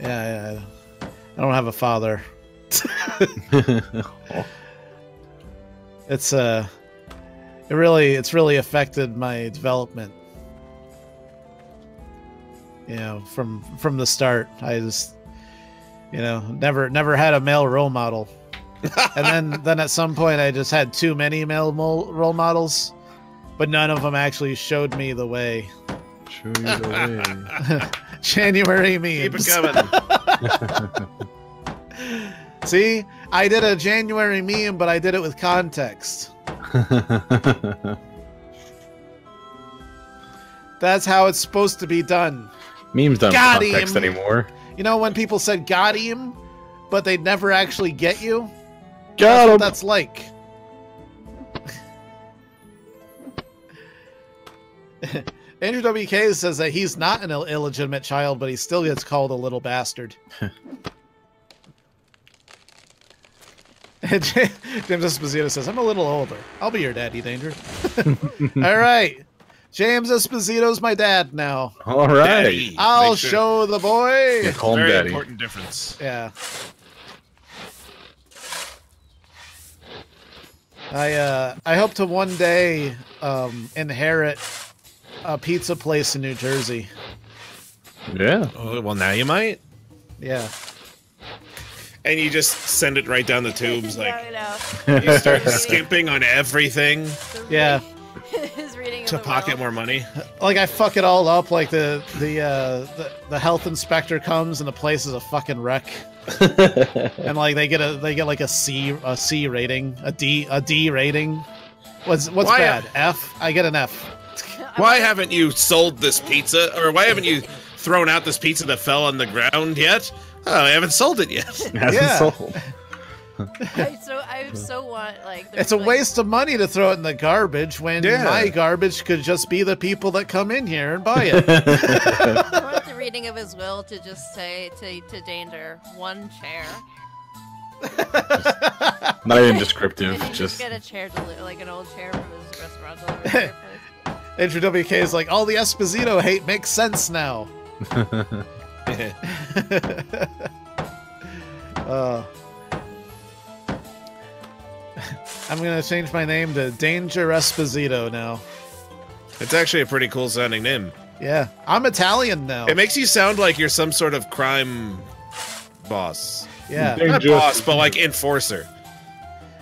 Yeah, I don't have a father. It's really affected my development. You know, from the start, I just, never had a male role model, and then at some point I just had too many male role models, but none of them actually showed me the way.
Show you the way.
January memes.
Keep it coming.
See, I did a January meme, but I did it with context. That's how it's supposed to be done.
Memes don't
Got
have context
him.
anymore.
You know when people said "got him," but they'd never actually get you?
Got him.
That's like. Andrew WK says that he's not an illegitimate child, but he still gets called a little bastard. James Esposito says, I'm a little older. I'll be your daddy, Danger. All right. James Esposito's my dad now.
All right.
Daddy.
I'll
Make sure.
show the boy.
Yeah, call him
Very
daddy.
important difference.
Yeah. I hope to one day inherit a pizza place in New Jersey.
Yeah.
Oh, well, now you might.
Yeah.
And you just send it right down the tubes, like
No.
you start skimping on everything
Yeah.
His reading of
to
the
pocket
world.
more money.
Like I fuck it all up. Like the health inspector comes and the place is a fucking wreck. And like they get like a C rating, a D rating. What's
Why-
bad? F. I get an F.
Why haven't you sold this pizza, or why haven't you thrown out this pizza that fell on the ground yet? Oh, I haven't sold it yet.
It hasn't
Yeah.
sold.
I so want like.
It's a waste of money to throw it in the garbage when
Yeah.
my garbage could just be the people that come in here and buy it.
I want the reading of his will to just say to Danger, one chair.
Not even
And
descriptive.
you
Just
get a chair like an old chair from his restaurant delivery place.
Andrew WK is like, all the Esposito hate makes sense now. I'm gonna change my name to Danger Esposito now.
It's actually a pretty cool sounding name.
Yeah, I'm Italian now.
It makes you sound like you're some sort of crime boss.
Yeah,
Danger-
Not boss, but like enforcer.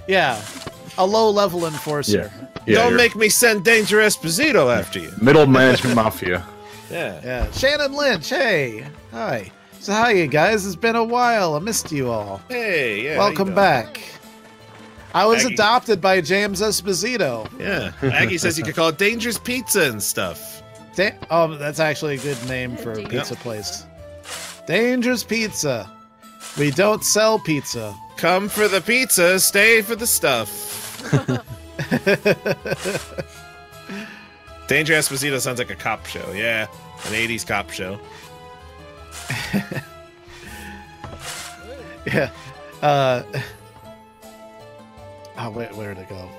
yeah, a low-level enforcer.
yeah.
Don't
you're
make me send Danger Esposito after you.
middle management mafia.
Yeah.
Yeah, Shannon Lynch. Hey, hi. So hi, you guys. It's been a while. I missed you all.
Hey, yeah. how you
Welcome
doing?
back. I was
Maggie.
adopted by James Esposito.
Yeah. Maggie says you could call it Danger's Pizza and stuff.
Oh, that's actually a good name for a pizza place. Dangerous Pizza. We don't sell pizza.
Come for the pizza, stay for the stuff. Danger Esposito sounds like a cop show. Yeah, an 80s cop show.
Yeah. Oh, where'd it go?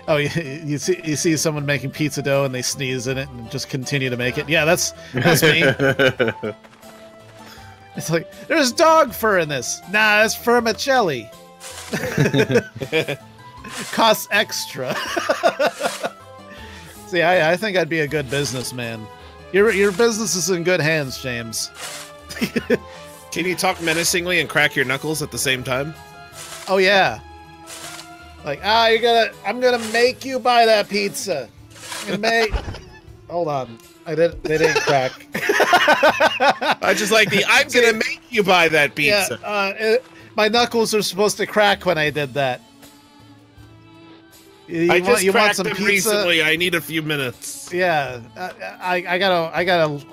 Oh, you see someone making pizza dough and they sneeze in it and just continue to make it. Yeah, that's me. It's like, there's dog fur in this. Nah, it's vermicelli. Costs extra. See, I think I'd be a good businessman. Your business is in good hands, James.
Can you talk menacingly and crack your knuckles at the same time?
Oh yeah. Like, I'm gonna make you buy that pizza. Hold on. They didn't crack.
I just like I'm gonna make you buy that pizza.
Yeah, my knuckles are supposed to crack when I did that. You want some pizza?
Recently. I need a few minutes.
Yeah, I gotta.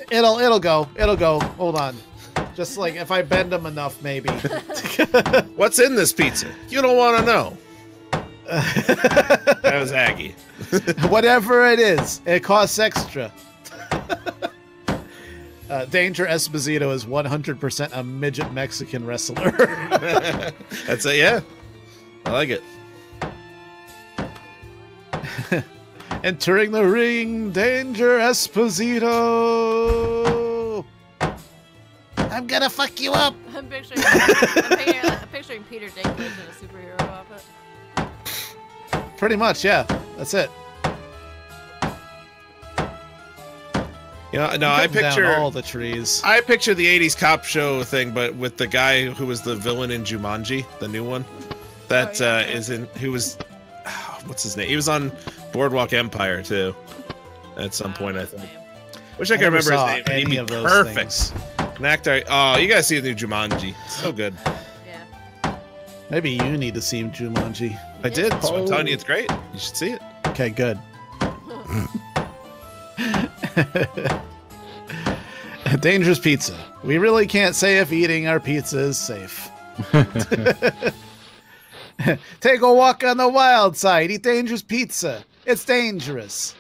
It'll go. Hold on. Just like if I bend them enough, maybe.
What's in this pizza? You don't want to know. That was Aggie.
Whatever it is, it costs extra. Danger Esposito is 100% a midget Mexican wrestler.
That's it, yeah. I like it.
Entering the ring, Danger Esposito. I'm gonna fuck you up.
I'm picturing Peter Dinklage in a superhero outfit.
Pretty much, yeah. That's it.
You know, no, I picture
down all the trees.
I picture the '80s cop show thing, but with the guy who was the villain in Jumanji, the new one. That is in. Who was? What's his name? He was on Boardwalk Empire too. At some point, I think. Wish I could remember his name. He'd be perfect. An actor. Oh, you gotta see the new Jumanji. So good.
Yeah.
Maybe you need to see Jumanji.
I did. So I'm telling you, it's great. You should see it.
Okay, good. Dangerous Pizza. We really can't say if eating our pizza is safe. Take a walk on the wild side. Eat Dangerous Pizza. It's dangerous.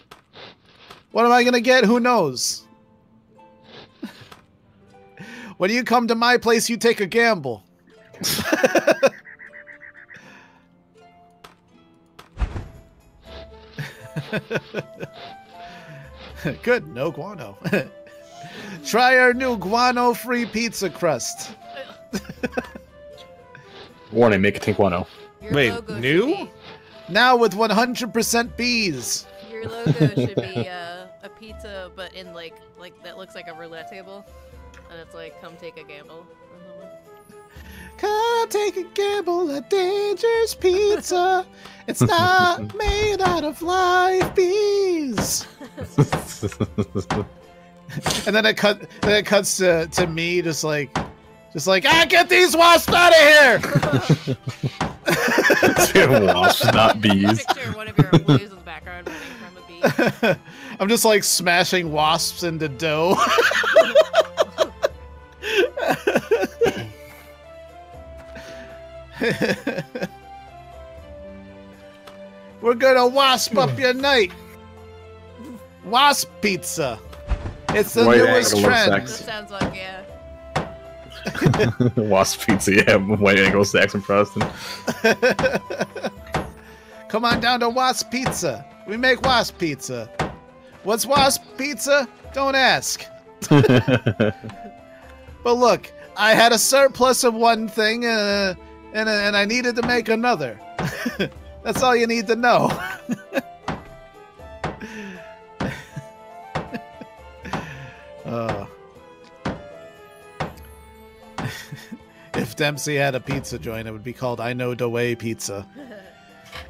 What am I gonna get? Who knows? When you come to my place, you take a gamble. Good, no guano. Try our new guano-free pizza crust.
Warning, make it take guano.
Your
Wait,
logo
new?
should
Now with 100% bees.
be, your logo should be a pizza, but in like that looks like a roulette table, and it's like, come take a gamble.
Come take a gamble at Dangerous Pizza. It's not made out of live bees. And then it cuts to me just like get these wasps out of here.
Wasps, not bees.
Picture one of your employees in the background running from a bee.
I'm just like smashing wasps into dough. We're gonna wasp up your night. Wasp pizza. It's the newest trend.
That sounds like, yeah.
Wasp pizza, yeah. White angle stacks and frosting.
Come on down to Wasp Pizza. We make Wasp Pizza. What's Wasp Pizza? Don't ask. But look, I had a surplus of one thing, and I needed to make another. That's all you need to know. If Dempsey had a pizza joint, it would be called I Know the Way Pizza.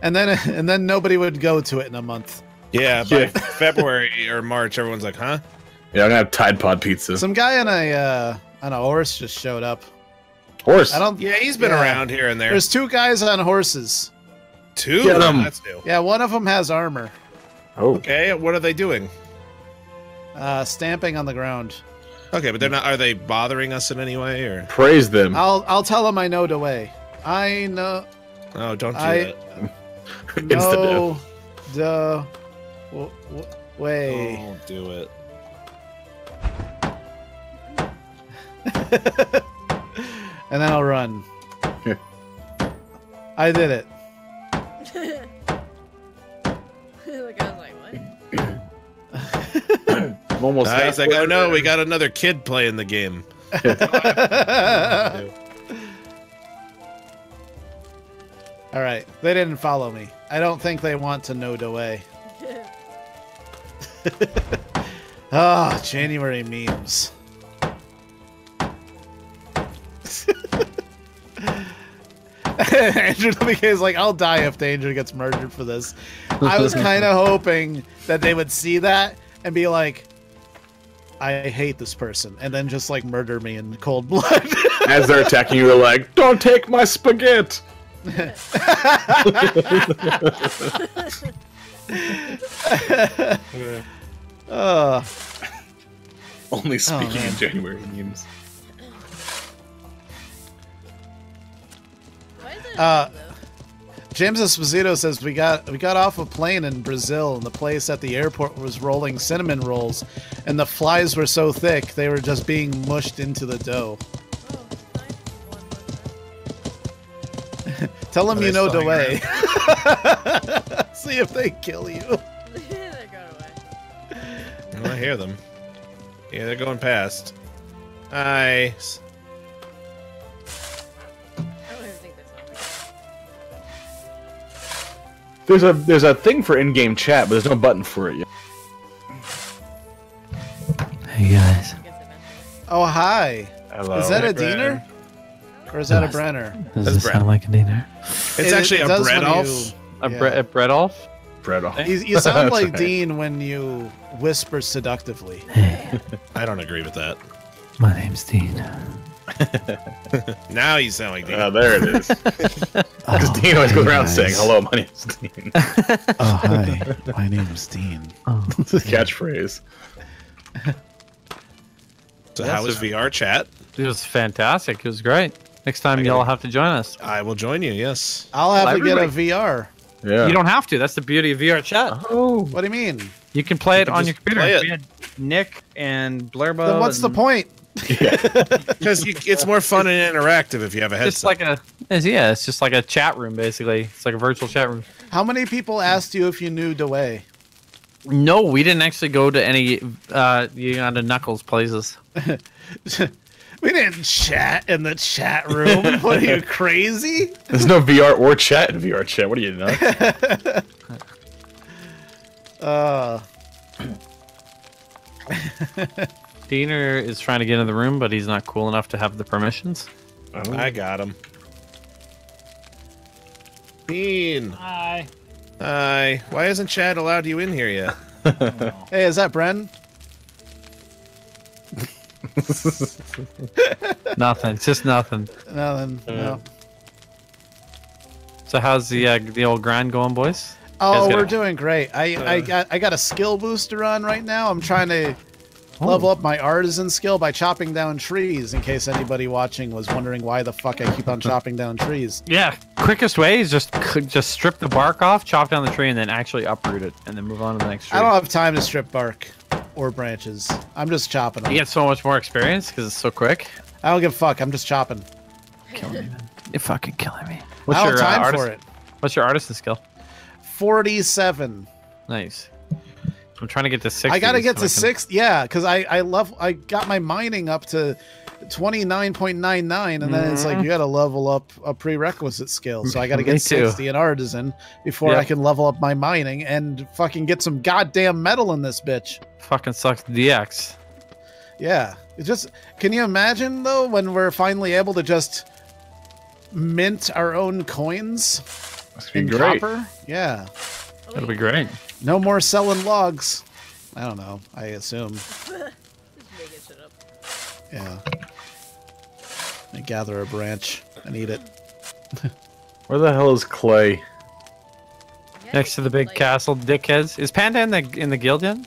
And then nobody would go to it in a month.
Yeah, by February or March, everyone's like, huh?
Yeah, I'm gonna have Tide Pod pizza.
Some guy on a horse just showed up.
Horse?
Yeah, he's been around here and there.
There's two guys on horses.
Two?
Get 'em.
That's new.
Yeah, one of them has armor.
Oh.
Okay, what are they doing?
Stamping on the ground.
Okay, but they're not. Are they bothering us in any way, or?
Praise them.
I'll tell them I know the way. I know.
Oh, don't do
I
Insta
know the way.
that. Don't do it.
And then I'll run. I did it.
The guy's like, what?
I'm almost
He's like,
halfway
oh no,
there.
we got another kid playing the game.
All right, they didn't follow me. I don't think they want to know the way. Ah, January memes. Andrew WK is like, I'll die if Danger gets murdered for this. I was kind of hoping that they would see that and be like, I hate this person, and then just like murder me in cold blood.
As they're attacking you, they're like, "Don't take my spaghetti." Only speaking
man.
in January memes.
Why is it
Uh,
though?
James Esposito says we got off a plane in Brazil, and the place at the airport was rolling cinnamon rolls, and the flies were so thick they were just being mushed into the dough.
Oh, nice. One more time.
Tell them
Are
you
they
know the
still
way. See if they kill you.
They got away.
Oh, I hear them. Yeah, they're going past. Nice.
I don't even think that's on.
There's a thing for in-game chat, but there's no button for it yet.
Hey guys.
I guess eventually.
Oh, hi.
Hello.
Is that a
Brenner.
Diener? Or is that a Brenner?
Does
That's
this
Brett.
sound like a dinner?
It's actually a
does
bread
when
off.
you-
A
yeah.
bread off?
Bread off.
You sound
That's
like
right.
Dean when you whisper seductively.
Hey,
I don't agree with that.
my name's Dean.
Now you sound like Dean.
There it is. Because
Oh,
Dean always goes
hey,
around
guys.
saying, "Hello, my name's Dean."
Oh, hi. My name's Dean. Oh,
It's his catchphrase.
So
Yeah,
how was
so-
VR chat?
It was fantastic. It was great. Next time y'all have to join us.
I will join you. Yes.
I'll have to get a
Everybody-
VR.
Yeah.
You don't have to. That's the beauty of VR chat.
Oh.
What do you mean?
You can play it
can
on your
just
computer.
play it.
We had Nick and Blairbo.
Then what's the
and
point?
Because it's more fun and interactive if you have a
Just
headset.
it's just like a chat room basically. It's like a virtual chat room.
How many people asked you if you knew the way?
No, we didn't actually go to any Knuckles places.
We didn't chat in the chat room. What are you, crazy?
There's no VR or chat in VR chat. What are you nuts?
Diener is trying to get in the room, but he's not cool enough to have the permissions.
I got him. Dean.
Hi.
Hi. Why hasn't Chad allowed you in here yet?
Hey, is that Bren?
Nothing. It's just nothing.
No, then no.
So how's the old grind going, boys?
Oh,
Guys
we're
got-
doing great. I got a skill booster on right now. I'm trying to level up my artisan skill by chopping down trees. In case anybody watching was wondering why the fuck I keep on chopping down trees.
Yeah, quickest way is just strip the bark off, chop down the tree, and then actually uproot it, and then move on to the next tree.
I don't have time to strip bark or branches. I'm just chopping them.
You get so much more experience because it's so quick.
I don't give a fuck. I'm just chopping.
killing me, man. You're fucking killing me.
What's
I don't
your
have time
artist-
for it.
What's your artisan skill?
47.
Nice. I'm trying to get to 60.
I gotta get
so I
to
can-
6. Yeah, because I got my mining up to 29.99, and then it's like you gotta level up a prerequisite skill. So I gotta
Me
get
too.
60 in artisan before I
Yep.
can level up my mining and fucking get some goddamn metal in this bitch.
Fucking sucks DX.
Yeah. It just, can you imagine though when we're finally able to just mint our own coins
Must be
in
great.
copper? Yeah.
That'll be great.
No more selling logs. I don't know. I assume.
Just making shit up.
Yeah. I gather a branch and eat it.
Where the hell is Clay?
Next to the big
Like,
castle, dickheads. Is Panda in the guild yet?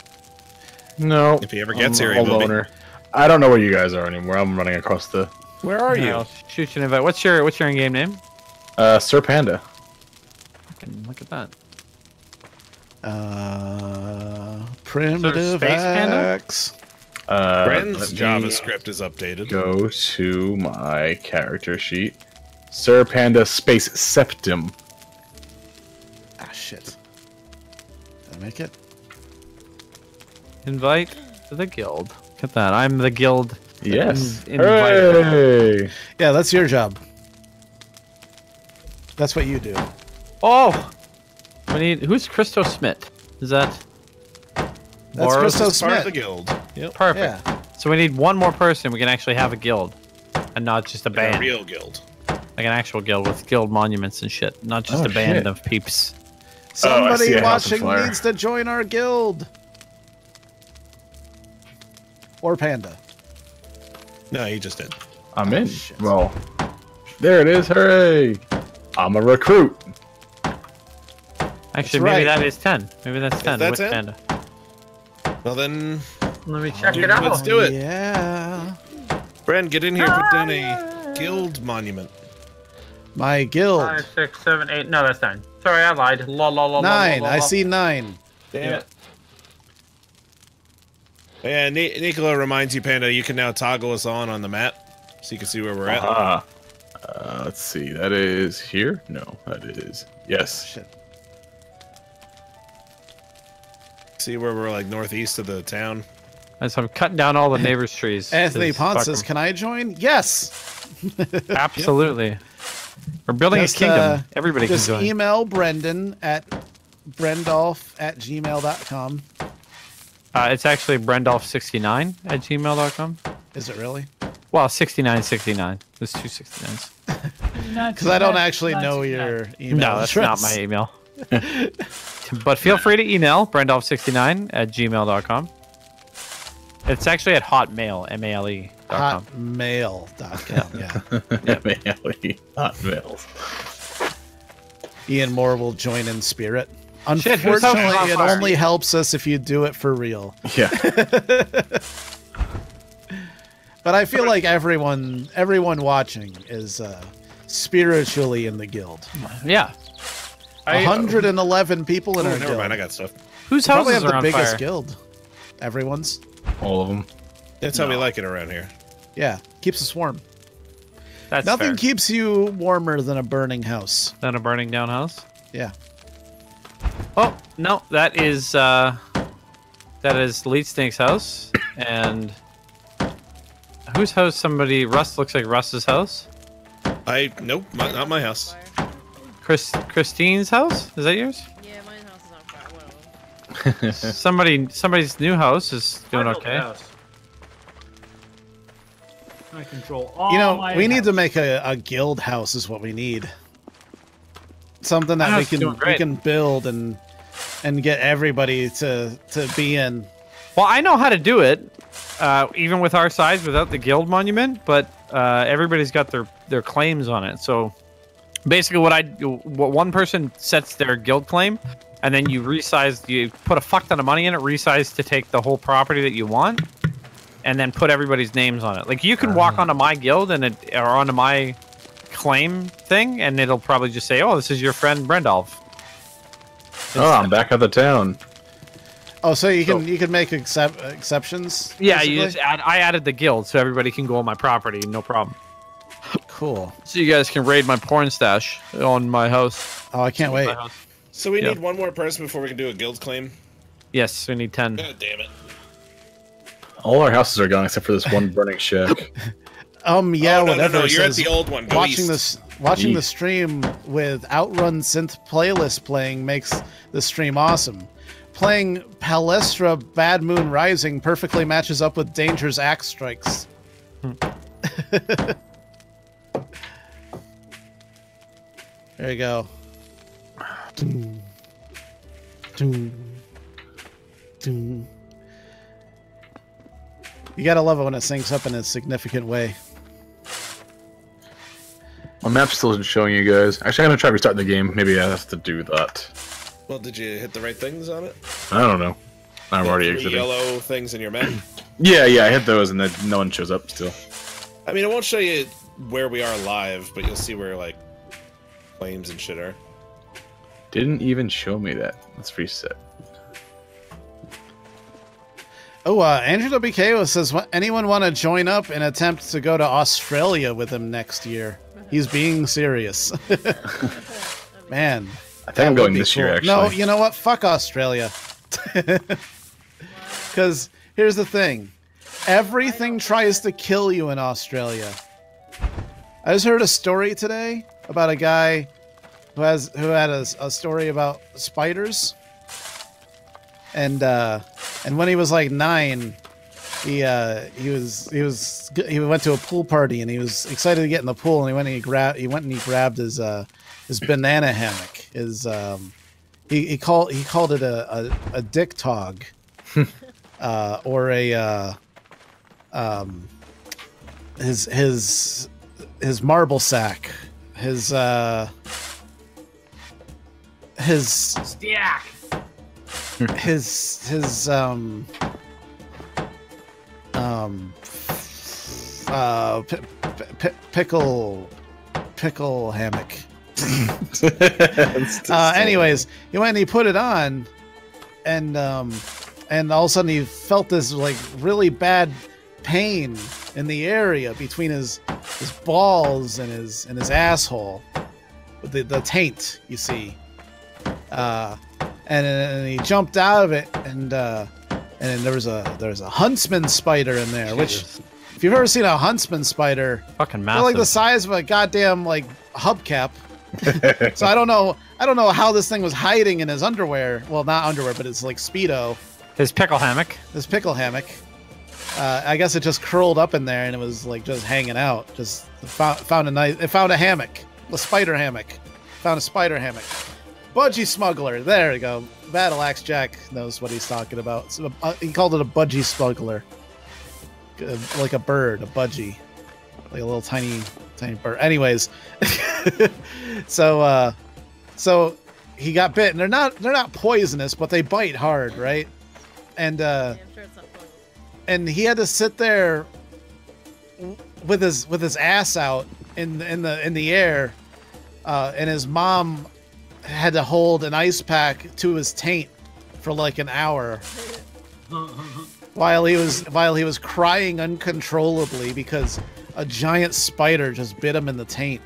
No.
If he ever gets
I'm
here,
a
he will be.
loner. I don't know where you guys are anymore. I'm running across the.
Where are you?
I'll shoot you an invite. What's your in-game name?
Sir Panda.
Fucking look at that.
Primitive
Space Panda?
X.
Bren's
Let me
JavaScript is updated.
Go to my character sheet. Sir Panda space septum.
Ah, shit. Did I make it?
Invite to the guild. Look at that. I'm the guild.
Yes.
Invite.
Hooray!
Yeah, that's your job. That's what you do.
Oh! We need. Who's Christo Smith? Is that?
That's
Boros?
Christo
It's part of the
Smith.
guild. Yep.
Perfect.
Yeah.
So we need one more person. We can actually have a guild, and not just a
Like
band.
a real guild.
Like an actual guild with guild monuments and shit. Not just
Oh,
a band
shit.
of peeps.
Somebody
see a house on
watching
fire.
needs to join our guild. Or Panda.
No, he just did.
I'm in.
shit.
Well, there it is. Hooray! I'm a recruit.
Actually,
That's
maybe
right.
that is 10. Maybe that's 10
that's
with
it?
Panda.
Well then,
Let me check
dude, let's do it.
Yeah.
Bren, get in here. Put down a guild monument.
My guild.
5, 6, 7, 8. No, that's 9. Sorry, I lied. La la la.
9. I see 9.
Damn it. Yeah, Nicola reminds you, Panda, you can now toggle us on the map, so you can see where we're at.
Ah. Let's see. That is here. No, that is yes.
Shit.
See where we're like northeast of the town.
As I'm cutting down all the neighbors' trees.
Anthony
'cause
Pont
fuck
says,
'em.
"Can I join?" Yes.
Absolutely. We're building
Just,
a kingdom. Everybody can
Just
join.
email Brendan at brendolf@gmail.com.
It's actually brendolf69@gmail.com.
Is it really?
Well, 6969. There's two 69s.
Because I don't actually know your email
No, that's
address.
not my email. But feel free to email brendolf69@gmail.com. It's actually at hotmail, MALE.com.
Hotmail.com, yeah.
Hotmails.
Ian Moore will join in spirit.
Shit, who's hosting
Unfortunately, it
Hotfire?
only helps us if you do it for real.
Yeah.
But I feel like everyone watching is spiritually in the guild.
Yeah.
111 people in
Oh,
our
never
guild.
mind, I got stuff.
Whose
Probably
houses
have
are
the
on
biggest
fire?
guild. Everyone's.
All of them.
That's how we like it around here.
Yeah, keeps us warm.
That's
Nothing
fair.
keeps you warmer than a burning house.
Than a burning down house?
Yeah.
Oh, no, that is Lead Snake's house. And whose house? Somebody, Russ, looks like Russ's house.
Nope, not my house.
Christine's house? Is that yours?
Yeah, my house is on fire. One of them.
Somebody's new house is doing okay.
I control all
You know,
my
we need to
house.
make a guild house is what we need. Something that
My
we
house is doing
we
great.
can build and get everybody to be in.
Well, I know how to do it, even with our size, without the guild monument. But everybody's got their claims on it. So basically, what one person sets their guild claim, and then you resize. You put a fuck ton of money in it, resize to take the whole property that you want, and then put everybody's names on it. Like you can walk onto my guild or onto my claim thing, and it'll probably just say, "Oh, this is your friend Brendolf."
Oh, I'm back at the town.
Oh, so you can make exceptions?
Yeah, you
basically?
just I added the guild, so everybody can go on my property, no problem.
Cool.
So you guys can raid my porn stash on my house.
Oh, I can't wait.
So we
Yeah.
need one more person before we can do a guild claim.
Yes, we need 10.
God damn it.
All our houses are gone except for this one burning shack.
Yeah,
Oh, no,
whatever.
no,
it
you're at
says.
the old one. Go
Watching
east.
the
East.
stream with Outrun synth playlist playing makes the stream awesome. Playing Palestra Bad Moon Rising perfectly matches up with Danger's Axe Strikes. There you go. Doom. Doom. Doom. You gotta love it when it syncs up in a significant way.
My map still isn't showing you guys. Actually, I'm gonna try restarting the game. Maybe I have to do that.
Well, did you hit the right things on it?
I don't know. I'm already
Three
exiting.
yellow things in your map.
Yeah, I hit those, and then no one shows up still.
I mean, it won't show you where we are live, but you'll see where like flames and shit are.
Didn't even show me that. Let's reset.
Oh, Andrew WK says, anyone want to join up and attempt to go to Australia with him next year? He's being serious. Man.
I think I'm going this year, actually.
No, you know what? Fuck Australia. Because here's the thing. Everything tries to kill you in Australia. I just heard a story today about a guy who had a story about spiders. And when he was like 9, he went to a pool party and he was excited to get in the pool, and he went and he grabbed his banana hammock. He called it a dick tog, or his marble sack, his
Stack.
Pickle hammock. Anyways, he went and he put it on, and all of a sudden he felt this like really bad pain in the area between his balls and his asshole, the taint, you see. And he jumped out of it, and there was a huntsman spider in there. Which, if you've ever seen a huntsman spider,
fucking massive,
they're like the size of a goddamn like hubcap. So I don't know how this thing was hiding in his underwear. Well, not underwear, but it's like Speedo.
His pickle hammock.
I guess it just curled up in there and it was like just hanging out. Just found a hammock, a spider hammock. Found a spider hammock. Budgie smuggler. There we go. Battle Axe Jack knows what he's talking about. So, he called it a budgie smuggler, like a bird, a budgie, like a little tiny bird. Anyways, so he got bit, and they're not poisonous, but they bite hard, right? And
I'm sure it's not fun.
and he had to sit there with his ass out in the air, and his mom had to hold an ice pack to his taint for like an hour while he was crying uncontrollably because a giant spider just bit him in the taint.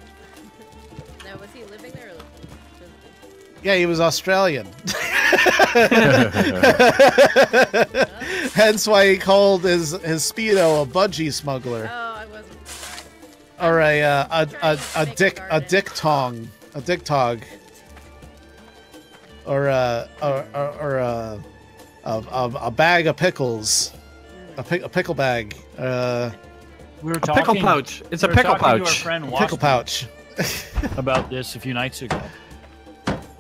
Now, was he living there? Or just...
Yeah, he was Australian. Hence why he called his Speedo a budgie smuggler.
Oh, I wasn't. Sorry.
Or a dick tong. Or a bag of pickles. A pickle bag.
We were
A pickle pouch. It's a pickle
talking to our
pouch.
friend
Pickle pouch.
about this a few nights ago,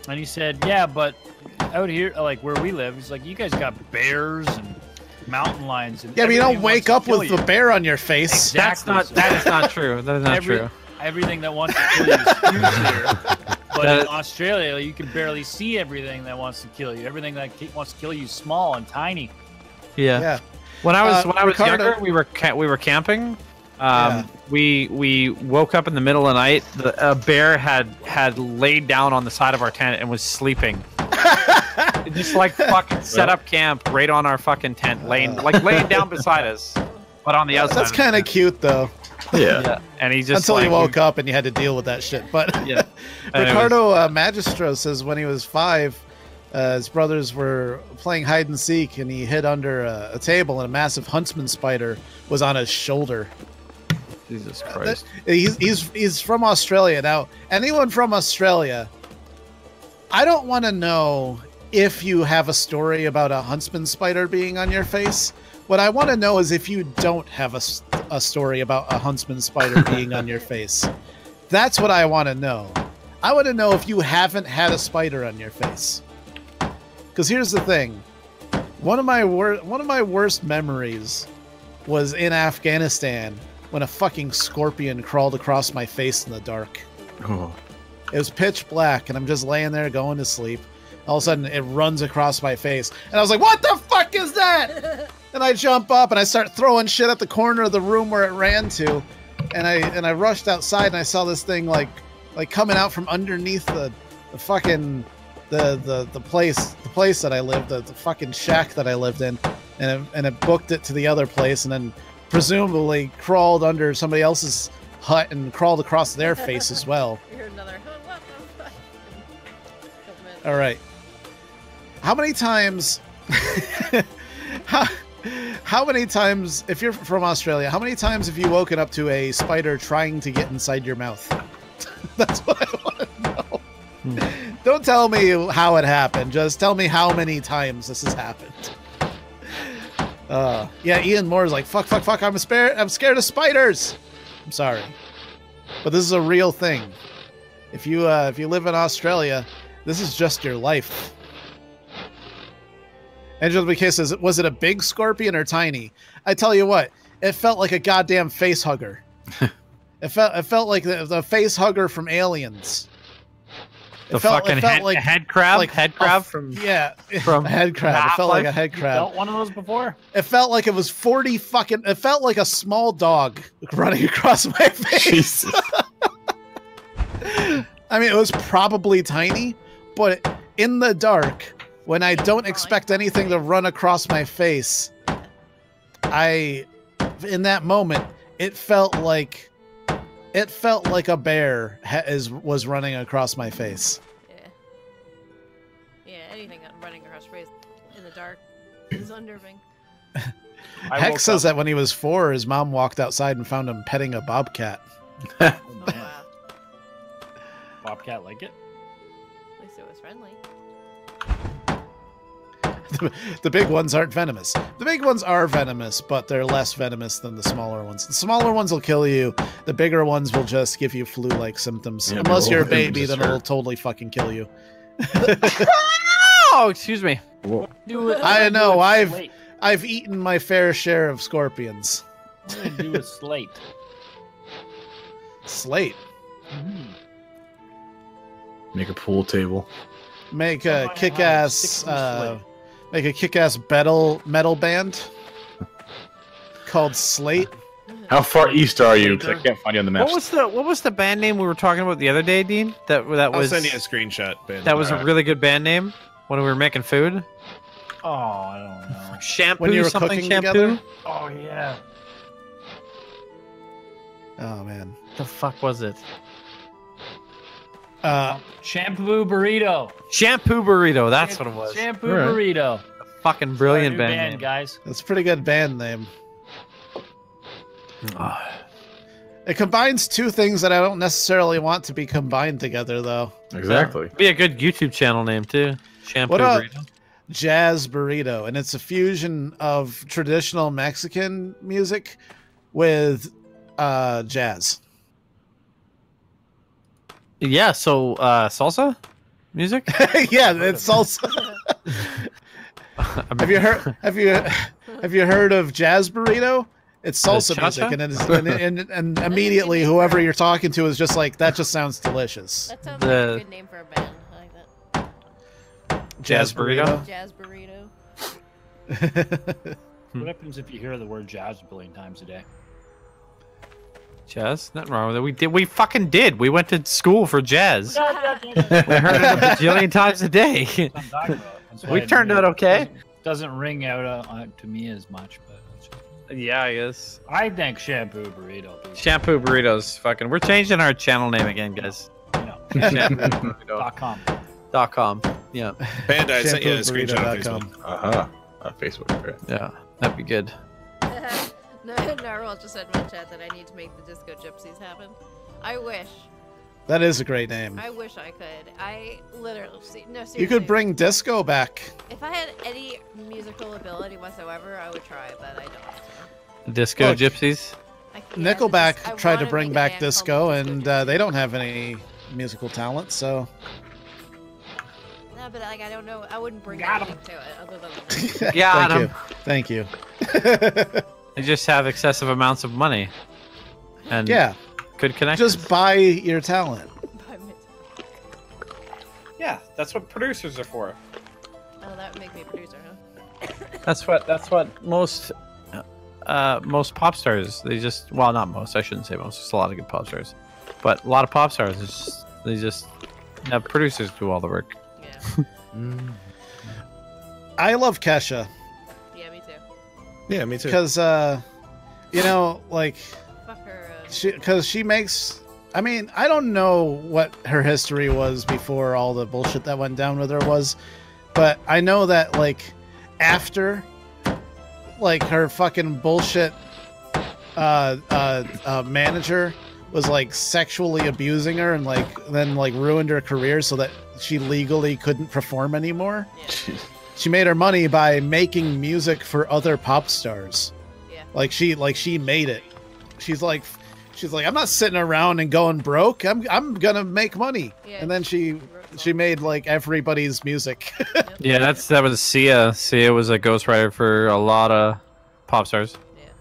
and he said, "Yeah, but out here, like where we live, he's like, you guys got bears and mountain lions, and
Yeah, but you don't
everything
wake
wants
up
to kill
with
you."
the bear on your face.
That is not true. That is not true.
Everything that wants to kill you is huge here. But in Australia, you can barely see everything that wants to kill you. Everything that wants to kill you is small and tiny.
Yeah.
When I was
Ricardo-
younger, we were camping.
Yeah.
We woke up in the middle of the night. A bear had laid down on the side of our tent and was sleeping. Just like fucking set up camp right on our fucking tent, laying down beside us, but on the outside.
That's kind of cute though.
Yeah.
And he just
Until you
like,
woke up and you had to deal with that shit. But
Yeah. And it
Ricardo Magistro says when he was 5, his brothers were playing hide and seek, and he hid under a table, and a massive huntsman spider was on his shoulder.
Jesus Christ.
He's from Australia. Now, anyone from Australia, I don't want to know if you have a story about a huntsman spider being on your face. What I want to know is if you don't have a story about a huntsman spider being on your face. That's what I want to know. I want to know if you haven't had a spider on your face. Because here's the thing. One of my worst memories was in Afghanistan when a fucking scorpion crawled across my face in the dark.
Oh.
It was pitch black, and I'm just laying there going to sleep. All of a sudden, it runs across my face. And I was like, what the fuck is that? And I jump up and I start throwing shit at the corner of the room where it ran to. And I rushed outside and I saw this thing like coming out from underneath the fucking the place that I lived, the fucking shack that I lived in, and it booked it to the other place, and then presumably crawled under somebody else's hut and crawled across their face as well.
You heard another. What the fuck?
All right. How many times? How many times, if you're from Australia, how many times have you woken up to a spider trying to get inside your mouth? That's what I want to know. Don't tell me how it happened. Just tell me how many times this has happened. Yeah, Ian Moore's like, fuck, I'm scared of spiders. I'm sorry. But this is a real thing. If you live in Australia, this is just your life. Angela McKay says, was it a big scorpion or tiny? I tell you what, it felt like a goddamn face hugger. It felt like the face hugger from Aliens.
The fucking head crab? Head crab from
head crab. It felt like a head crab.
You felt one of those before?
It felt like it was 40 fucking... It felt like a small dog running across my face.
Jesus.
I mean, it was probably tiny, but in the dark, when I don't expect anything to run across my face, in that moment, it felt like a bear was running across my face.
Yeah, anything running across your face in the dark is unnerving.
Heck says that when he was 4, his mom walked outside and found him petting a bobcat.
Oh,
Oh, wow.
Bobcat like it?
At least it was friendly.
The big ones aren't venomous. The big ones are venomous, but they're less venomous than the smaller ones. The smaller ones will kill you. The bigger ones will just give you flu-like symptoms.
Yeah,
Unless you're a
it'll
baby,
just
then
hurt.
it'll totally fucking kill you.
Oh, excuse me.
I know. I've eaten my fair share of scorpions.
What do I do with slate?
Slate.
Make a pool table.
Make a kick-ass metal band called Slate.
How far east are you? 'Cause I can't find you on the map.
What was the band name we were talking about the other day, Dean? That
I'll
was
send you a screenshot, Ben.
that was a really good band name when we were making food.
Oh, I don't know.
Shampoo,
When you were
something
cooking
shampoo.
together?
Oh, yeah.
Oh man.
The fuck was it?
Shampoo burrito.
Shampoo burrito. That's what it was.
Shampoo
All right.
burrito.
Fucking brilliant
Our new
band name.
guys.
That's a pretty good band name.
Ah.
It combines two things that I don't necessarily want to be combined together, though.
Exactly.
Be a good YouTube channel name too. Shampoo
What up?
burrito.
Jazz burrito, and it's a fusion of traditional Mexican music with jazz.
Yeah. So salsa music.
Yeah, it's also. Have you heard of jazz burrito? It's salsa
cha-cha?
music, and immediately whoever you're talking to is just like, that just sounds delicious.
That sounds like a good name for a band. I like that.
Jazz burrito?
Jazz burrito.
What happens if you hear the word jazz a billion times a day?
Jazz? Nothing wrong with it. We fucking did. We went to school for jazz. We heard it a bajillion times a day.
That's what I'm talking about. That's why
We
it
turned out okay.
Doesn't ring out to me as much, but
Yeah, I guess.
I think shampoo burrito.
Shampoo burritos. Fucking. We're changing our channel name again, guys.
.com.
.com. Yeah.
Panda, I sent you a screenshot on
ShampooBurrito.com.
Facebook.
Facebook. Right.
Yeah. That'd be good.
Narwhal just said in my chat that I need to make the Disco Gypsies happen. I wish.
That is a great name.
I wish I could. I literally... No, seriously.
You could bring disco back.
If I had any musical ability whatsoever, I would try, but I don't.
Disco
Look,
Gypsies.
Nickelback
I
tried to
wanna
bring
make a
back
band
disco,
called
and
Disco
they don't have any musical talent, so...
No, but like I don't know. I wouldn't bring anything to it other than.
Got him.
Thank you.
They just have excessive amounts of money. And
Yeah,
good connections.
just buy your talent.
Yeah, that's what producers are for.
Oh, that would make me a producer, huh?
That's what most pop stars, they just, well, not most, I shouldn't say most, there's a lot of good pop stars, but a lot of pop stars they just have producers do all the work.
Yeah.
I love Kesha
Yeah, me too.
Yeah, me too.
because you know, like
Fuck her.
because she makes. I mean, I don't know what her history was before all the bullshit that went down with her was, but I know that like after like her fucking bullshit manager was like sexually abusing her and like then like ruined her career so that she legally couldn't perform anymore.
Yeah.
She made her money by making music for other pop stars.
Yeah.
Like she made it. She's like I'm not sitting around and going broke. I'm gonna make money.
Yeah,
And then she made like everybody's music.
Yeah, that was Sia. Sia was a ghostwriter for a lot of pop stars.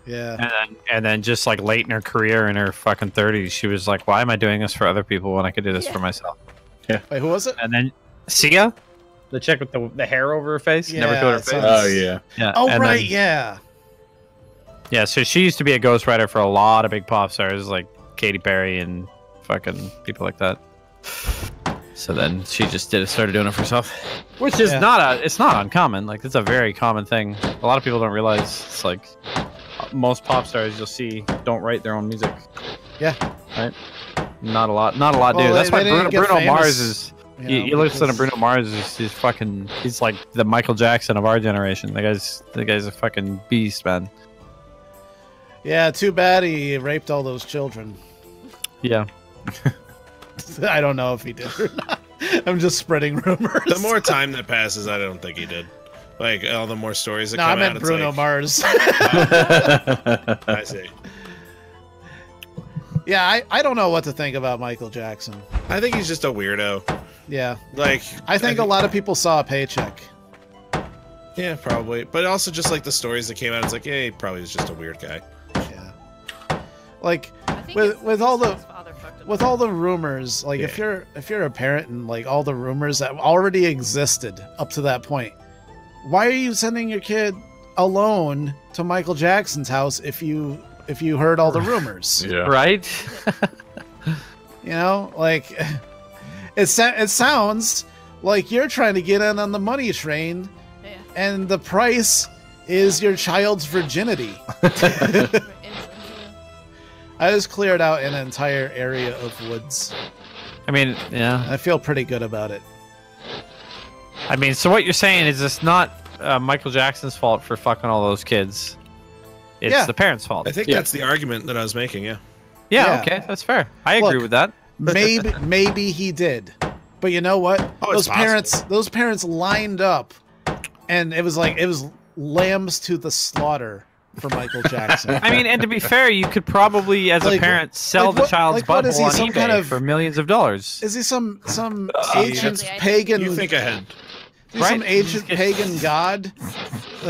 Yeah.
And then just like late in her career, in her fucking 30s, she was like, "Why am I doing this for other people when I could do this for myself?"
Wait, who was it?
And then Sia, the chick with the hair over her face, never
Yeah,
showed her
it
face.
sounds-
Oh yeah.
Yeah.
Oh
and
right,
then-
yeah.
Yeah, so she used to be a ghostwriter for a lot of big pop stars like Katy Perry and fucking people like that. So then she just started doing it for herself, which is it's not uncommon. Like it's a very common thing. A lot of people don't realize it's like most pop stars you'll see don't write their own music.
Yeah.
Right. Not a lot do.
Well,
That's
they
why
didn't get
Bruno
famous,
Mars is.
you
You
know,
listen to
because-
Bruno Mars. He's fucking. He's like the Michael Jackson of our generation. The guy's a fucking beast, man.
Yeah, too bad he raped all those children.
Yeah.
I don't know if he did or not. I'm just spreading rumors.
The more time that passes, I don't think he did. Like all the more stories that
No, I
come out,
meant
it's
Bruno
like,
Mars.
I see.
Yeah, I don't know what to think about Michael Jackson.
I think he's just a weirdo.
Yeah.
Like
I think a lot of people saw a paycheck.
Yeah, probably. But also just like the stories that came out, it's like, yeah, he probably was just a weird guy.
Yeah. Like
I think
with all the
his father fucked him
with
up.
all the rumors, like if you're a parent and like all the rumors that already existed up to that point, why are you sending your kid alone to Michael Jackson's house if you heard all the rumors?
Yeah.
Right.
You know, like it sounds like you're trying to get in on the money train,
Yeah.
and the price is your child's virginity.
Innocent.
I just cleared out an entire area of woods.
I mean, yeah.
I feel pretty good about it.
I mean, so what you're saying is it's not Michael Jackson's fault for fucking all those kids. It's
Yeah.
the parents' fault.
I think that's the argument that I was making, yeah.
Yeah.
Yeah.
Okay, that's fair. I agree
Look,
with that.
Maybe he did, but you know what?
Oh, it's
those parents lined up, and it was lambs to the slaughter for Michael Jackson.
I mean, and to be fair, you could probably, as a
Like,
parent, sell
like
the
what-
child's
like what is he,
butthole on
some
eBay
kind of-
for millions of dollars.
Is he some
that's-
ancient pagan?
You think ahead.
Is he some
Right?
ancient pagan god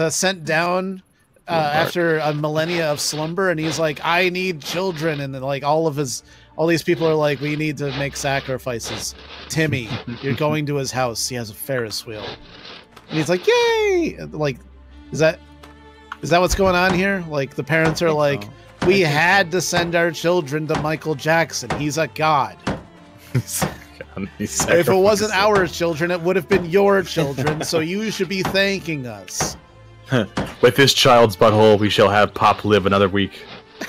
sent down after a millennia of slumber, and he's like, I need children, and then like all these people are like, we need to make sacrifices. Timmy, you're going to his house. He has a Ferris wheel, and he's like, yay! And, like, is that what's going on here? Like the parents are like, we had to send our children to Michael Jackson. He's a god. If it wasn't our children, it would have been your children. So you should be thanking us.
With this child's butthole, we shall have Pop live another week.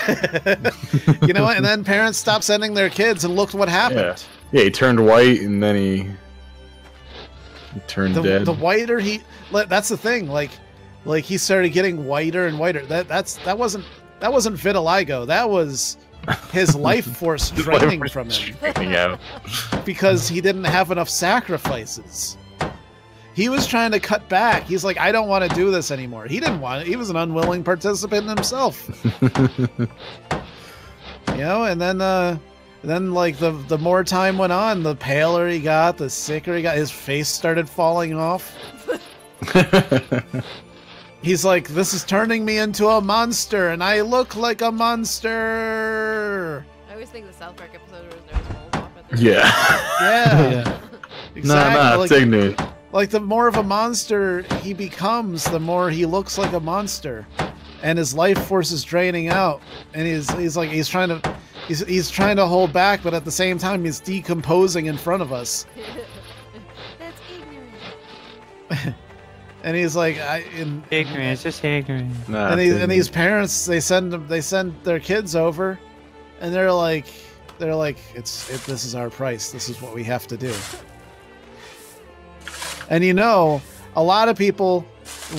You know what? And then parents stopped sending their kids, and look what happened.
Yeah, he turned white, and then he turned dead.
The whiter that's the thing. Like he started getting whiter and whiter. That wasn't vitiligo. That was his life force draining from him
Yeah.
because he didn't have enough sacrifices. He was trying to cut back. He's like, I don't want to do this anymore. He didn't want it. He was an unwilling participant himself. You know, and then like the more time went on, the paler he got, the sicker he got. His face started falling off. He's like, this is turning me into a monster, and I look like a monster.
I always think the South Park episode was there was mold off at the
Yeah.
Yeah.
No, it's ignorant.
Like the more of a monster he becomes, the more he looks like a monster, and his life force is draining out, and he's trying to hold back, but at the same time he's decomposing in front of us.
That's ignorant.
And he's like,
Ignorant, just ignorant.
Nah,
and these parents, they send their kids over, and they're like, this is our price. This is what we have to do. And a lot of people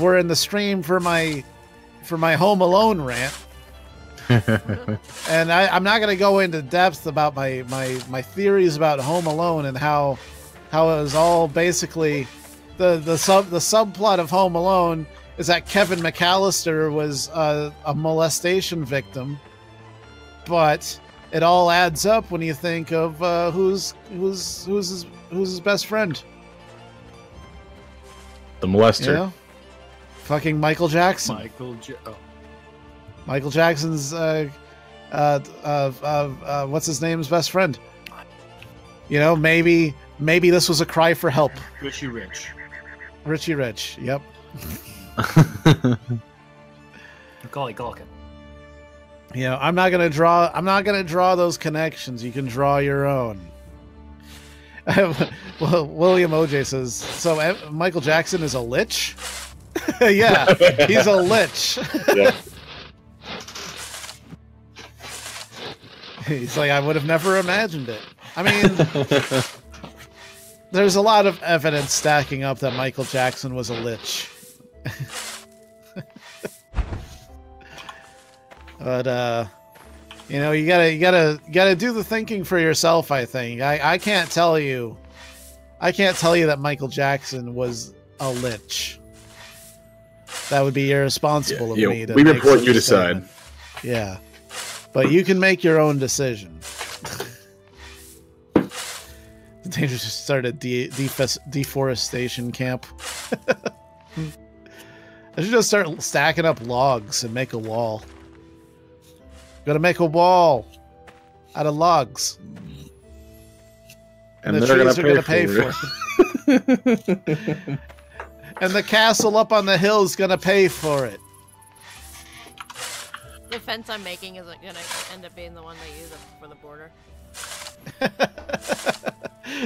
were in the stream for my Home Alone rant. And I'm not going to go into depth about my theories about Home Alone and how it was all basically the subplot of Home Alone is that Kevin McAllister was a molestation victim, but it all adds up when you think of who's his best friend.
The molester.
Fucking Michael Jackson. Michael Jackson's what's his name's best friend. Maybe this was a cry for help.
Richie Rich.
Richie Rich. Yep.
Macaulay Culkin.
I'm not gonna draw those connections. You can draw your own. Well, William OJ says, so Michael Jackson is a lich? Yeah, he's a lich.
Yeah.
He's like, I would have never imagined it. I mean, there's a lot of evidence stacking up that Michael Jackson was a lich. But you gotta do the thinking for yourself. I think I can't tell you that Michael Jackson was a lich. That would be irresponsible of me.
We report, you decide.
Yeah, but you can make your own decision. The Dangerous just started deforestation camp. I should just start stacking up logs and make a wall. Gotta make a wall out of logs.
And
the
they're
trees
gonna
are
pay
gonna pay for it. And the castle up on the hill is gonna pay for it.
The fence I'm making is gonna end up being the one they use for the border.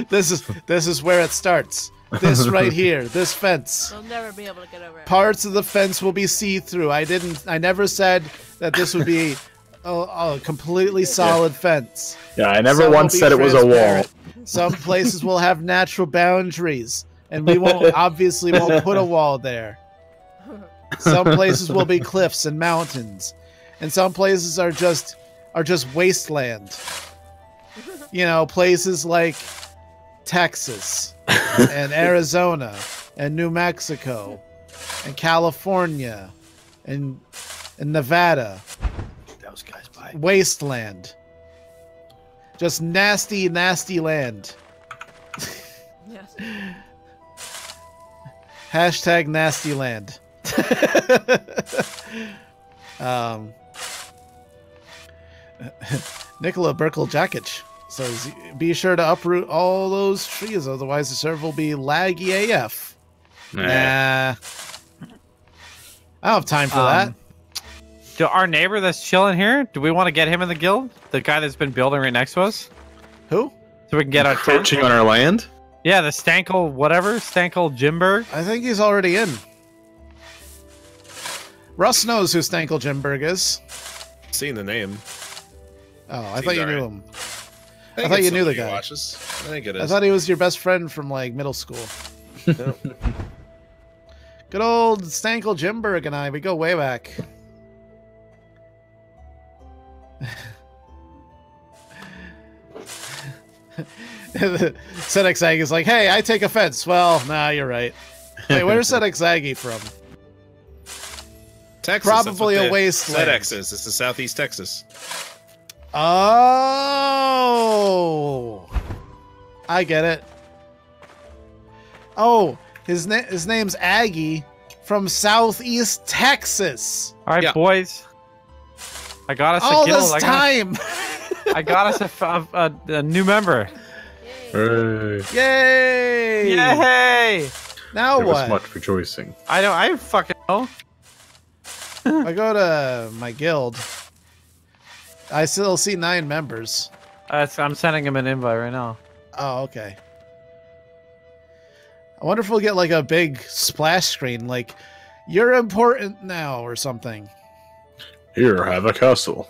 This is where it starts. This right here, this fence.
They'll never be able to get over it.
Parts of the fence will be see-through. I never said that this would be a completely solid fence.
Yeah, I never once said it was a wall.
Some places will have natural boundaries, and we won't put a wall there. Some places will be cliffs and mountains, and some places are just wasteland. Places like Texas and Arizona and New Mexico and California and Nevada.
Those guys buy
wasteland. Just nasty, nasty land.
Yes.
Hashtag nasty land. Nicola Burkle Jakic says, be sure to uproot all those trees, otherwise the server will be laggy AF. Nah. I don't have time for that.
Do our neighbor that's chilling here, do we want to get him in the guild? The guy that's been building right next to us?
Who?
So we can get our
Encroaching on our land?
Yeah, the Stankel Jimberg.
I think he's already in. Russ knows who Stankel Jimberg is.
Seen the name.
Oh, I thought you knew him.
I
thought you knew the guy.
Watches. I think it is.
I thought he was your best friend from middle school.
No.
Good old Stankel Jimberg and I, we go way back. Sedexag is like, hey, I take offense. Well, nah, you're right. Wait, where's Sedexagi from?
Texas.
Probably a wasteland.
FedEx is. It's the Southeast Texas.
Oh, I get it. Oh, his name's Aggie from Southeast Texas.
All right, boys. I got us
all
a guild.
This time.
I got us a new member.
Yay.
Hey.
Yay!
Yay!
Now
There was
what?
much rejoicing.
I fucking know.
I go to my guild. I still see 9 members.
I'm sending him an invite right now.
Oh, okay. I wonder if we'll get like a big splash screen, like "You're important now" or something.
Here, have a castle.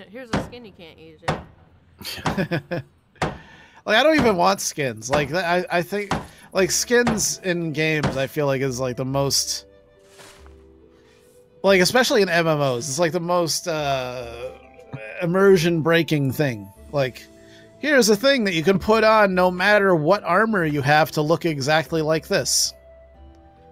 Here's a skin you can't use yet.
Like, I don't even want skins. Like, I think like skins in games, I feel like is like the most, like, especially in MMOs, it's like the most immersion breaking thing. Like, here's a thing that you can put on no matter what armor you have to look exactly like this.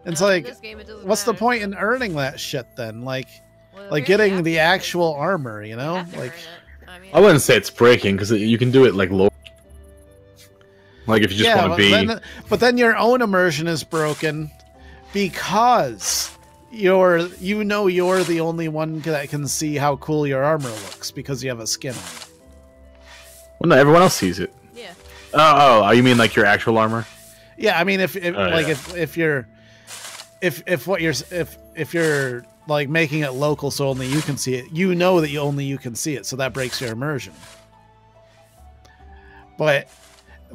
It's
In
like,
this game, it doesn't
what's the
matter.
point in earning that shit then? Like
Well,
like
you're gonna
getting
have
the
to.
actual armor, you know?
have to
Like,
earn it. I mean,
I wouldn't say it's breaking because you can do it like low. Like if you just want to be.
but then your own immersion is broken because you're the only one that can see how cool your armor looks because you have a skin on.
Well, no, everyone else sees it.
yeah.
Oh, you mean like your actual armor?
Yeah, I mean if like
yeah.
if you're like making it local so only you can see it, you know that you can see it, so that breaks your immersion. But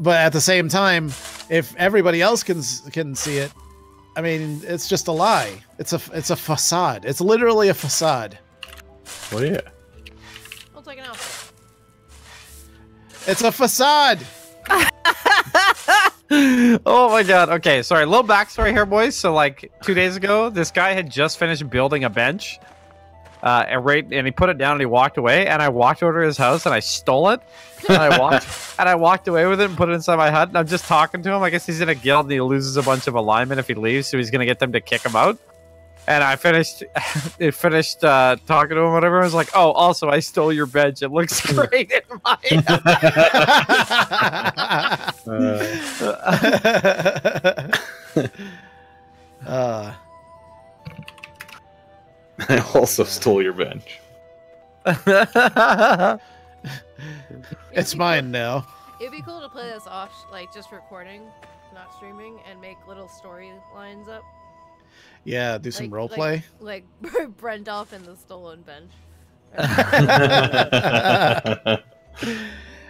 at the same time, if everybody else can see it, I mean, it's just a lie. It's a facade. It's literally a facade.
Well, yeah.
I'll take it off.
It's a facade.
Oh my god. Okay, sorry. Little backstory here, boys. So, like 2 days ago, this guy had just finished building a bench, and he put it down and he walked away. And I walked over to his house and I stole it. And I walked away with it and put it inside my hut. And I'm just talking to him. I guess he's in a guild and he loses a bunch of alignment if he leaves, so he's gonna get them to kick him out. And I finished talking to him, whatever. I was like, "Oh, also, I stole your bench. It looks great in my
I also stole your bench.
It's mine now.
It'd be cool to play this off, like just recording, not streaming, and make little storylines up.
Yeah, do some role play.
Like Brendolph and the stolen bench.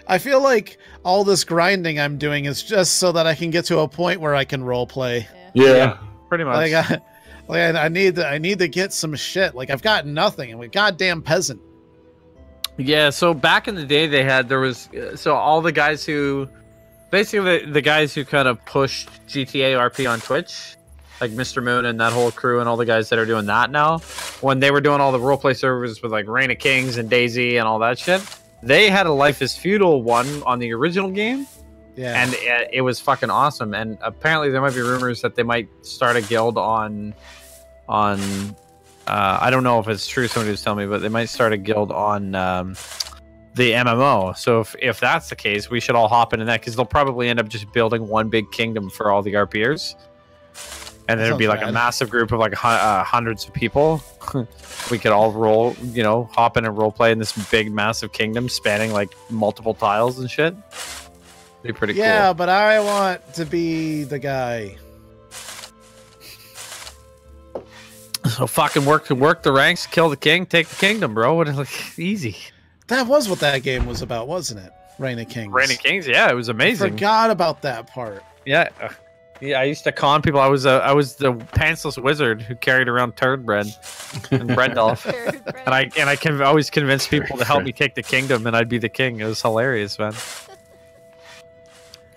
I feel like all this grinding I'm doing is just so that I can get to a point where I can role play.
Yeah.
pretty much.
I need to get some shit. Like, I've got nothing. I'm a goddamn peasant.
Yeah, so back in the day, so all the guys who, basically the guys who kind of pushed GTA RP on Twitch, like Mr. Moon and that whole crew and all the guys that are doing that now, when they were doing all the roleplay servers with like Reign of Kings and Daisy and all that shit, they had a Life is Feudal one on the original game.
Yeah.
And it was fucking awesome. And apparently there might be rumors that they might start a guild on I don't know if it's true, somebody was telling me, but they might start a guild on the MMO. So if that's the case, we should all hop into that, because they'll probably end up just building one big kingdom for all the RPers. And then it'd be like a massive group of like hundreds of people. We could all hop in and role play in this big, massive kingdom spanning like multiple tiles and shit. Be pretty cool.
Yeah, but I want to be the guy.
So fucking work the ranks, kill the king, take the kingdom, bro. Like, easy.
That was what that game was about, wasn't it? Reign of Kings.
Reign of Kings, yeah, it was amazing.
Forgot about that part.
Yeah, I used to con people. I was the pantsless wizard who carried around turd bread and Brendolph, and I always convinced people to help me take the kingdom, and I'd be the king. It was hilarious, man.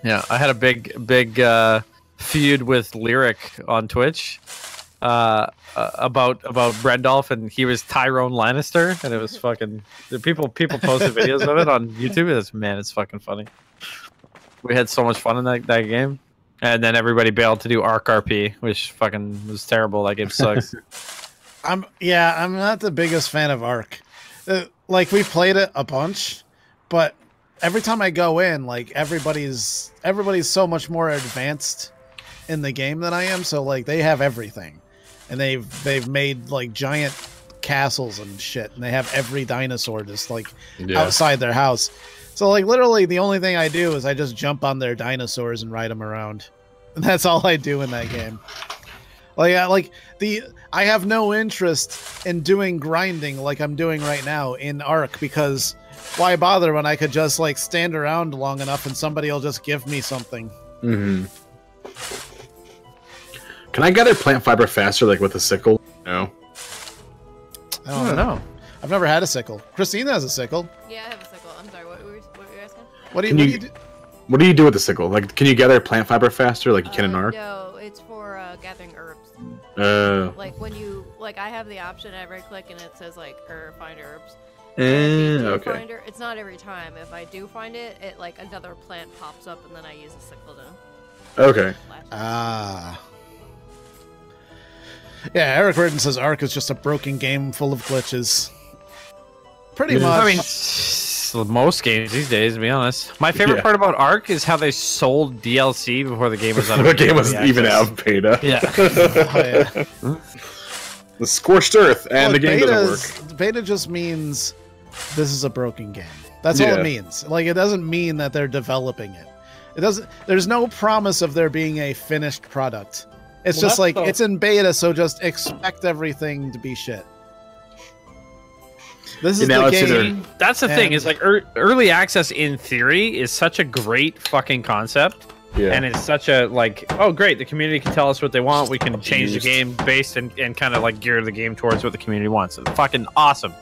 Yeah, I had a big feud with Lyric on Twitch about Brendolph, and he was Tyrone Lannister, and it was fucking people posted videos of it on YouTube. It's fucking funny. We had so much fun in that game. And then everybody bailed to do Arc RP, which fucking was terrible. That game sucks.
I'm not the biggest fan of Arc. Like, we played it a bunch, but every time I go in, like, everybody's so much more advanced in the game than I am. So like, they have everything, and they've made like giant castles and shit, and they have every dinosaur just like
Yeah.
outside their house. So like literally the only thing I do is I just jump on their dinosaurs and ride them around. And that's all I do in that game. I have no interest in doing grinding like I'm doing right now in Ark, because why bother when I could just like stand around long enough and somebody will just give me something.
Mm-hmm. Can I gather plant fiber faster, like with a sickle? No.
I don't know. I've never had a sickle. Christina has a sickle.
Yeah, I have a sickle. I'm sorry. What were you asking?
What do you do?
What do you do with the sickle? Like, can you gather plant fiber faster, like you can in Ark?
No, it's for gathering herbs. Like when you I have the option. I right click and it says like find herbs.
Okay.
Finder, it's not every time. If I do find it, like another plant pops up, and then I use a sickle to.
Okay.
Ah. Yeah, Eric Burton says Ark is just a broken game full of glitches. Pretty much.
I mean, most games these days, to be honest. My favorite part about Ark is how they sold DLC before the game was out.
The game was even out of beta.
Yeah.
The scorched earth, and the game doesn't work.
Beta just means this is a broken game. That's all it means. Like, it doesn't mean that they're developing it. It doesn't. There's no promise of there being a finished product. It's just like it's in beta, so just expect everything to be shit. This is the game.
That's the thing. Is like early access in theory is such a great fucking concept. Yeah. And it's such a oh great, the community can tell us what they want. We can change the game based and kind of like gear the game towards what the community wants. It's fucking awesome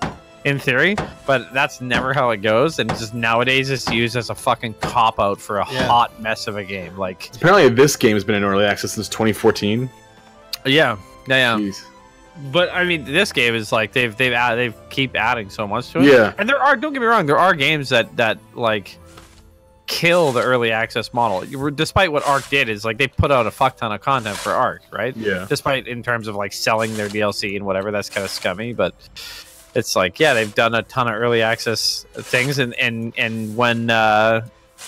in theory, but that's never how it goes. And just nowadays it's used as a fucking cop out for a hot mess of a game. Like
apparently this game has been in early access since 2014.
Yeah.
Jeez.
But I mean, this game is like they've keep adding so much to it.
Yeah.
And don't get me wrong, there are games that like kill the early access model. Despite what Ark did, is like they put out a fuck ton of content for Ark, right? Yeah. Despite in terms of like selling their DLC and whatever, that's kind of scummy. But it's like they've done a ton of early access things, and when there's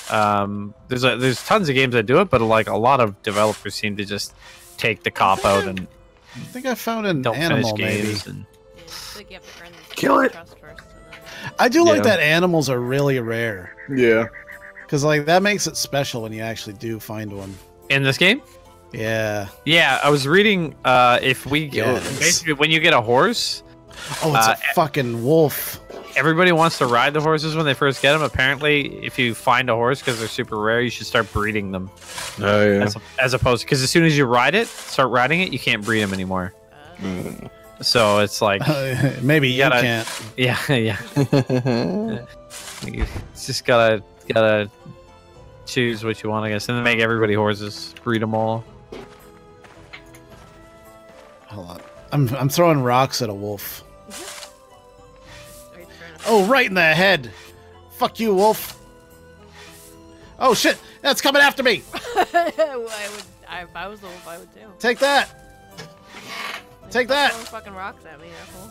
tons of games that do it, but like a lot of developers seem to just take the cop out and.
I think I found an animal, maybe.
Kill it.
I do like that animals are really rare.
Yeah.
Because like that makes it special when you actually do find one.
In this game?
Yeah.
Yeah, I was reading basically when you get a horse.
Oh, it's a fucking wolf.
Everybody wants to ride the horses when they first get them. Apparently, if you find a horse because they're super rare, you should start breeding them.
Oh yeah.
As opposed, because as soon as you start riding it, you can't breed them anymore. So it's like
maybe you can't.
Yeah, yeah. You just gotta choose what you want, I guess, and then make everybody horses. Breed them all.
Hold on, I'm throwing rocks at a wolf. Oh, right in the head. Fuck you, wolf. Oh, shit. That's coming after me.
If I was the wolf, I would too.
Take that. Take that.
Fucking rocks at me, asshole.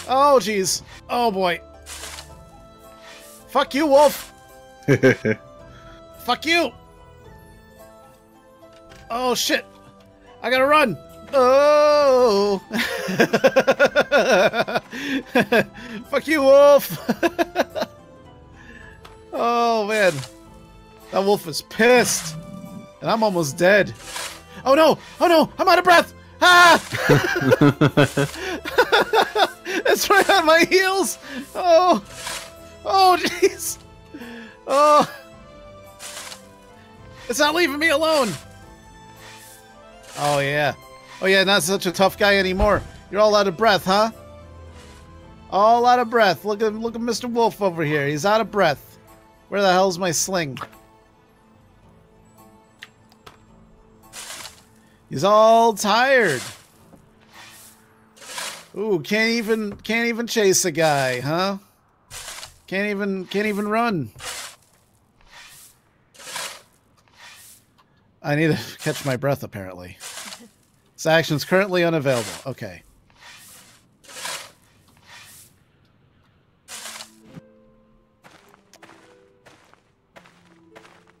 Oh, jeez. Oh, boy. Fuck you, wolf. Fuck you. Oh, shit. I gotta run. Oh. Fuck you, wolf. Oh, man. That wolf is pissed. And I'm almost dead. Oh, no. Oh, no. I'm out of breath. Ah! It's right on my heels. Oh. Oh, jeez. Oh. It's not leaving me alone. Oh, yeah. Oh, yeah, not such a tough guy anymore. You're all out of breath, huh? All out of breath. Look at Mr. Wolf over here. He's out of breath. Where the hell's my sling? He's all tired. Ooh, can't even chase a guy, huh? Can't even run. I need to catch my breath, apparently. This action's currently unavailable. Okay.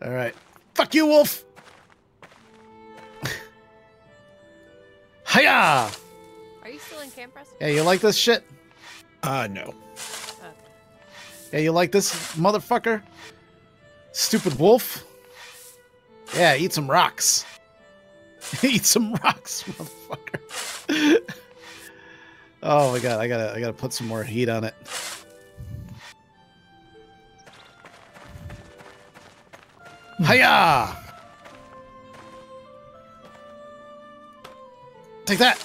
Alright. Fuck you, wolf!
Are
Hiya!
you still in camp, Preston?
Yeah, you like this shit?
No.
Okay.
Yeah, you like this, motherfucker? Stupid wolf? Yeah, eat some rocks. Eat some rocks, motherfucker. Oh my god, I gotta put some more heat on it. Hiya! Take that!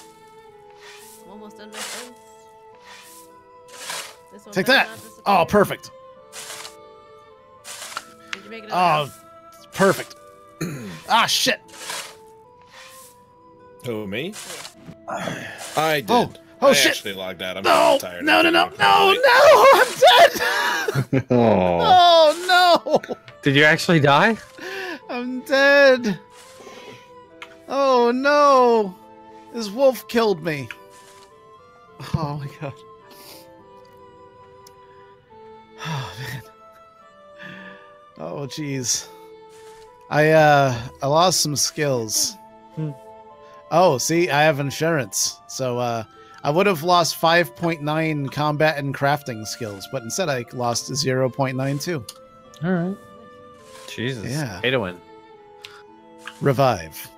I'm almost done my fence. This one
Take
better
that!
not disappear.
Oh, perfect.
Did you make it?
Oh, perfect. Ah, shit.
Who, me?
Yeah.
I did.
Oh,
I
shit.
actually logged out. I'm
No,
tired.
no, no, no,
I'm
I'm dead!
Oh.
Oh, no!
Did you actually die?
I'm dead. Oh, no. This wolf killed me. Oh, my God. Oh, man. Oh, jeez. I lost some skills. Oh, see, I have insurance. So, I would have lost 5.9 combat and crafting skills, but instead I lost 0.92.
All right. Jesus.
Yeah.
Pay to win.
Revive.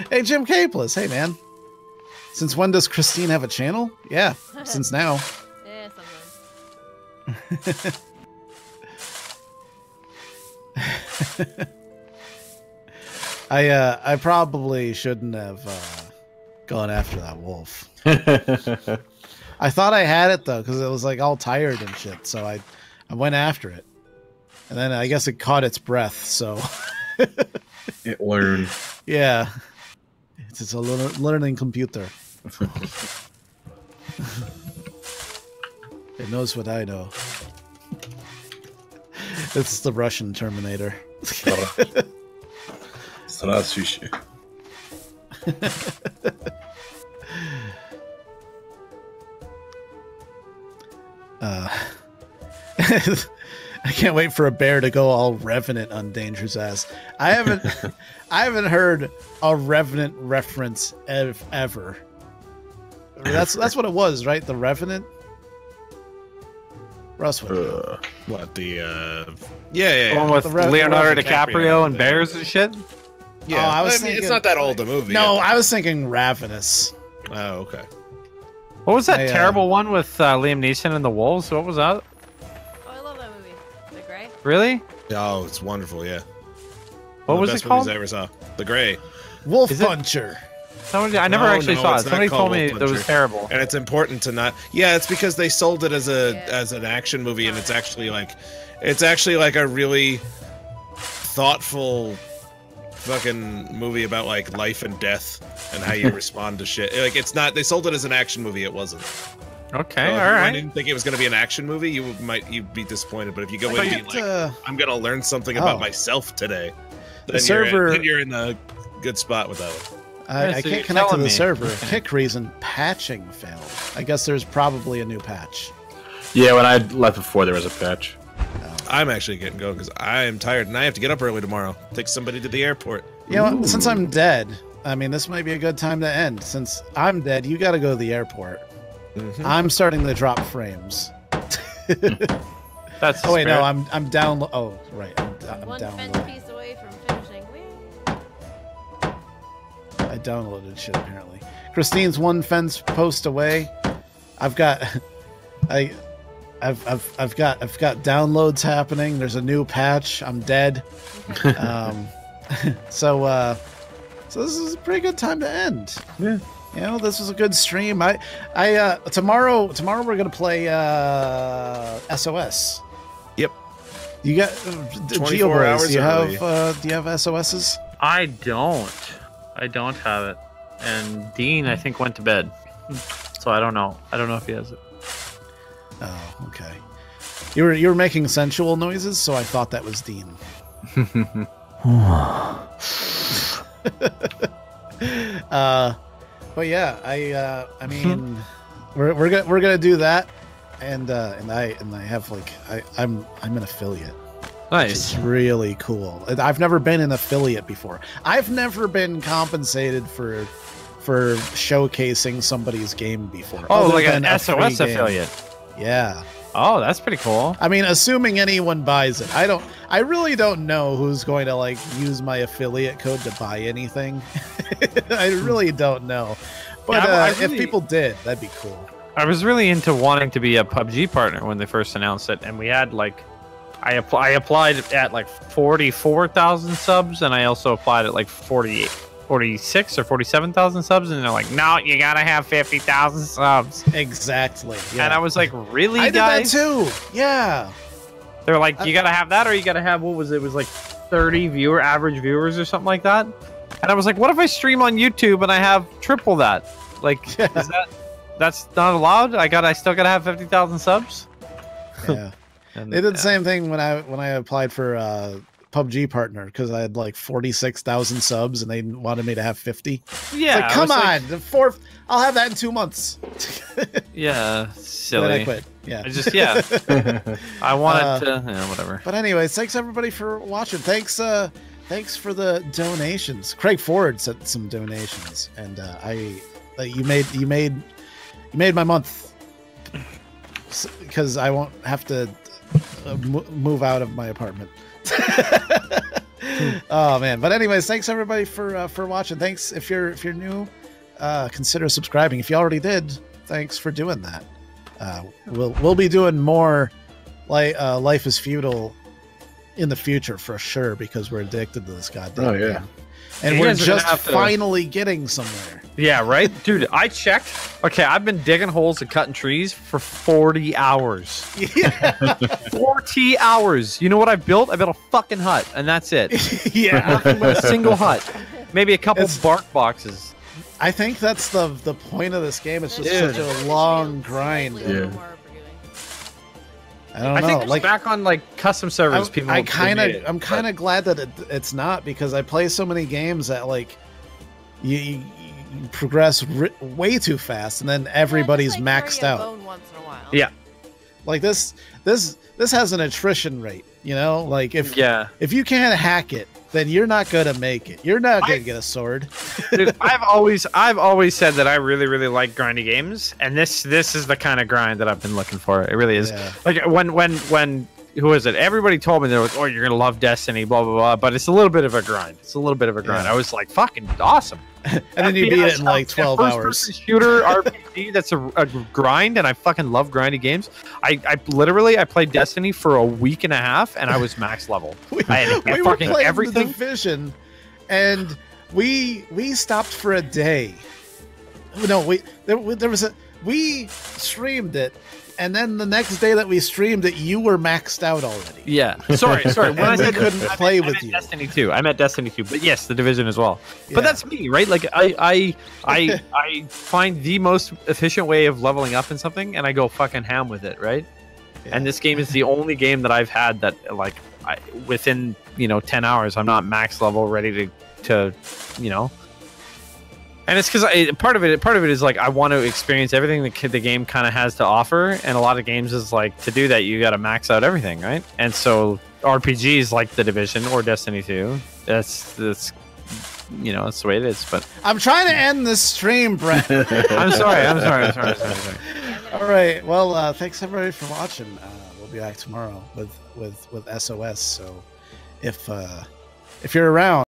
Hey, Jim Capeless. Hey, man. Since when does Christine have a channel? Yeah, since now.
Yeah, sometimes.
I probably shouldn't have gone after that wolf. I thought I had it though, because it was like all tired and shit. So I went after it, and then I guess it caught its breath. So
It learned.
yeah, it's a learning computer. It knows what I know. It's the Russian Terminator.
Здравствуйте.
I can't wait for a bear to go all Revenant on Danger's ass. I haven't heard a Revenant reference ever. That's what it was, right? The Revenant. Russ, what?
What the? Yeah.
The one with
The Re-
Leonardo
the
DiCaprio and bears and shit.
Yeah,
Oh, I was
it's
thinking-
not that old a movie.
No, I was thinking Ravenous.
Oh, okay.
What was that
I,
terrible one with Liam Neeson and the wolves? What was that?
Oh, I love that movie. The Gray.
Really?
Oh, it's wonderful. Yeah.
What
One of
was
the
it
best
called?
movies I ever saw. The Gray.
Wolf
Is it-
Puncher.
I never
No,
actually
no,
saw it.
it's not
Somebody
called
told me
Wolf
that was
Puncher.
terrible.
And it's important to not. Yeah, it's because they sold it as
Yeah.
an action movie, and it's actually like a really thoughtful fucking movie about like life and death and how you respond to shit. Like it's not. They sold it as an action movie. It wasn't.
Okay,
So if
all
you
right.
didn't think it was going to be an action movie, you'd be disappointed. But if you go in
I
and be
get,
like, I'm going to learn something about
oh.
myself today,
The
then
server-
then you're in a good spot with that one.
I
so
can't
you're
connect to
telling
the
me.
server. Kick reason patching failed. I guess there's probably a new patch.
Yeah, when I left before, there was a patch.
I'm actually getting going because I am tired and I have to get up early tomorrow. Take somebody to the airport.
You know, what? Since I'm dead, I mean, this might be a good time to end. Since I'm dead, you got to go to the airport.
Mhm.
I'm starting to drop frames.
That's
Oh wait, no,
spirit.
I'm down. Oh right, I'm
One
down.
fence piece away from finishing. Whee!
I downloaded shit apparently. Christine's one fence post away. I've got, I've got downloads happening. There's a new patch. I'm dead. So this is a pretty good time to end.
Yeah.
You know, this was a good stream. Tomorrow we're gonna play SOS.
Yep.
You got
24
GeoBraze,
hours
do you
early.
have SOSs?
I don't have it. And Dean, I think, went to bed. So I don't know. I don't know if he has it.
Oh, okay. You were making sensual noises, so I thought that was Dean. But yeah, I mean, we're gonna do that, and I have like I'm an affiliate. Which
Nice.
is really cool. I've never been an affiliate before. I've never been compensated for for showcasing somebody's game before.
Oh,
other
like
than
an
a free
SOS
game.
affiliate.
Yeah.
Oh, that's pretty cool.
I mean, assuming anyone buys it, I really don't know who's going to like use my affiliate code to buy anything. I really don't know. But
Yeah,
if people did, that'd be cool.
I was really into wanting to be a PUBG partner when they first announced it, and we had like, I applied at like 44,000 subs, and I also applied at like 46 or 47,000 subs, and they're like, no, you gotta have 50,000 subs.
Exactly. Yeah.
And I was like, really,
I
guys?
did that too. Yeah.
They're like, you gotta have that, or you gotta have, what was it? It was like 30 average viewers or something like that. And I was like, what if I stream on YouTube and I have triple that? Like, is that's not allowed? I still gotta have 50,000 subs?
Yeah.
And,
They did the same thing when I applied for PUBG partner because I had like 46,000 subs and they wanted me to have 50.
Yeah.
Like, come on, the fourth. I'll have that in 2 months.
Yeah, silly.
Then I quit. Yeah.
I just I wanted to whatever.
But anyways, thanks everybody for watching. Thanks for the donations. Craig Ford sent some donations, and you made my month because I won't have to move out of my apartment. Oh man! But anyways, thanks everybody for watching. Thanks if you're new, consider subscribing. If you already did, thanks for doing that. We'll be doing more like Life is Feudal in the future for sure because we're addicted to this goddamn game. And we're just finally getting somewhere.
Yeah, right? Dude, I checked. Okay, I've been digging holes and cutting trees for 40 hours.
Yeah.
40 hours. You know what I built? I built a fucking hut, and that's it.
Yeah.
Nothing but a single hut. Maybe a couple bark boxes.
I think that's the point of this game. It's just such a long grind.
Yeah.
I don't know.
I think like back on like custom servers,
I'm kind of glad that it's not because I play so many games that like you progress way too fast and then everybody's maxed out.
Once in a while.
Yeah.
Like this has an attrition rate, you know? Like if you can't hack it, then you're not gonna make it. You're not gonna get a sword.
Dude, I've always said that I really like grindy games, and this is the kind of grind that I've been looking for. It really is. Yeah. Like when who is it? Everybody told me they're like, "Oh, you're gonna love Destiny," blah blah blah. But it's a little bit of a grind. It's a little bit of a grind. Yeah. I was like, "Fucking awesome!"
And then you beat it in like 12 hours.
Shooter RPG that's a grind, and I fucking love grindy games. I literally played Destiny for a week and a half, and I was max level. I had
we
fucking
were playing
everything.
The Division, and we stopped for a day. No, we streamed it. And then the next day that we streamed it, you were maxed out already.
Yeah. Sorry. When I said
couldn't play with you.
Destiny 2. I meant Destiny 2. But yes, the Division as well. Yeah. But that's me, right? Like I find the most efficient way of leveling up in something, and I go fucking ham with it, right? Yeah. And this game is the only game that I've had that like within 10 hours, I'm not max level, ready to And it's because part of it is like I want to experience everything the game kind of has to offer, and a lot of games is like to do that you got to max out everything, right? And so RPGs like the Division or Destiny 2, that's that's the way it is. But
I'm trying to end this stream, Brett.
I'm sorry.
All right, well, thanks everybody for watching. We'll be back tomorrow with SOS. So if you're around.